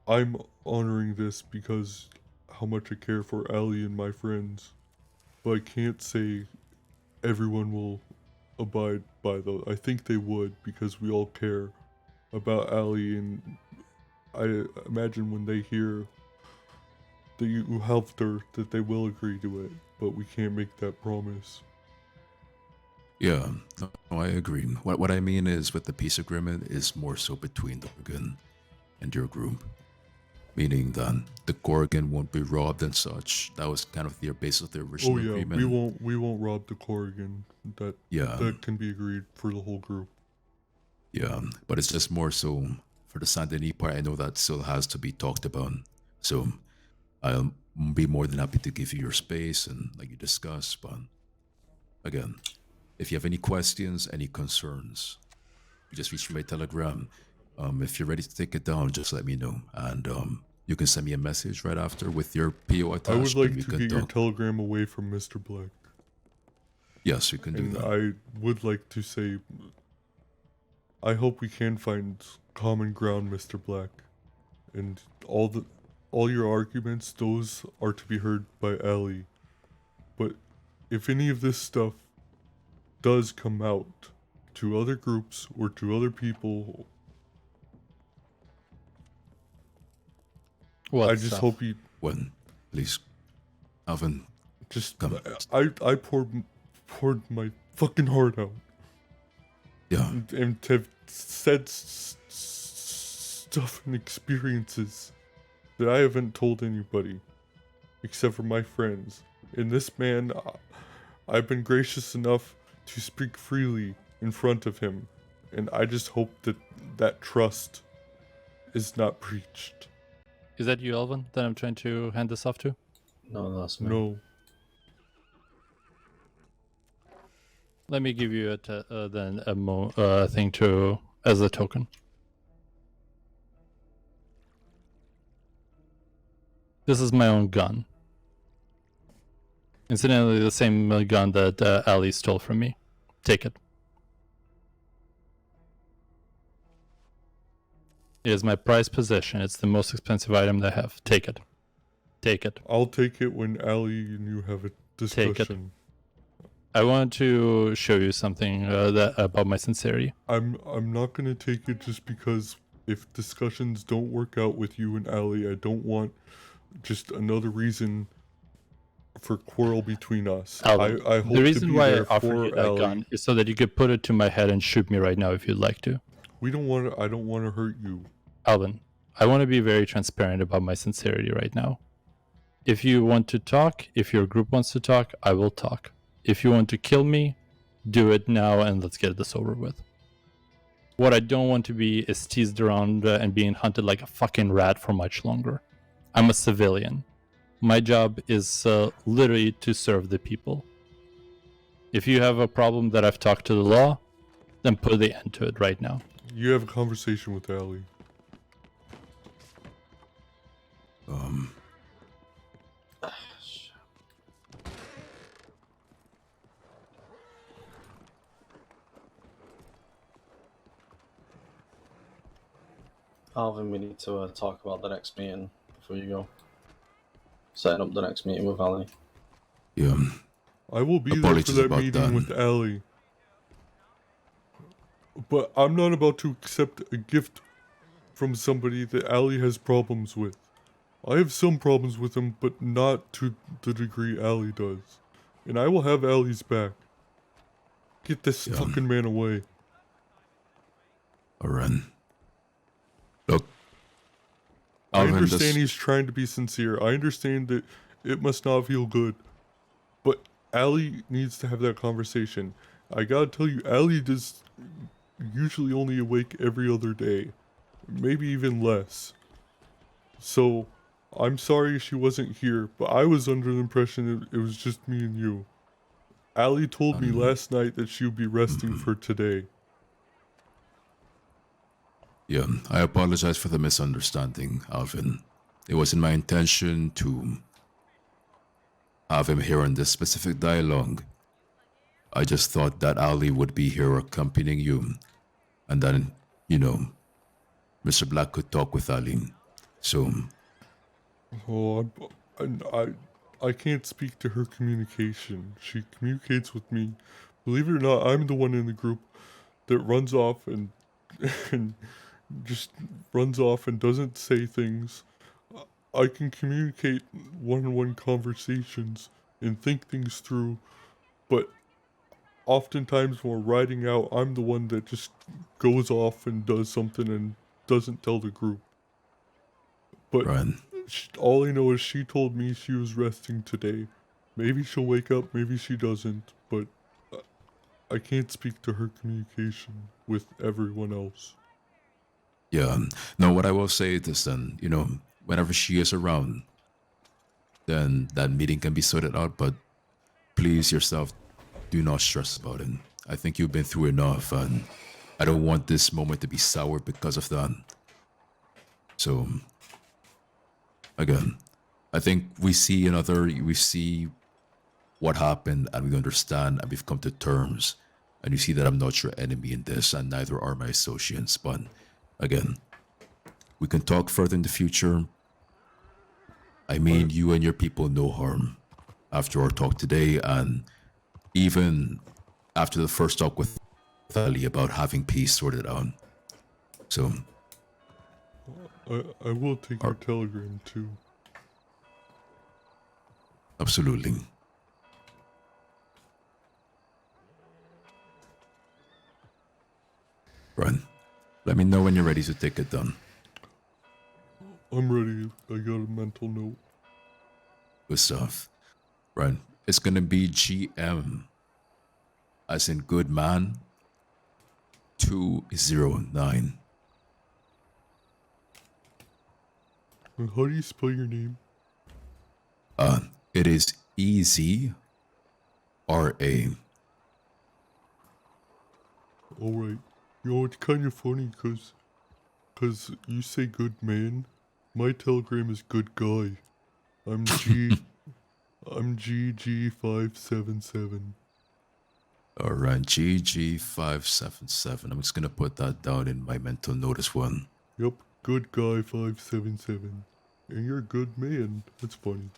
I'm honoring this because how much I care for Ali and my friends. But I can't say everyone will abide by those. I think they would because we all care about Ali, and I imagine when they hear that you helped her that they will agree to it, but we can't make that promise. yeah, no, I agree. What I mean is with the peace agreement is more so between the Organ and your group. meaning that the Corrigan won't be robbed and such. That was kind of the base of the original Oh yeah, agreement. we won't rob the Corrigan. Yeah. That can be agreed for the whole group. Yeah, but it's just more so for the Saint Denis part. I know that still has to be talked about. So I'll be more than happy to give you your space and like you discussed. But again, if you have any questions, any concerns, you just reach me by telegram. If you're ready to take it down, just let me know, and you can send me a message right after with your PO attached. I would like and we to can get your talk. telegram away from Mr. Black. Yes, we can do And that. I would like to say, I hope we can find common ground, Mr. Black. And all your arguments, those are to be heard by Allie. But if any of this stuff does come out to other groups or to other people, What I just stuff? hope you. When, please, Alvin, just come. I poured my fucking heart out. Yeah. And have said stuff and experiences that I haven't told anybody except for my friends. And this man, I've been gracious enough to speak freely in front of him, and I just hope that that trust is not breached. Is that you, Alvin, that I'm trying to hand this off to? No, that's me. No. Let me give you then a thing to as a token. This is my own gun. Incidentally, the same gun that Ali stole from me. Take it. It is my prized possession. It's the most expensive item that I have. Take it. Take it. I'll take it when Allie and you have a discussion. Take it. I wanted to show you something about my sincerity. I'm not gonna take it just because if discussions don't work out with you and Allie, I don't want just another reason for quarrel between us. Alvin, I hope the reason to be why I there offered for you that Allie. gun is so that you could put it to my head and shoot me right now if you'd like to. We don't want to. I don't want to hurt you. Alvin, I want to be very transparent about my sincerity right now. If you want to talk, if your group wants to talk, I will talk. If you want to kill me, do it now and let's get this over with. What I don't want to be is teased around and being hunted like a fucking rat for much longer. I'm a civilian. My job is literally to serve the people. If you have a problem that I've talked to the law, then put the end to it right now. You have a conversation with Allie. Alvin, we need to talk about the next meeting before you go. Setting up the next meeting with Ali. Yeah. I will be there for Apologies that about meeting that. with Allie. But I'm not about to accept a gift from somebody that Allie has problems with. I have some problems with him, but not to the degree Allie does. And I will have Allie's back. Get this fucking man away. Alright. Look, I Alvin, understand this- he's trying to be sincere. I understand that it must not feel good. But Allie needs to have that conversation. I gotta tell you, Allie does usually only awake every other day. Maybe even less. So, I'm sorry she wasn't here, but I was under the impression it was just me and you. Allie told me last night that she would be resting for today. Yeah, I apologize for the misunderstanding, Alvin. It wasn't my intention to have him here on this specific dialogue. I just thought that Ali would be here accompanying you, and then, you know, Mr. Black could talk with Ali. So, Oh, I can't speak to her communication. She communicates with me. Believe it or not, I'm the one in the group that runs off and and just runs off and doesn't say things. I can communicate one-on-one conversations and think things through, but oftentimes when we're riding out, I'm the one that just goes off and does something and doesn't tell the group. But Right. all I know is she told me she was resting today. Maybe she'll wake up, maybe she doesn't, but I can't speak to her communication with everyone else. Yeah. No, what I will say is then, whenever she is around, then that meeting can be sorted out, but please yourself, do not stress about it. I think you've been through enough, and I don't want this moment to be sour because of that. So, again, I think we see what happened, and we understand, and we've come to terms. And you see that I'm not your enemy in this, and neither are my associates. But again, we can talk further in the future. I mean, you and your people no harm after our talk today, and even after the first talk with Ali about having peace sorted out. So, I will take your telegram too. absolutely. Run. Let me know when you're ready to take it down. I'm ready. I got a mental note. Good stuff. Right. It's gonna be GM, as in good man, 209. And how do you spell your name? It is EZRA. Alright. It's kind of funny because you say good man. My telegram is good guy. I'm I'm GG577. Alright, GG577. I'm just gonna put that down in my mental note as well. Yep, good guy 577. And you're a good man. That's funny.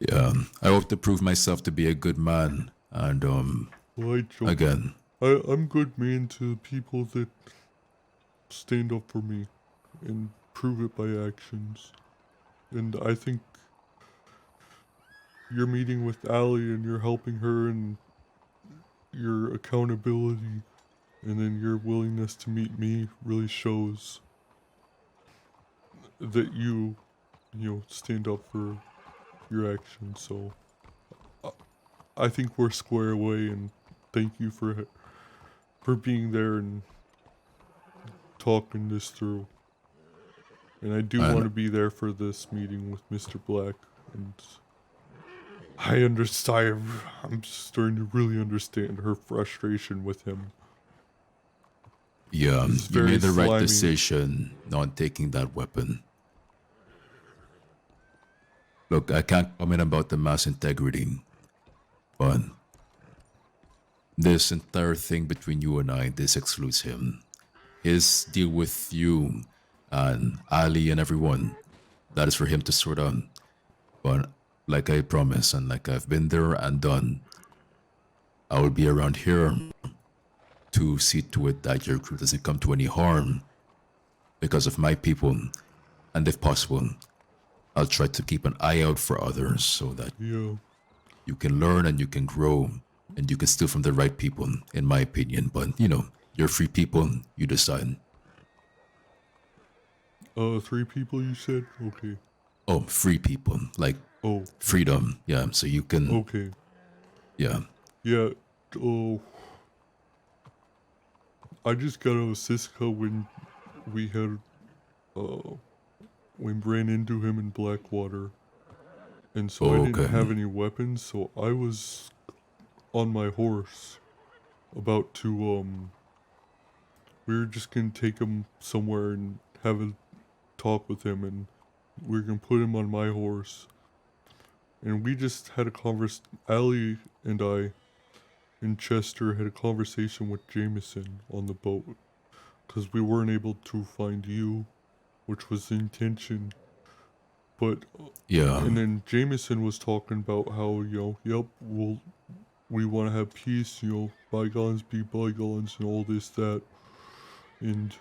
Yeah, I hope to prove myself to be a good man. And, Well, again, I'm good man to people that stand up for me and prove it by actions. And I think you're meeting with Allie and you're helping her and your accountability and then your willingness to meet me really shows that you stand up for your actions. So I think we're square away, and thank you for being there and talking this through. And I do want to be there for this meeting with Mr. Black, and I understand. I'm starting to really understand her frustration with him. yeah, He's you very made the right slimy. decision not taking that weapon. Look, I can't comment about the mass integrity, but this entire thing between you and I, this excludes him. His deal with you and Ali and everyone, that is for him to sort out. But like I promised, and like I've been there and done, I will be around here to see to it that your crew doesn't come to any harm because of my people. And if possible, I'll try to keep an eye out for others so that you can learn and you can grow and you can steal from the right people, in my opinion. But, you're free people, you decide. 3 people you said? Okay. Oh, free people, like freedom. Yeah, so you can. Okay. Yeah. Yeah. I just got out of Siska when we had we ran into him in Blackwater, and so I didn't have any weapons. So I was on my horse, about to we were just gonna take him somewhere and have a talk with him, and we were gonna put him on my horse. And we just had a Allie and I and Chester had a conversation with Jameson on the boat, because we weren't able to find you, which was the intention. But and then Jameson was talking about how we want to have peace, bygones be bygones and all this that. And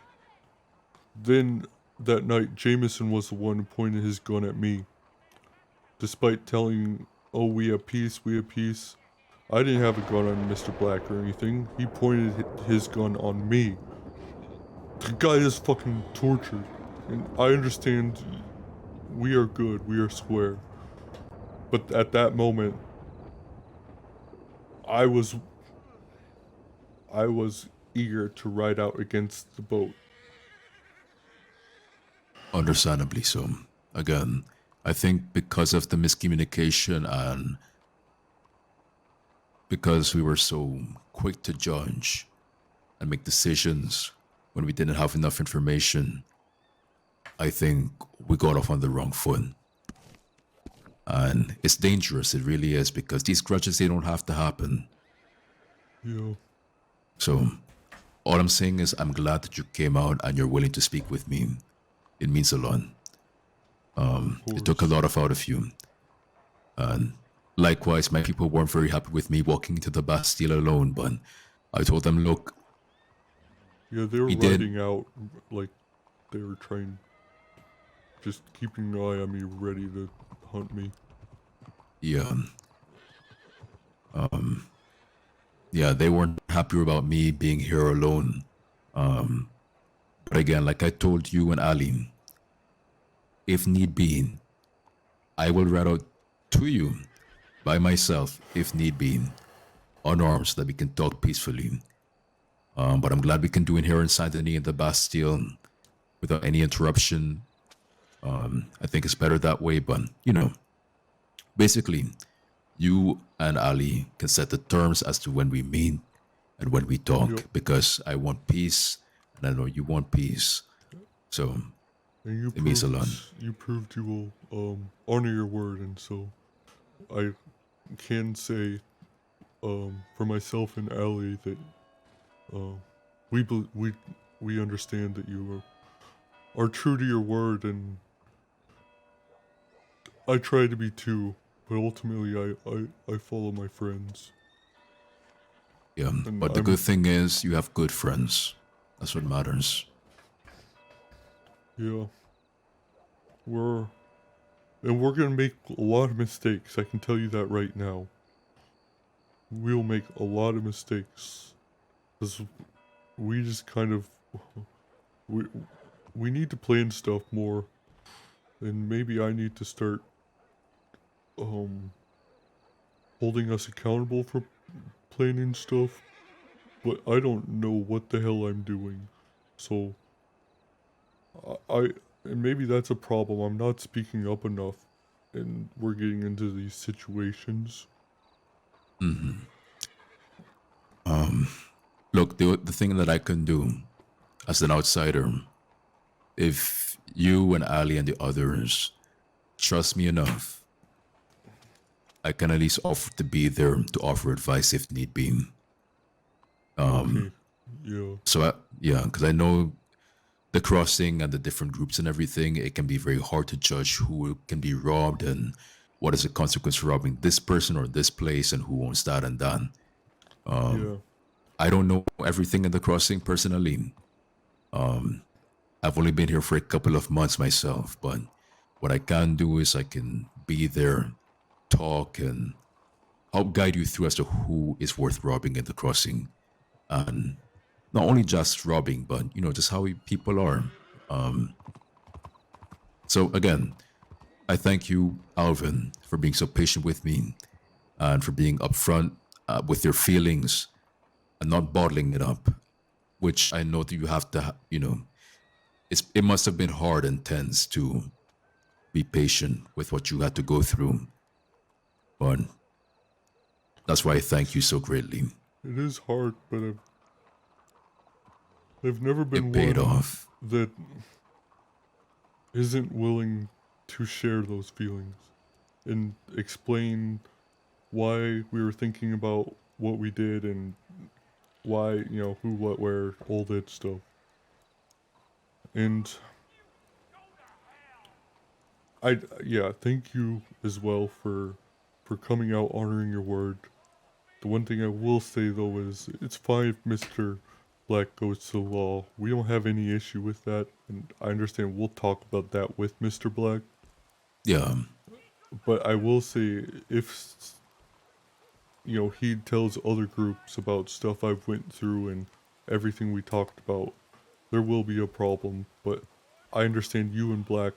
then that night, Jameson was the one who pointed his gun at me. Despite telling, oh, we have peace, we have peace. I didn't have a gun on Mr. Black or anything. He pointed his gun on me. The guy is fucking tortured. And I understand we are good, we are square. But at that moment, I was eager to ride out against the boat. Understandably so. Again, I think because of the miscommunication and because we were so quick to judge and make decisions when we didn't have enough information, I think we got off on the wrong foot. And it's dangerous, it really is, because these grudges, they don't have to happen. Yeah. So, all I'm saying is I'm glad that you came out and you're willing to speak with me. It means a lot. It took a lot out of you. And likewise, my people weren't very happy with me walking into the Bastille alone, but I told them, look. Yeah, they were riding out, like, they were trying, just keeping an eye on me, ready to hunt me. Yeah. Yeah, they weren't happy about me being here alone. But again, like I told you and Ali, if need be, I will ride out to you by myself, if need be, unarmed, so that we can talk peacefully. But I'm glad we can do it here in Saint Denis in the Bastille without any interruption. I think it's better that way, but basically, you and Ali can set the terms as to when we meet and when we talk, because I want peace and I know you want peace. So And it means a lot. You proved you will honor your word, and so I can say for myself and Ali that we understand that you are true to your word, and I try to be too, but ultimately I follow my friends. Yeah, but the good thing is you have good friends. That's what matters. Yeah. We're gonna make a lot of mistakes, I can tell you that right now. We'll make a lot of mistakes. Because we just kind of we need to plan stuff more. And maybe I need to start holding us accountable for planning stuff. But I don't know what the hell I'm doing. So and maybe that's a problem. I'm not speaking up enough, and we're getting into these situations. Mm-hmm. Look, the thing that I can do as an outsider, if you and Ali and the others trust me enough, I can at least offer to be there to offer advice if need be. Okay. Yeah. So because I know the crossing and the different groups and everything, it can be very hard to judge who can be robbed and what is the consequence for robbing this person or this place and who owns that and that. I don't know everything in the crossing personally. I've only been here for a couple of months myself, but what I can do is I can be there, talk, and help guide you through as to who is worth robbing in the crossing. And not only just robbing, but just how people are. So again, I thank you, Alvin, for being so patient with me and for being upfront with your feelings and not bottling it up, which I know that you have to, it must have been hard and tense to be patient with what you had to go through. But that's why I thank you so greatly. It is hard, but I've never been It paid one off. that isn't willing to share those feelings and explain why we were thinking about what we did and why, who, what, where, all that stuff. And thank you as well for coming out, honoring your word. The one thing I will say though is it's fine if Mr. Black goes to law. We don't have any issue with that, and I understand we'll talk about that with Mr. Black. Yeah. But I will say if he tells other groups about stuff I've went through and everything we talked about, there will be a problem. But I understand you and Black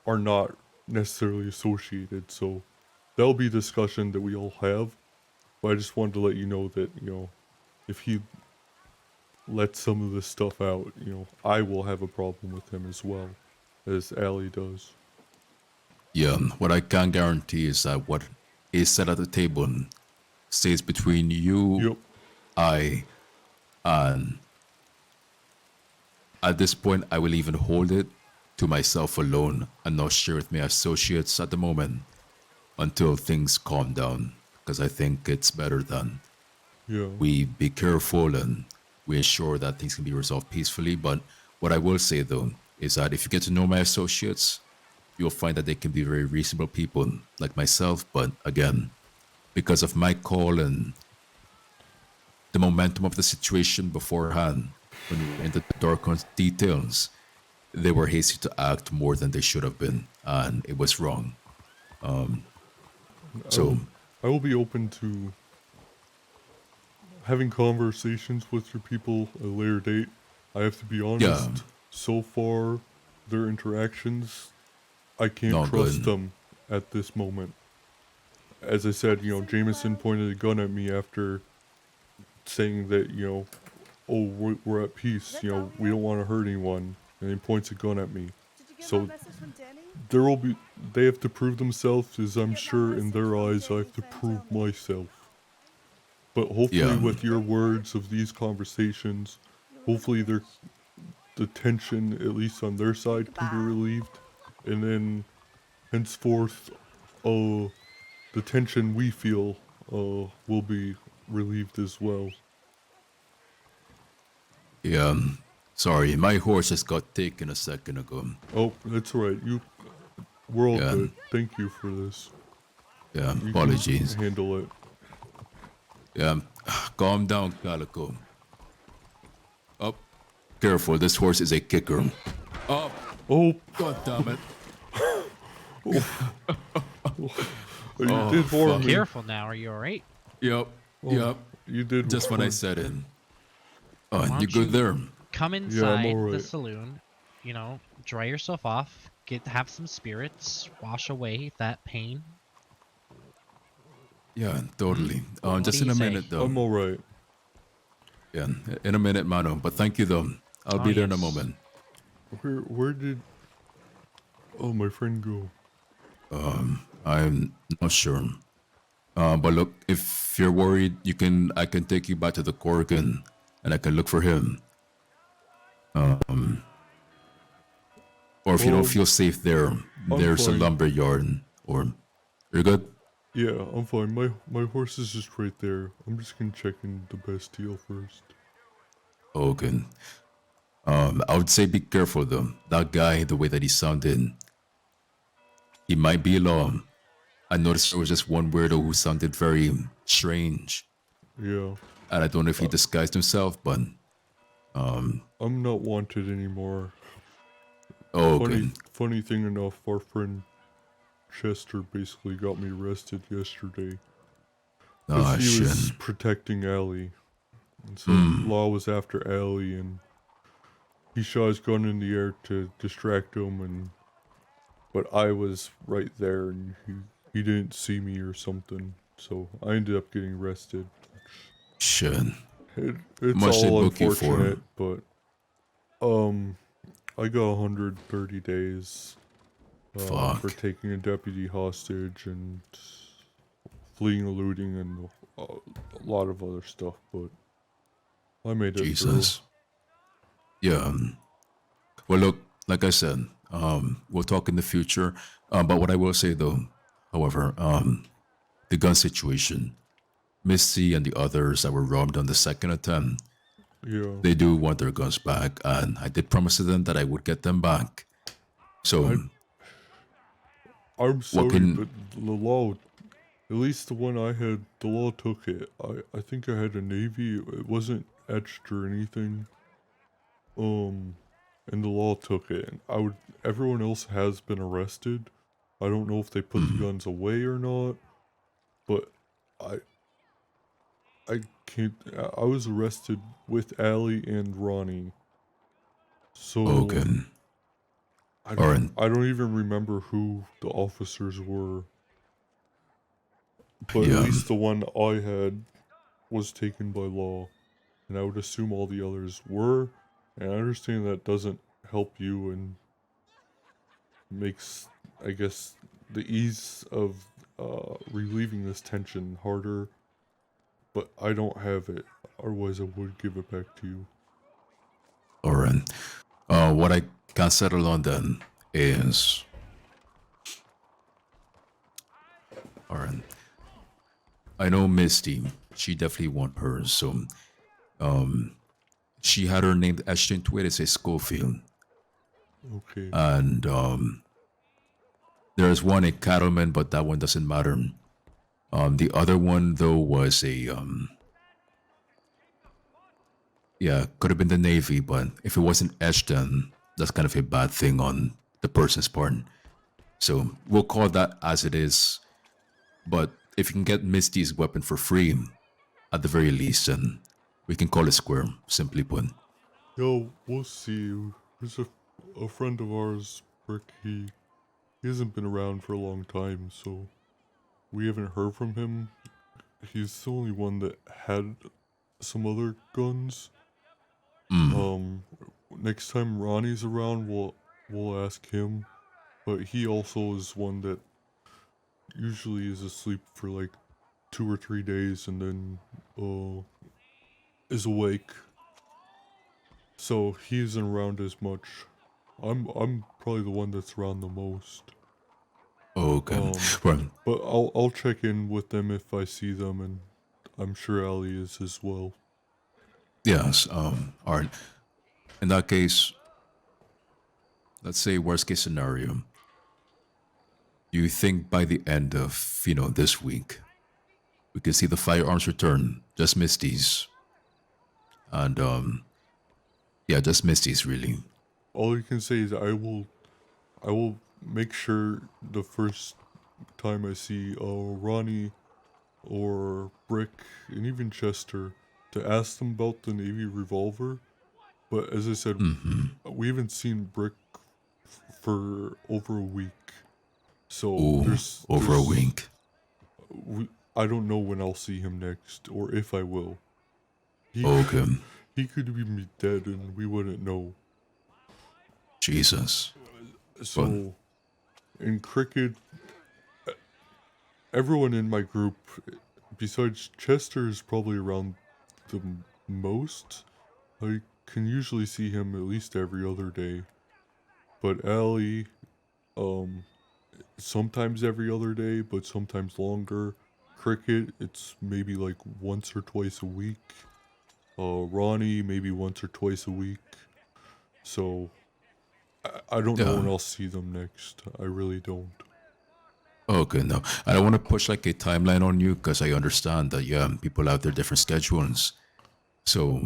are not necessarily associated, so that'll be a discussion that we all have. But I just wanted to let you know that, if he lets some of this stuff out, I will have a problem with him as well, as Allie does. Yeah, what I can guarantee is that what is said at the table stays between you, I, and at this point, I will even hold it to myself alone and not share with my associates at the moment until things calm down, because I think it's better than we be careful and we ensure that things can be resolved peacefully. But what I will say, though, is that if you get to know my associates, you'll find that they can be very reasonable people like myself. But again, because of my call and the momentum of the situation beforehand, when we went into the dark details, they were hasty to act more than they should have been, and it was wrong. So I will be open to having conversations with your people at a later date. I have to be honest. So far, their interactions, I can't trust them at this moment. As I said, Jameson pointed a gun at me after saying that, oh, we're at peace. We don't want to hurt anyone, and he points a gun at me. So they have to prove themselves, as I'm sure in their eyes I have to prove myself. But hopefully with your words of these conversations, hopefully the tension, at least on their side, can be relieved. And then henceforth, the tension we feel will be relieved as well. Yeah, sorry, my horse just got taken a second ago. Oh, that's all right. We're all good. Thank you for this. Yeah, You apologies. can handle it. Yeah, calm down, Calico. Up. Careful, this horse is a kicker. Up. Oh. God damn it. You did harm me. Careful now, are you alright? Yep. Yep. You did. Just when I said it. Oh, you good there? Come inside the saloon, dry yourself off, have some spirits, wash away that pain. Yeah, totally. Just in a minute, though. I'm alright. Yeah, in a minute, Mano. But thank you, though. I'll be there in a moment. Where did my friend go? I'm not sure. But look, if you're worried, I can take you back to the Corgan and I can look for him. Or if you don't feel safe there, there's a lumber yard. Or you're good? Yeah, I'm fine. My horse is just right there. I'm just gonna check in the Bastille first. Oh, good. I would say be careful though. That guy, the way that he sounded, he might be alone. I noticed there was just one weirdo who sounded very strange. Yeah. And I don't know if he disguised himself, but I'm not wanted anymore. Oh, funny thing enough, our friend Chester basically got me arrested yesterday. Because he was protecting Allie. And so Law was after Allie, and he shot his gun in the air to distract him, but I was right there, and he didn't see me or something. So I ended up getting arrested. Shit. It's all unfortunate, but I got 130 days for taking a deputy hostage and fleeing, eluding, and a lot of other stuff. But I made it through. Yeah. Well, look, like I said, we'll talk in the future. But what I will say, though, however, the gun situation, Misty and the others that were robbed on the second attempt, they do want their guns back, and I did promise to them that I would get them back. So, I'm sorry, but the law, at least the one I had, the law took it. I think I had a Navy. It wasn't etched or anything. And the law took it. And everyone else has been arrested. I don't know if they put the guns away or not, but I can't. I was arrested with Allie and Ronnie. So I All right. don't even remember who the officers were. But Yeah. at least the one I had was taken by law. And I would assume all the others were. And I understand that doesn't help you and makes, I guess, the ease of relieving this tension harder. But I don't have it. Otherwise, I would give it back to you. All right. What I can settle on then is. All right. I know Misty. She definitely want hers. So, she had her name etched into it. It says Schofield. Okay. And there's one a cattleman, but that one doesn't matter. The other one though was a yeah, could have been the Navy, but if it wasn't etched, then that's kind of a bad thing on the person's part. So we'll call that as it is. But if you can get Misty's weapon for free, at the very least, then we can call it square, simply put. Yo, we'll see. There's a friend of ours, Rick, he hasn't been around for a long time, so we haven't heard from him. He's the only one that had some other guns. Next time Ronnie's around, we'll ask him. But he also is one that usually is asleep for like 2 or 3 days and then is awake. So he isn't around as much. I'm probably the one that's around the most. Okay. Well, but I'll check in with them if I see them, and I'm sure Ali is as well. yes. All right. In that case, let's say worst case scenario. Do you think by the end of this week, we can see the firearms return? Just Misty's, and yeah, just Misty's really. All you can say is I will make sure the first time I see Ronnie or Brick and even Chester to ask them about the Navy revolver. But as I said, we haven't seen Brick for over a week. So there's over a week. I don't know when I'll see him next or if I will. Okay. He could even be dead and we wouldn't know. Jesus. So, in cricket, everyone in my group, besides Chester, is probably around the most. I can usually see him at least every other day. But Allie, sometimes every other day, but sometimes longer. Cricket, it's maybe like once or twice a week. Ronnie, maybe once or twice a week. So, I don't know when I'll see them next. I really don't. Okay, no. I don't want to push like a timeline on you because I understand that, people have their different schedules. So,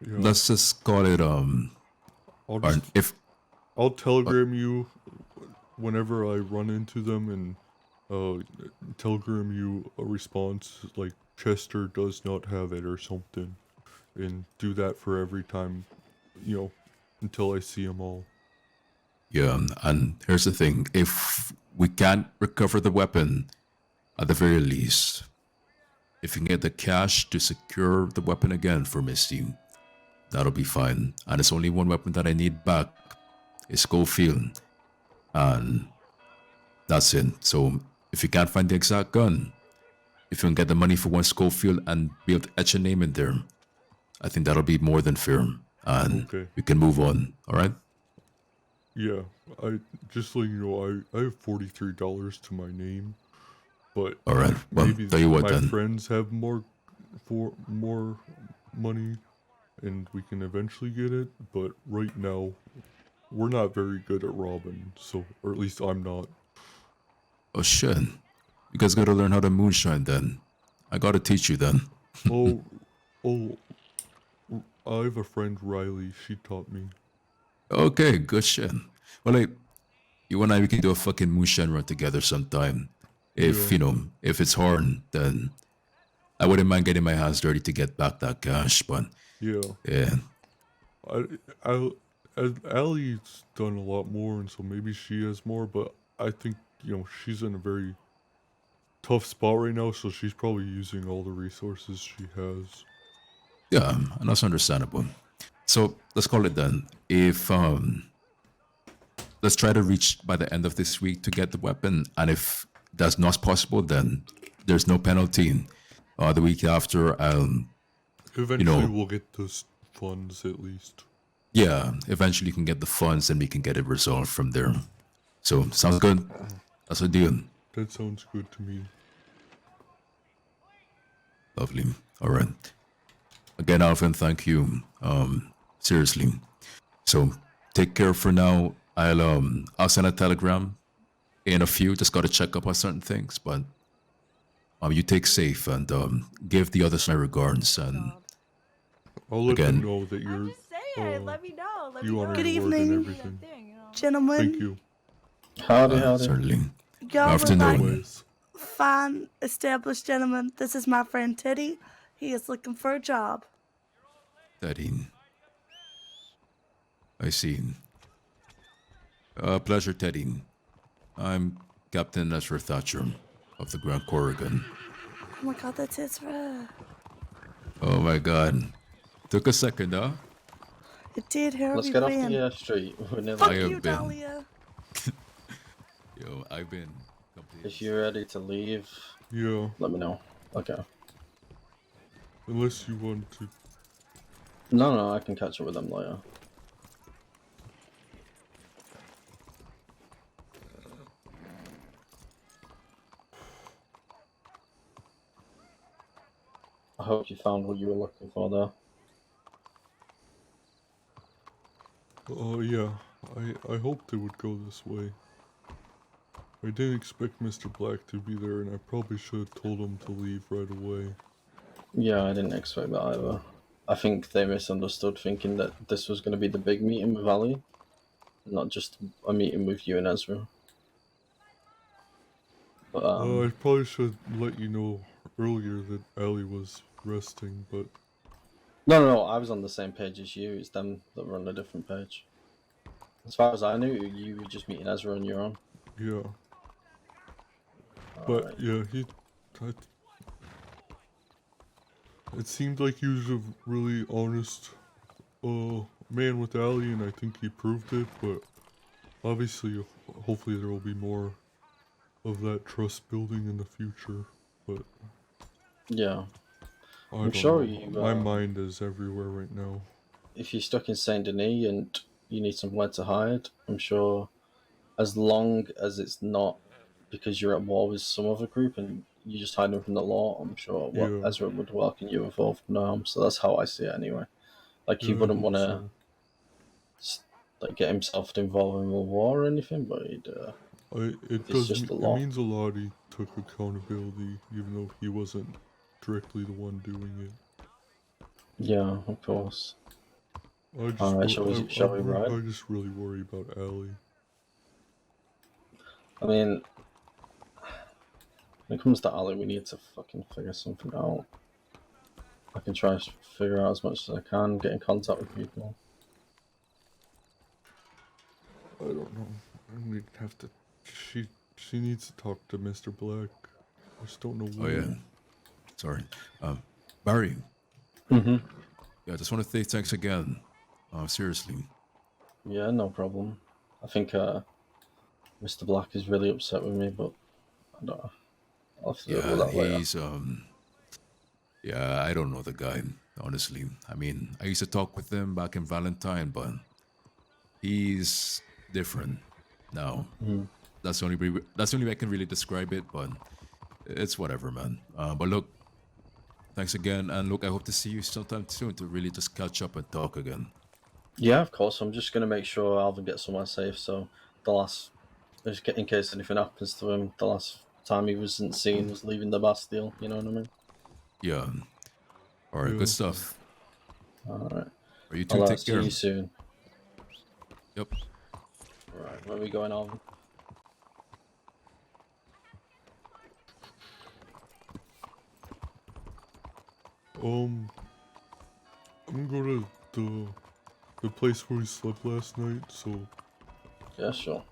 let's just call it, I'll telegram you whenever I run into them and telegram you a response like Chester does not have it or something, and do that for every time, until I see them all. Yeah, and here's the thing. If we can't recover the weapon, at the very least, if you can get the cash to secure the weapon again for Misty, that'll be fine. And it's only one weapon that I need back. It's Schofield. And that's it. So if you can't find the exact gun, if you can get the money for one Schofield and be able to etch a name in there, I think that'll be more than fair. And we can move on, alright? Yeah, I just letting you know, I have $43 to my name, but all right. Well, maybe tell you what, my then. friends have more money, and we can eventually get it. But right now, we're not very good at robbing, so or at least I'm not. Oh shit! You guys gotta learn how to moonshine then. I gotta teach you then. oh, I have a friend Riley. She taught me. Okay, good shit. Well, like, you and I, we can do a fucking moonshine run together sometime. If, if it's hard, then I wouldn't mind getting my hands dirty to get back that cash, but... Yeah. Yeah. Allie's done a lot more, and so maybe she has more. But I think she's in a very tough spot right now, so she's probably using all the resources she has. Yeah, and that's understandable. So let's call it then. If let's try to reach by the end of this week to get the weapon, and if that's not possible, then there's no penalty. The week after, Eventually, we'll get those funds at least. Yeah, eventually you can get the funds and we can get it resolved from there. So, sounds good. That's a deal. That sounds good to me. Lovely. All right. Again, Alvin, thank you. Seriously. So, take care for now. I'll send a telegram in a few. Just got to check up on certain things, but you take safe and give the others my regards. And I'll let again, them know that you're. Let me know. Let you me know. honor Good your word evening, and everything. gentlemen. Thank you. Howdy. Certainly. Y'all look Afternoon. like fine, established gentlemen. This is my friend Teddy. He is looking for a job. Teddy. I see. Pleasure, Teddy. I'm Captain Ezra Thatcher of the Grand Corrigan. Oh my God, that's Ezra. Oh my god. Took a second, huh? It did. How Let's have get you off been? the street. We're nearly Fuck I have you, been. Dahlia. Yo, I've been. If you're ready to leave, Yeah. let me know. Okay. Unless you want to. No, I can catch up with them later. I hope you found what you were looking for there. Oh yeah. I hoped it would go this way. I didn't expect Mr. Black to be there, and I probably should have told him to leave right away. Yeah, I didn't expect that either. I think they misunderstood, thinking that this was going to be the big meeting with Ali, not just a meeting with you and Ezra. But, I probably should let you know earlier that Ali was resting, but No, I was on the same page as you. It's them that were on a different page. As far as I knew, you were just meeting Ezra on your own. yeah. But Alright. yeah, it seemed like he was a really honest man with Ali, and I think he proved it, but obviously, hopefully there will be more of that trust building in the future, but Yeah. I I'm don't sure know. you, My mind is everywhere right now. if you're stuck in Saint Denis and you need somewhere to hide, I'm sure as long as it's not because you're at war with some other group and you're just hiding from the law, I'm sure Yeah. Ezra would welcome you with open arms. So that's how I see it anyway. Like he Yeah, I wouldn't hope want to like get himself involved in a war or anything, but It it's just the it law. means a lot he took accountability, even though he wasn't directly the one doing it. Yeah, of course. I just, Alright, shall we ride? I just really worry about Ali. I mean, when it comes to Ali, we need to fucking figure something out. I can try to figure out as much as I can, get in contact with people. I don't know. We'd have to. She needs to talk to Mr. Black. I just don't know Oh when. yeah. Sorry. Barry. Mm-hmm. Yeah, I just want to say thanks again. Seriously. Yeah, no problem. I think Mr. Black is really upset with me, but I don't know. I'll have to deal with Yeah, that later. he's yeah, I don't know the guy, honestly. I mean, I used to talk with him back in Valentine, but he's different now. Mhm. That's the only way I can really describe it, but it's whatever, man. But look, thanks again, and look, I hope to see you sometime soon to really just catch up and talk again. Yeah, of course. I'm just gonna make sure Alvin gets somewhere safe. So just in case anything happens to him, the last time he wasn't seen was leaving the Bastille. You know what I mean? Yeah. All right, Yeah. good stuff. All right. Are you two I'll take see care? you soon. Yep. All right. Where are we going, Alvin? I'm gonna go to the place where we slept last night, so Yeah, sure.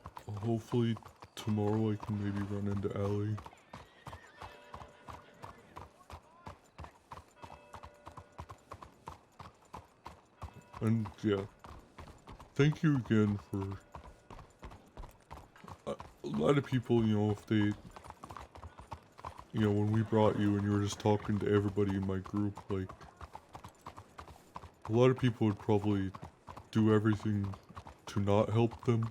hopefully tomorrow I can maybe run into Allie. And yeah, thank you again for a lot of people, you know, if they, you know, when we brought you and you were just talking to everybody in my group, like, a lot of people would probably do everything to not help them.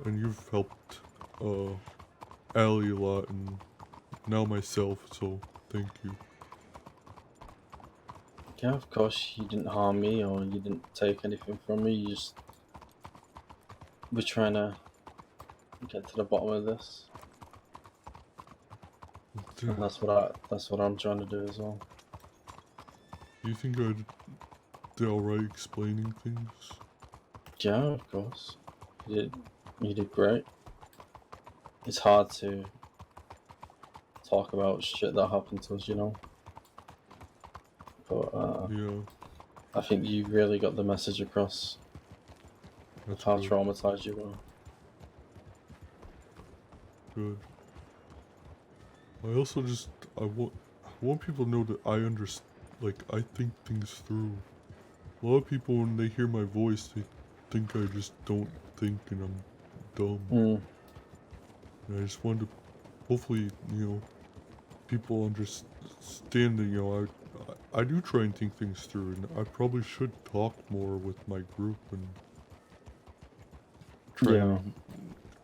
And you've helped, Allie a lot and now myself, so thank you. Yeah, of course, you didn't harm me or you didn't take anything from me. You just were trying to get to the bottom of this. And that's what I'm trying to do as well. Do you think I did alright explaining things? Yeah, of course. You did great. It's hard to talk about shit that happened to us, you know. But yeah, I think you really got the message across of how good. traumatized you were. Good. I also just, I want people to know that I I think things through. A lot of people, when they hear my voice, they think I just don't think and I'm dumb. And I just wanted to, hopefully, you know, people understand that, you know, I do try and think things through, and I probably should talk more with my group and try and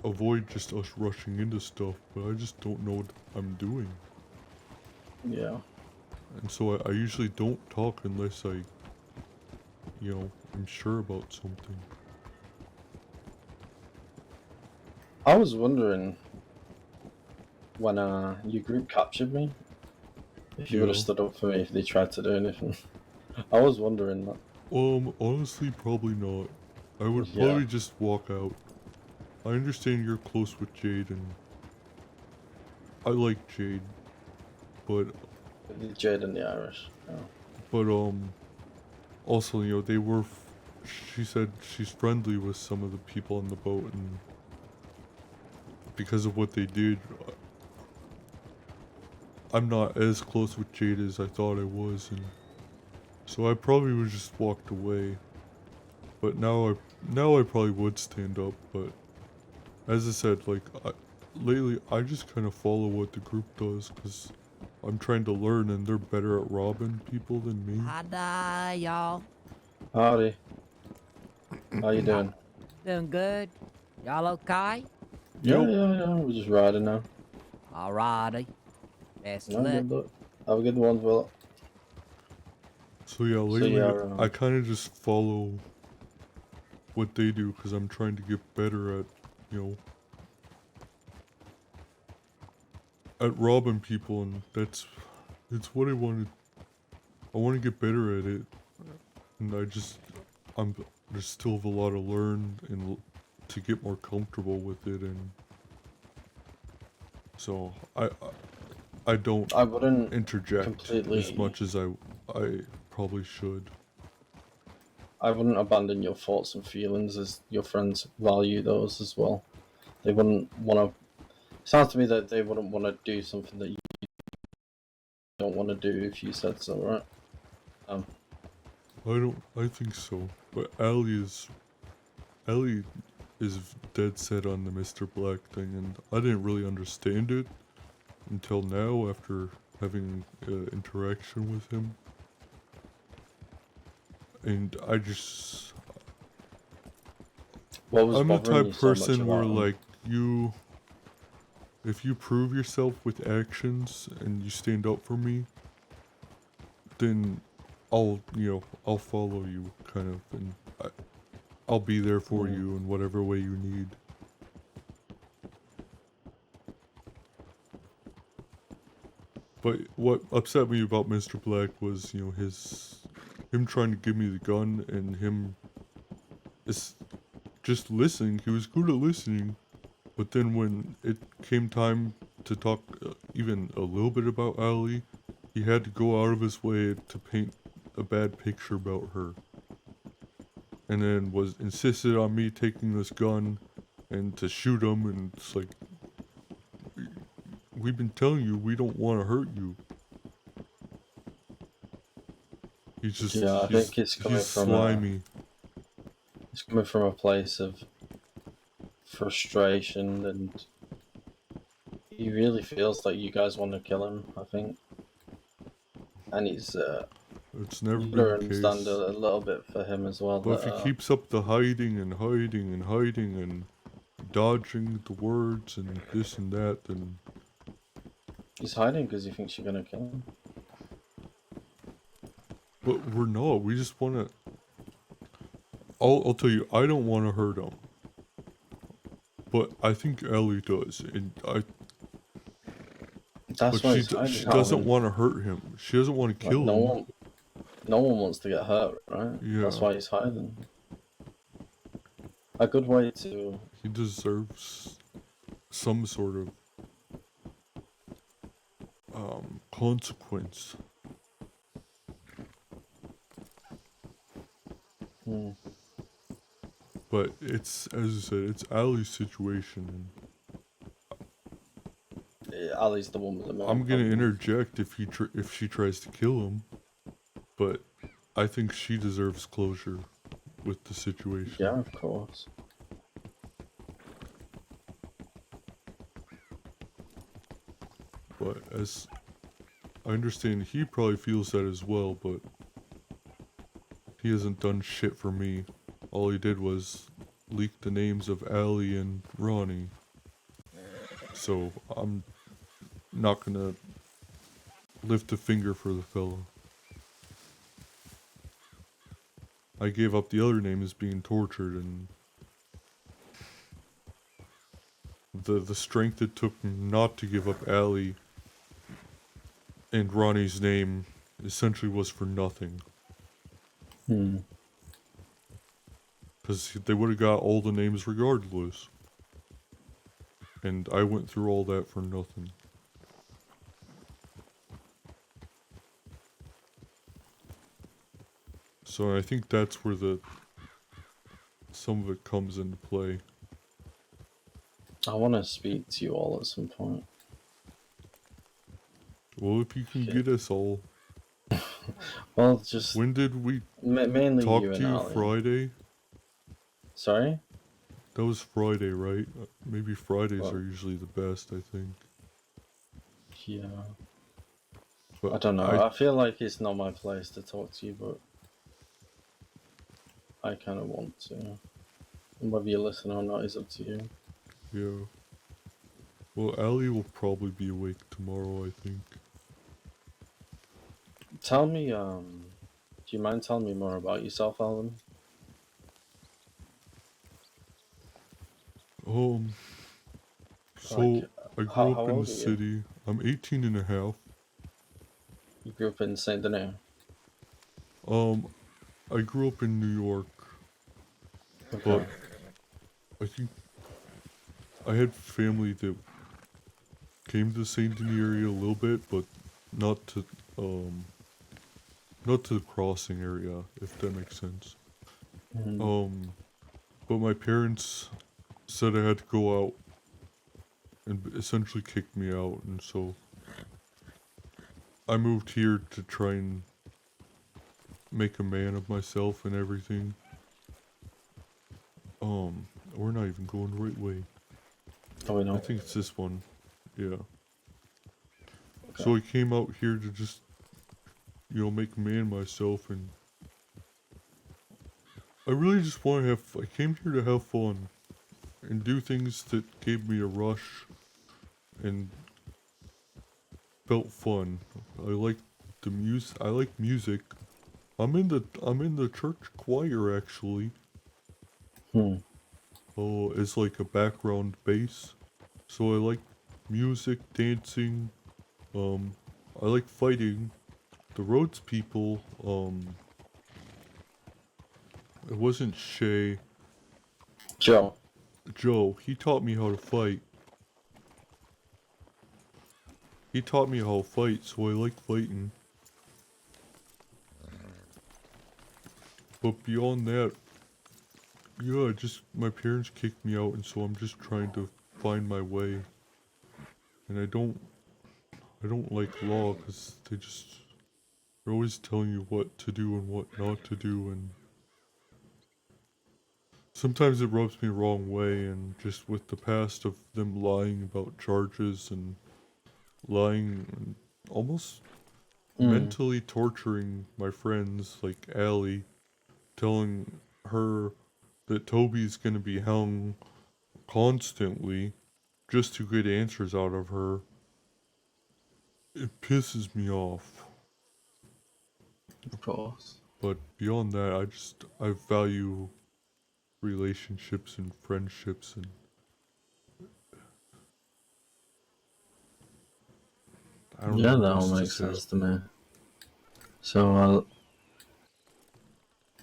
avoid just us rushing into stuff, but I just don't know what I'm doing. Yeah. And so I usually don't talk unless I, you know, I'm sure about something. I was wondering when your group captured me, if you would have stood up for me if they tried to do anything. I was wondering that. Honestly, probably not. I would Yeah. probably just walk out. I understand you're close with Jade, and I like Jade, but Jade and the Irish. Yeah. But also, you know, they were. She said she's friendly with some of the people on the boat, and because of what they did, I'm not as close with Jade as I thought I was, and so I probably would just walked away. But now I probably would stand up. But as I said, like lately, I just kind of follow what the group does because I'm trying to learn, and they're better at robbing people than me. Hi, y'all. Howdy. How you doing? Doing good. Y'all okay? Yeah, we're just riding now. Alrighty. Best No, luck. good luck. Have a good one, Will. So yeah, lately I kind of just follow what they do because I'm trying to get better at, you know, at robbing people, and it's what I wanted. I want to get better at it, and there's still a lot to learn and to get more comfortable with it, and so I wouldn't interject as much as I probably should. I wouldn't abandon your thoughts and feelings as your friends value those as well. They wouldn't want to. Sounds to me that they wouldn't want to do something that you don't want to do if you said so, right? I think so. But Allie is dead set on the Mr. Black thing, and I didn't really understand it until now after having interaction with him. And I just... I'm the type of person where, like, if you prove yourself with actions and you stand up for me, then I'll follow you, kind of, and I'll be there for you in whatever way you need. But what upset me about Mr. Black was, you know, him trying to give me the gun and him just listening. He was good at listening, but then when it came time to talk even a little bit about Allie, he had to go out of his way to paint a bad picture about her. and then was insisted on me taking this gun and to shoot him, and it's like, we've been telling you we don't want to hurt you. He's just, Yeah, I think it's coming he's from slimy. it's coming from a place of frustration, and he really feels like you guys want to kill him, I think. And it's never you been gotta the understand case. a little bit for him as well. But if That, he keeps up the hiding and hiding and hiding and dodging the words and this and that, then he's hiding because he thinks you're gonna kill him. but we're not. We just want to. I'll tell you, I don't want to hurt him. But I think Ellie does, and That's but why she he's hiding. she doesn't want to hurt him. She doesn't want to Like, kill him. no one wants to get hurt, right? Yeah. That's why he's hiding. A good way to. He deserves some sort of consequence. Hmm. But it's, as I said, it's Allie's situation. Ali's the one with the main I'm gonna problem. interject if if she tries to kill him, but I think she deserves closure with the situation. Yeah, of course. But as I understand, he probably feels that as well, but he hasn't done shit for me. All he did was leak the names of Allie and Ronnie. So I'm not gonna lift a finger for the fella. I gave up the other name as being tortured, and the strength it took not to give up Allie and Ronnie's name essentially was for nothing. Hmm. Because they would have got all the names regardless. And I went through all that for nothing. So I think that's where some of it comes into play. I want to speak to you all at some point. Well, if you can get us all. Well, just when did we mainly talk you to and you? Ali. Friday? Sorry? That was Friday, right? Maybe Fridays Well, are usually the best, I think. Yeah. But I don't know. I feel like it's not my place to talk to you, but I kind of want to. And whether you listen or not is up to you. Yeah. Well, Allie will probably be awake tomorrow, I think. Tell me, do you mind telling me more about yourself, Alvin? So Like, I grew how up in the old are you? city. I'm 18 and a half. You grew up in Saint Denis? I grew up in New York. Okay. But I think I had family that came to the Saint Denis area a little bit, but not to the crossing area, if that makes sense. Mhm. But my parents said I had to go out and essentially kicked me out, and so I moved here to try and make a man of myself and everything. We're not even going the right way. Oh, we know. I think it's this one. Yeah. Okay. So I came out here to just, make a man of myself, and I really just want to I came here to have fun and do things that gave me a rush and felt fun. I like I like music. I'm in the church choir, actually. Oh, it's like a background bass. So I like music, dancing. I like fighting. The Rhodes people, it wasn't Shay. Joe. Joe, he taught me how to fight. He taught me how to fight, so I like fighting. But beyond that, Yeah, my parents kicked me out, and so I'm just trying to find my way. And I don't like law because they're always telling you what to do and what not to do, and sometimes it rubs me the wrong way. And just with the past of them lying about charges and lying and almost mentally torturing my friends like Allie, telling her that Toby's gonna be hung constantly just to get answers out of her. It pisses me off. Of course. But beyond that, I value relationships and friendships, and I don't Yeah, know that what all else to makes say. sense to me. So,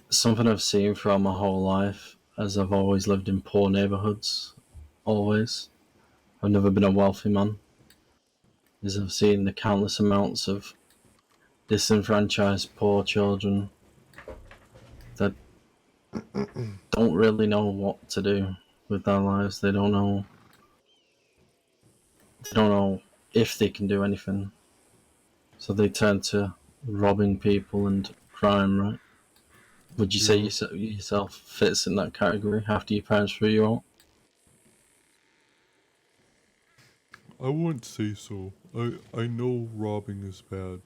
something I've seen throughout my whole life, as I've always lived in poor neighborhoods, always. I've never been a wealthy man. Is I've seen the countless amounts of disenfranchised poor children that don't really know what to do with their lives. They don't know if they can do anything. So they turn to robbing people and crime, right? Would you say Yeah. yourself fits in that category after your parents threw you out? I wouldn't say so. I know robbing is bad.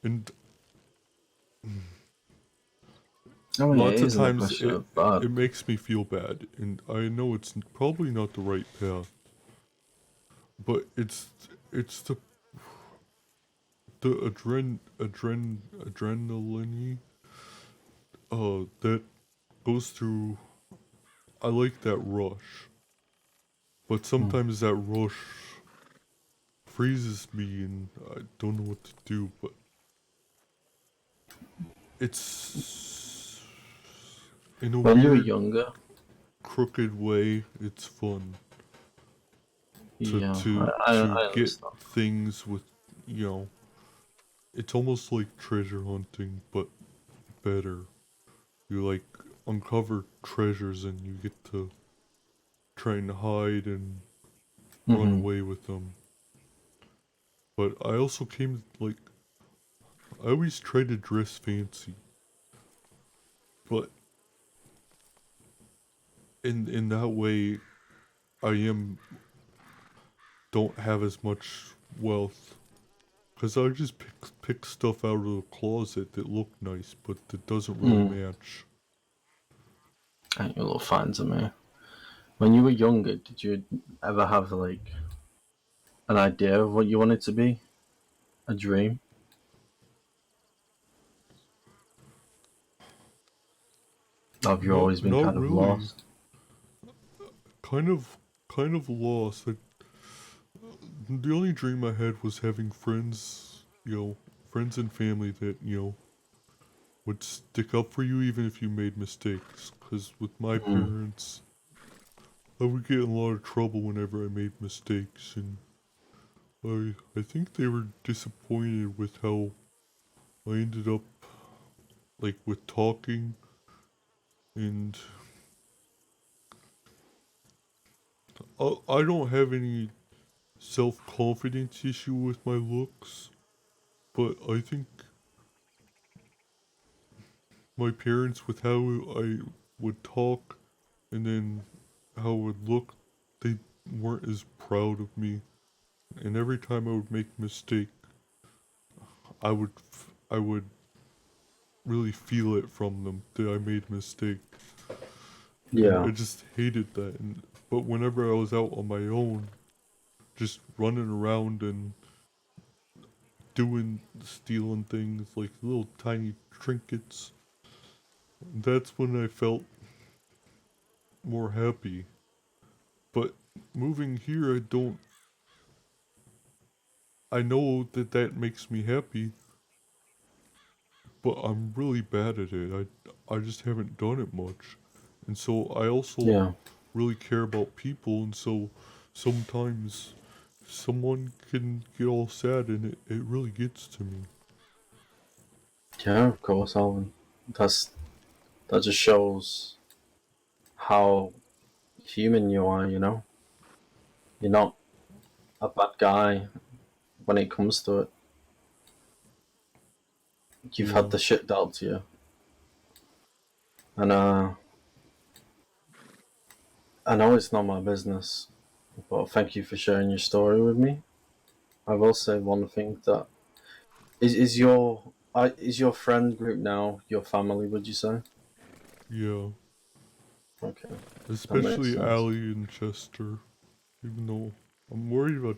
And I mean, it lots of isn't a times question of bad. it makes me feel bad, and I know it's probably not the right path. But it's the adrenaline that goes through. I like that rush, but sometimes that rush freezes me and I don't know what to do. But it's in a When you were weird, younger, crooked way. It's fun yeah, to I get understand. things with, you know. It's almost like treasure hunting, but better. You like uncover treasures and you get to try and hide and run away with them. But I also I always try to dress fancy. But in that way, I don't have as much wealth. Because I just pick stuff out of the closet that look nice, but that doesn't really match. Ain't your little fine to me. When you were younger, did you ever have like an idea of what you wanted to be? A dream? Or have you always been Not kind of really. lost? Kind of lost. The only dream I had was having friends, friends and family that, would stick up for you even if you made mistakes. Because with my parents, I would get in a lot of trouble whenever I made mistakes, and I think they were disappointed with how I ended up, like, with talking, and I don't have any self-confidence issue with my looks, but I think my parents, with how I would talk and then how I would look, they weren't as proud of me. And every time I would make a mistake, I would really feel it from them that I made a mistake. Yeah. I just hated that. But whenever I was out on my own, just running around and stealing things like little tiny trinkets, that's when I felt more happy. But moving here, I know that makes me happy, but I'm really bad at it. I just haven't done it much. And so I also really care about people, and so sometimes someone can get all sad and it really gets to me. Yeah, of course, Alvin. That just shows how human you are, you know? You're not a bad guy when it comes to it. You've had the shit dealt to you. And I know it's not my business, but thank you for sharing your story with me. I will say one thing that is your friend group now your family, would you say? Yeah. Okay. Especially Allie and Chester. Even though I'm worried about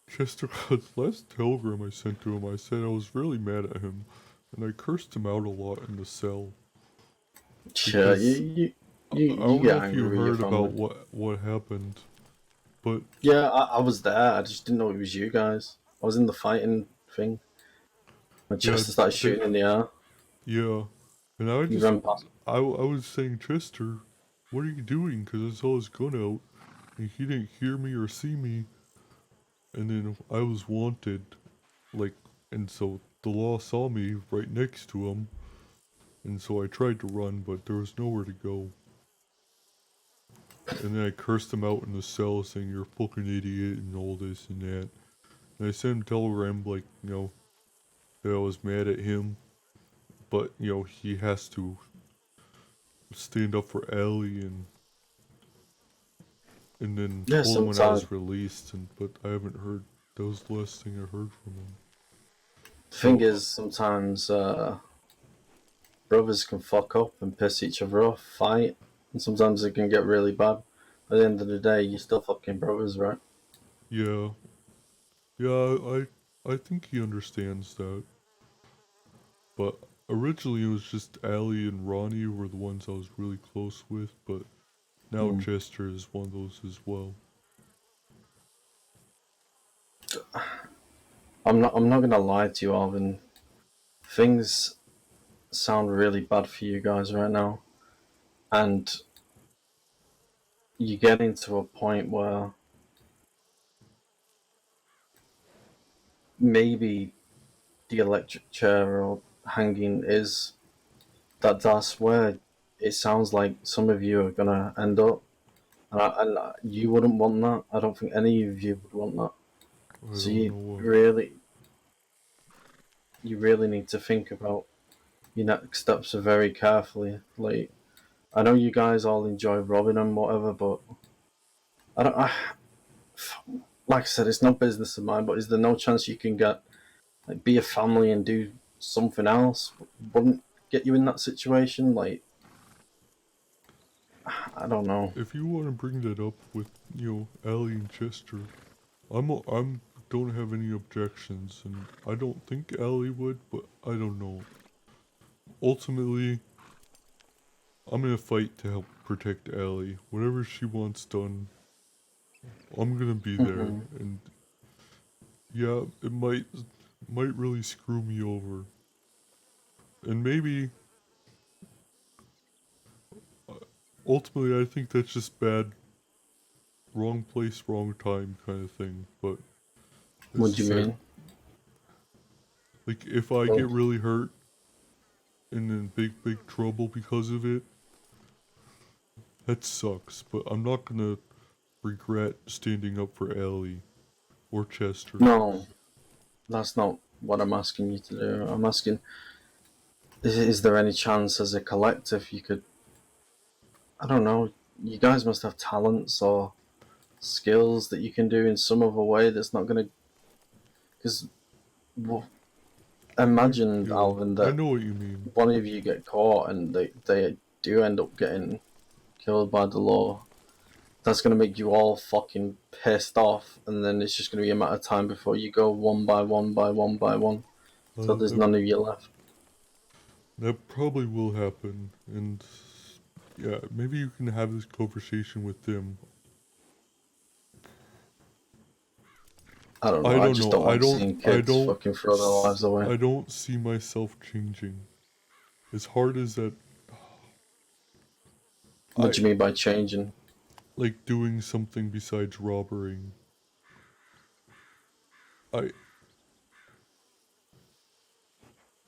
Chester. The last telegram I sent to him, I said I was really mad at him, and I cursed him out a lot in the cell. Yeah, I don't get know if you angry with your heard about family. what happened, but Yeah, I was there. I just didn't know it was you guys. I was in the fighting thing. When Chester started shooting in the air. Yeah, and I You just ran past. I was saying, Chester, what are you doing? Because I saw his gun out, and he didn't hear me or see me, and then I was wanted, like, and so the law saw me right next to him, and so I tried to run, but there was nowhere to go. And then I cursed him out in the cell, saying you're a fucking idiot and all this and that. And I sent him telegram like, that I was mad at him, but he has to stand up for Ellie, and then Yeah, told him when I sometimes was released, but I haven't heard. That was the last thing I heard from him. the thing is, sometimes brothers can fuck up and piss each other off, fight, and sometimes it can get really bad. At the end of the day, you're still fucking brothers, right? Yeah. Yeah, I think he understands that. But originally it was just Allie and Ronnie were the ones I was really close with, but now Chester is one of those as well. I'm not gonna lie to you, Alvin. Things sound really bad for you guys right now, and you're getting to a point where maybe the electric chair or hanging is that's where it sounds like some of you are gonna end up, and you wouldn't want that. I don't think any of you would want that. So you really need to think about your next steps very carefully. Like, I know you guys all enjoy robbing and whatever, but like I said, it's no business of mine. But is there no chance you can be a family and do something else? Wouldn't get you in that situation? Like, I don't know. If you want to bring that up with Allie and Chester, I'm don't have any objections, and I don't think Allie would, but I don't know. Ultimately, I'm gonna fight to help protect Allie. Whatever she wants done, I'm gonna be there. And yeah, it might really screw me over. And maybe ultimately I think that's just bad, wrong place, wrong time kind of thing. But What do you mean? Like, if I get really hurt and in big trouble because of it, that sucks. But I'm not gonna regret standing up for Ellie or Chester. No, that's not what I'm asking you to do. I'm asking, is there any chance as a collective you could, I don't know, you guys must have talents or skills that you can do in some other way that's not going to, because imagine, Alvin, that I know what you mean. one of you get caught and they do end up getting killed by the law. That's going to make you all fucking pissed off, and then it's just going to be a matter of time before you go one by one by one by one, till there's none of you left. That probably will happen, and yeah, maybe you can have this conversation with them. I don't know. I just don't like seeing kids fucking throw their lives away. I don't see myself changing. As hard as that. What do you mean by changing? Like doing something besides robbering. I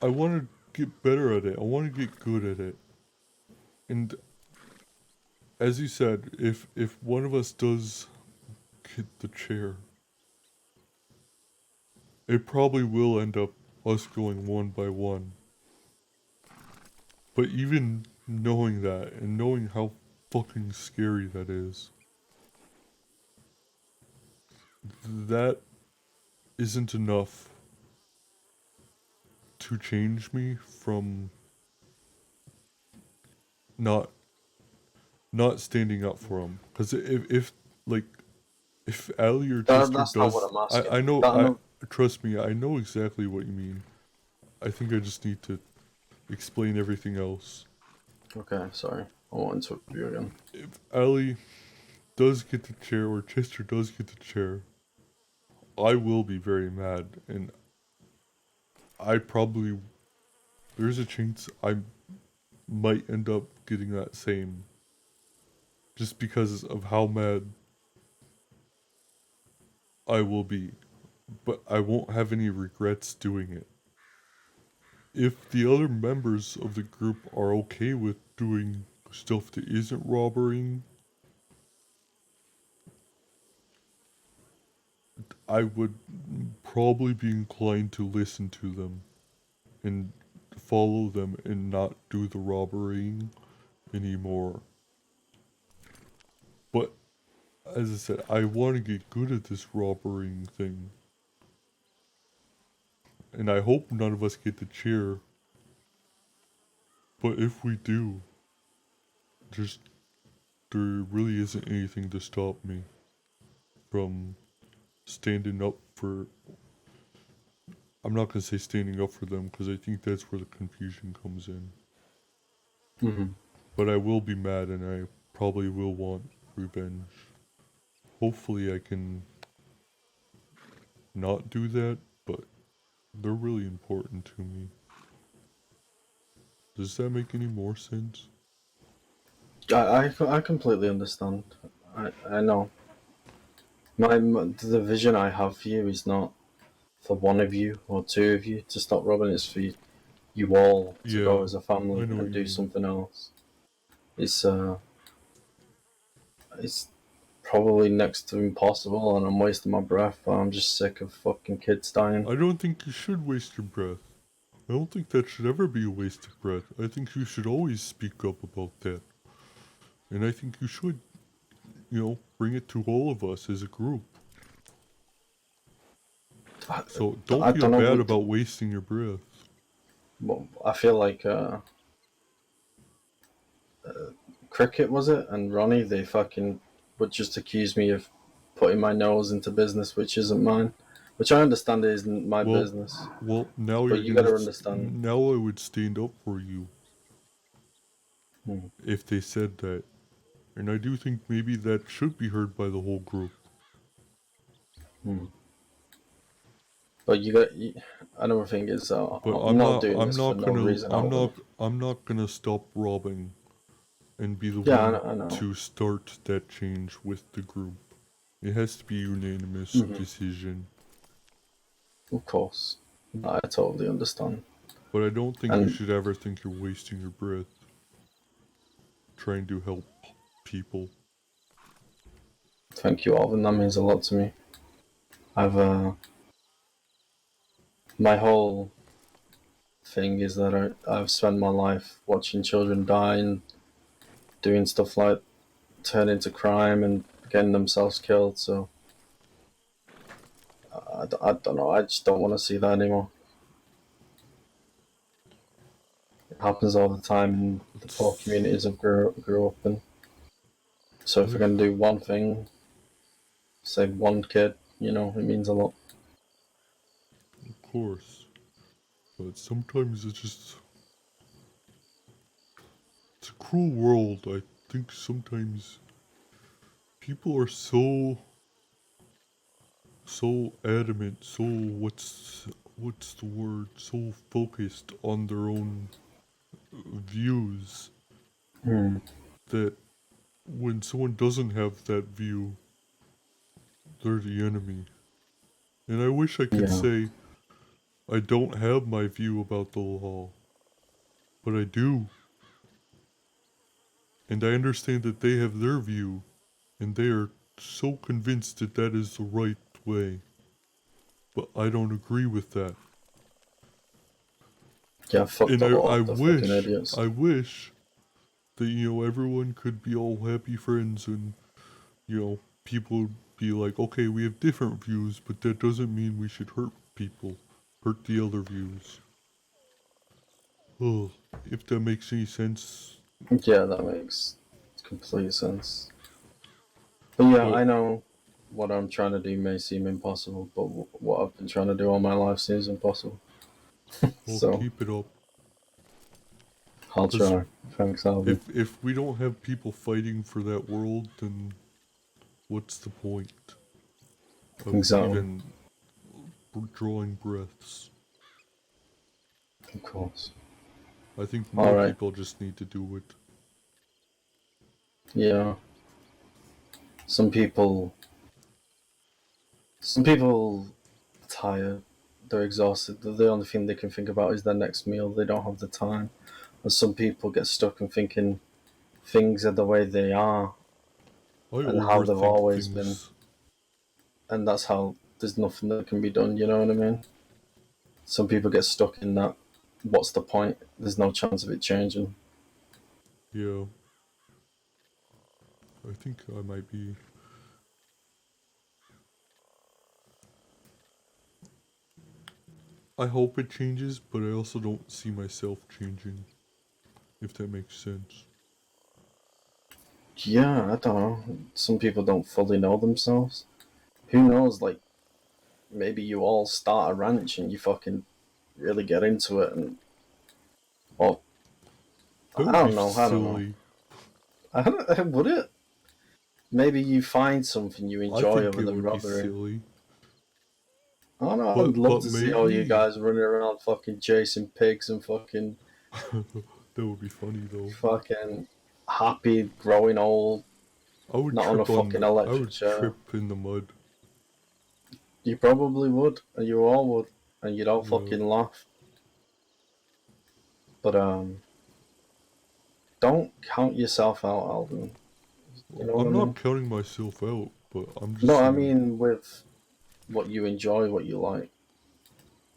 want to get better at it. I want to get good at it. And as you said, if one of us does get the chair, it probably will end up us going one by one. But even knowing that and knowing how fucking scary that is, that isn't enough to change me from not standing up for him. Because if like if Ali or Chester That's not what does, I'm asking. I know That, no, trust me, I know exactly what you mean. I think I just need to explain everything else. okay, sorry. I won't interrupt you again. If Ali does get the chair or Chester does get the chair, I will be very mad, and there's a chance I might end up getting that same, just because of how mad I will be, but I won't have any regrets doing it. If the other members of the group are okay with doing stuff that isn't robbery, I would probably be inclined to listen to them and follow them and not do the robbery anymore. But as I said, I want to get good at this robbery thing. And I hope none of us get the chair. But if we do, there really isn't anything to stop me from standing up for... I'm not going to say standing up for them, because I think that's where the confusion comes in. But I will be mad, and I probably will want revenge. Hopefully I can not do that, but they're really important to me. Does that make any more sense? I completely understand. I know. The vision I have for you is not for one of you or two of you to stop robbing. It's for you all to go as a family and do something else. It's probably next to impossible, and I'm wasting my breath. But I'm just sick of fucking kids dying. I don't think you should waste your breath. I don't think that should ever be a waste of breath. I think you should always speak up about that. And I think you should, bring it to all of us as a group. So don't feel bad about wasting your breath. Well, I feel like Cricket, was it, and Ronnie, they fucking would just accuse me of putting my nose into business which isn't mine, which I understand isn't my business. Well, now but you gotta understand. Now I would stand up for you if they said that, and I do think maybe that should be heard by the whole group. But another thing is, I'm not doing this for no reason. I'm not gonna stop robbing, and be the I know. one to start that change with the group. It has to be a unanimous decision. Of course, I totally understand. But I don't think you should ever think you're wasting your breath trying to help people. Thank you, Alvin. That means a lot to me. My whole thing is that I've spent my life watching children die and doing stuff like turn into crime and getting themselves killed, so I don't know, I just don't want to see that anymore. It happens all the time in the poor communities I grew up in. So if we're going to do one thing, save one kid, it means a lot. Of course. But sometimes it's a cruel world. I think sometimes people are so adamant, so what's the word? So focused on their own views that when someone doesn't have that view, they're the enemy. And I wish I could say I don't have my view about the law, but I do. And I understand that they have their view, and they are so convinced that that is the right way. But I don't agree with that. Yeah, fuck And the law, I the fucking wish, idiots. that, everyone could be all happy friends and, people would be like, okay, we have different views, but that doesn't mean we should hurt people, hurt the other views. Ugh, if that makes any sense. Yeah, that makes complete sense. But yeah, I know what I'm trying to do may seem impossible, but what I've been trying to do all my life seems impossible. Well, So keep it up. I'll 'Cause try. Thanks, Alvin. If we don't have people fighting for that world, then what's the point of Exactly. even drawing breaths? Of course. I think more Alright. people just need to do it. Yeah. Some people are tired. They're exhausted. The only thing they can think about is their next meal. They don't have the time. And some people get stuck in thinking things are the way they are I and how they've overthink always been. things. And that's how there's nothing that can be done, you know what I mean? Some people get stuck in that. What's the point? There's no chance of it changing. Yeah. I think I might be. I hope it changes, but I also don't see myself changing, if that makes sense. Yeah, I don't know. Some people don't fully know themselves. Who knows, like, maybe you all start a ranch and you fucking really get into it and... Or... I don't know. Would it? Maybe you find something you I enjoy think other it than would be robbery. silly. I don't know, I'd love But to see all you maybe... guys running around fucking chasing pigs and fucking... That would be funny, though. Fucking happy, growing old, I would not on a trip fucking electric chair. trip in the mud. You probably would, and you all would, and you'd all Yeah. fucking laugh. But don't count yourself out, Alvin. You know what I'm I not mean? counting myself out, but I'm just No, I saying, mean with what you enjoy, what you like.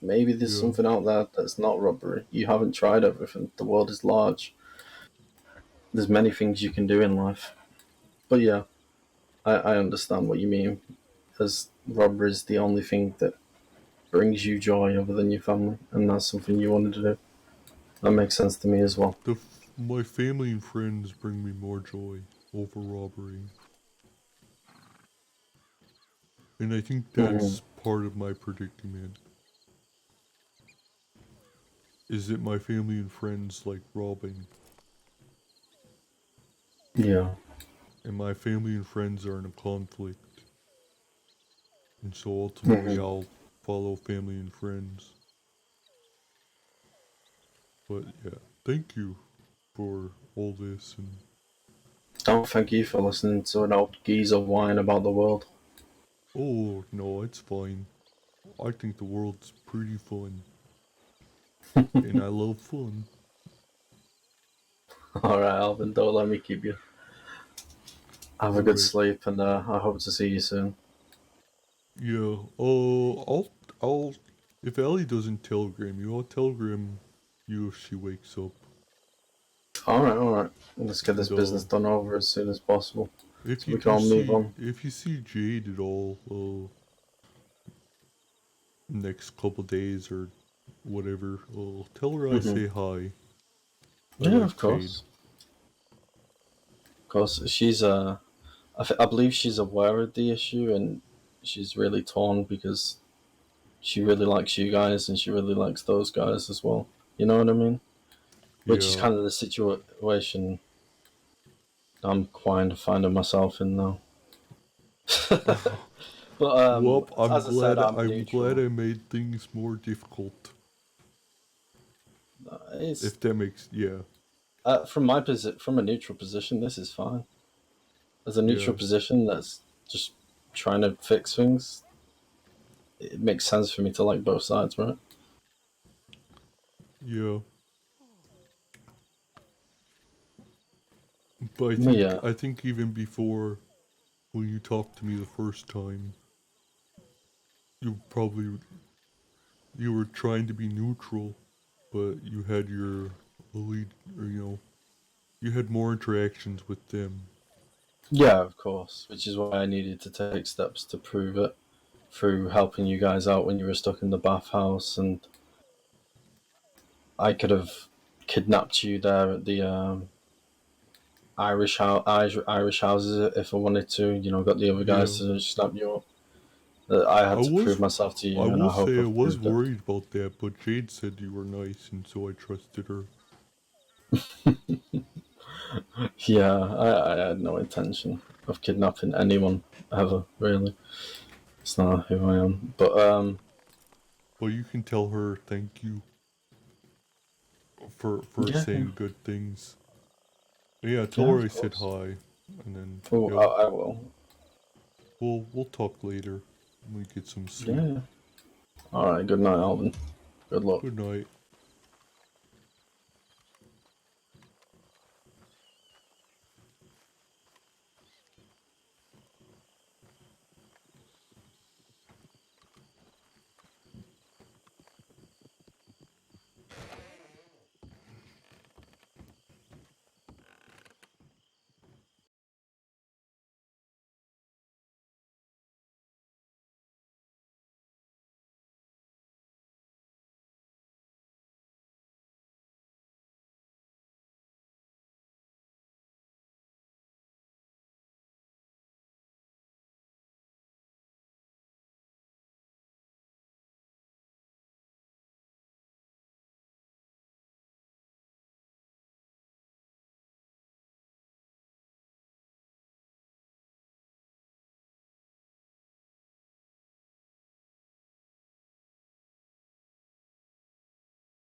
Maybe there's Yeah. something out there that's not robbery. You haven't tried everything. The world is large. There's many things you can do in life. But yeah, I understand what you mean. As robbery is the only thing that brings you joy other than your family, and that's something you wanted to do. That makes sense to me as well. my family and friends bring me more joy over robbery. And I think that's part of my predicament. Is that my family and friends like robbing. Yeah. And my family and friends are in a conflict. And so ultimately I'll follow family and friends. But yeah, thank you for all this. And Don't thank you for listening to an old geezer whine about the world. oh, no, it's fine. I think the world's pretty fun. And I love fun. Alright, Alvin, don't let me keep you. Have a good sleep, and I hope to see you soon. Yeah, I'll, if Ellie doesn't telegram you, I'll telegram you if she wakes up. Alright. Let's get this business done over as soon as possible. If So you we can all move on. If you see Jade at all, next couple days or whatever, tell her I say hi. Yeah, of course. Of course, she's I believe she's aware of the issue, and she's really torn because she really likes you guys and she really likes those guys as well. You know what I mean? Which is Yeah. kind of the situation I'm finding myself in now. But well, as I said, I'm I'm neutral. glad I made things more difficult. If that makes from a neutral position, this is fine. As a neutral position that's just trying to fix things, it makes sense for me to like both sides, right? Yeah. But Yeah. I think even before, when you talked to me the first time, you were trying to be neutral, but you had your lead, or you had more interactions with them. Yeah, of course, which is why I needed to take steps to prove it through helping you guys out when you were stuck in the bathhouse, and I could have kidnapped you there at the Irish houses if I wanted to. Got the other guys to snap you up. I had to prove myself to you, I and will I hope say I I've was proved it. worried about that, but Jade said you were nice, and so I trusted her. Yeah, I had no intention of kidnapping anyone ever. Really, it's not who I am. But Well, you can tell her thank you for Yeah. saying good things. Yeah, tell Yeah, her of I said course. hi, and then Oh, I will. We'll talk later when we get some sleep. Yeah. All right. Good night, Alvin. Good luck. Good night.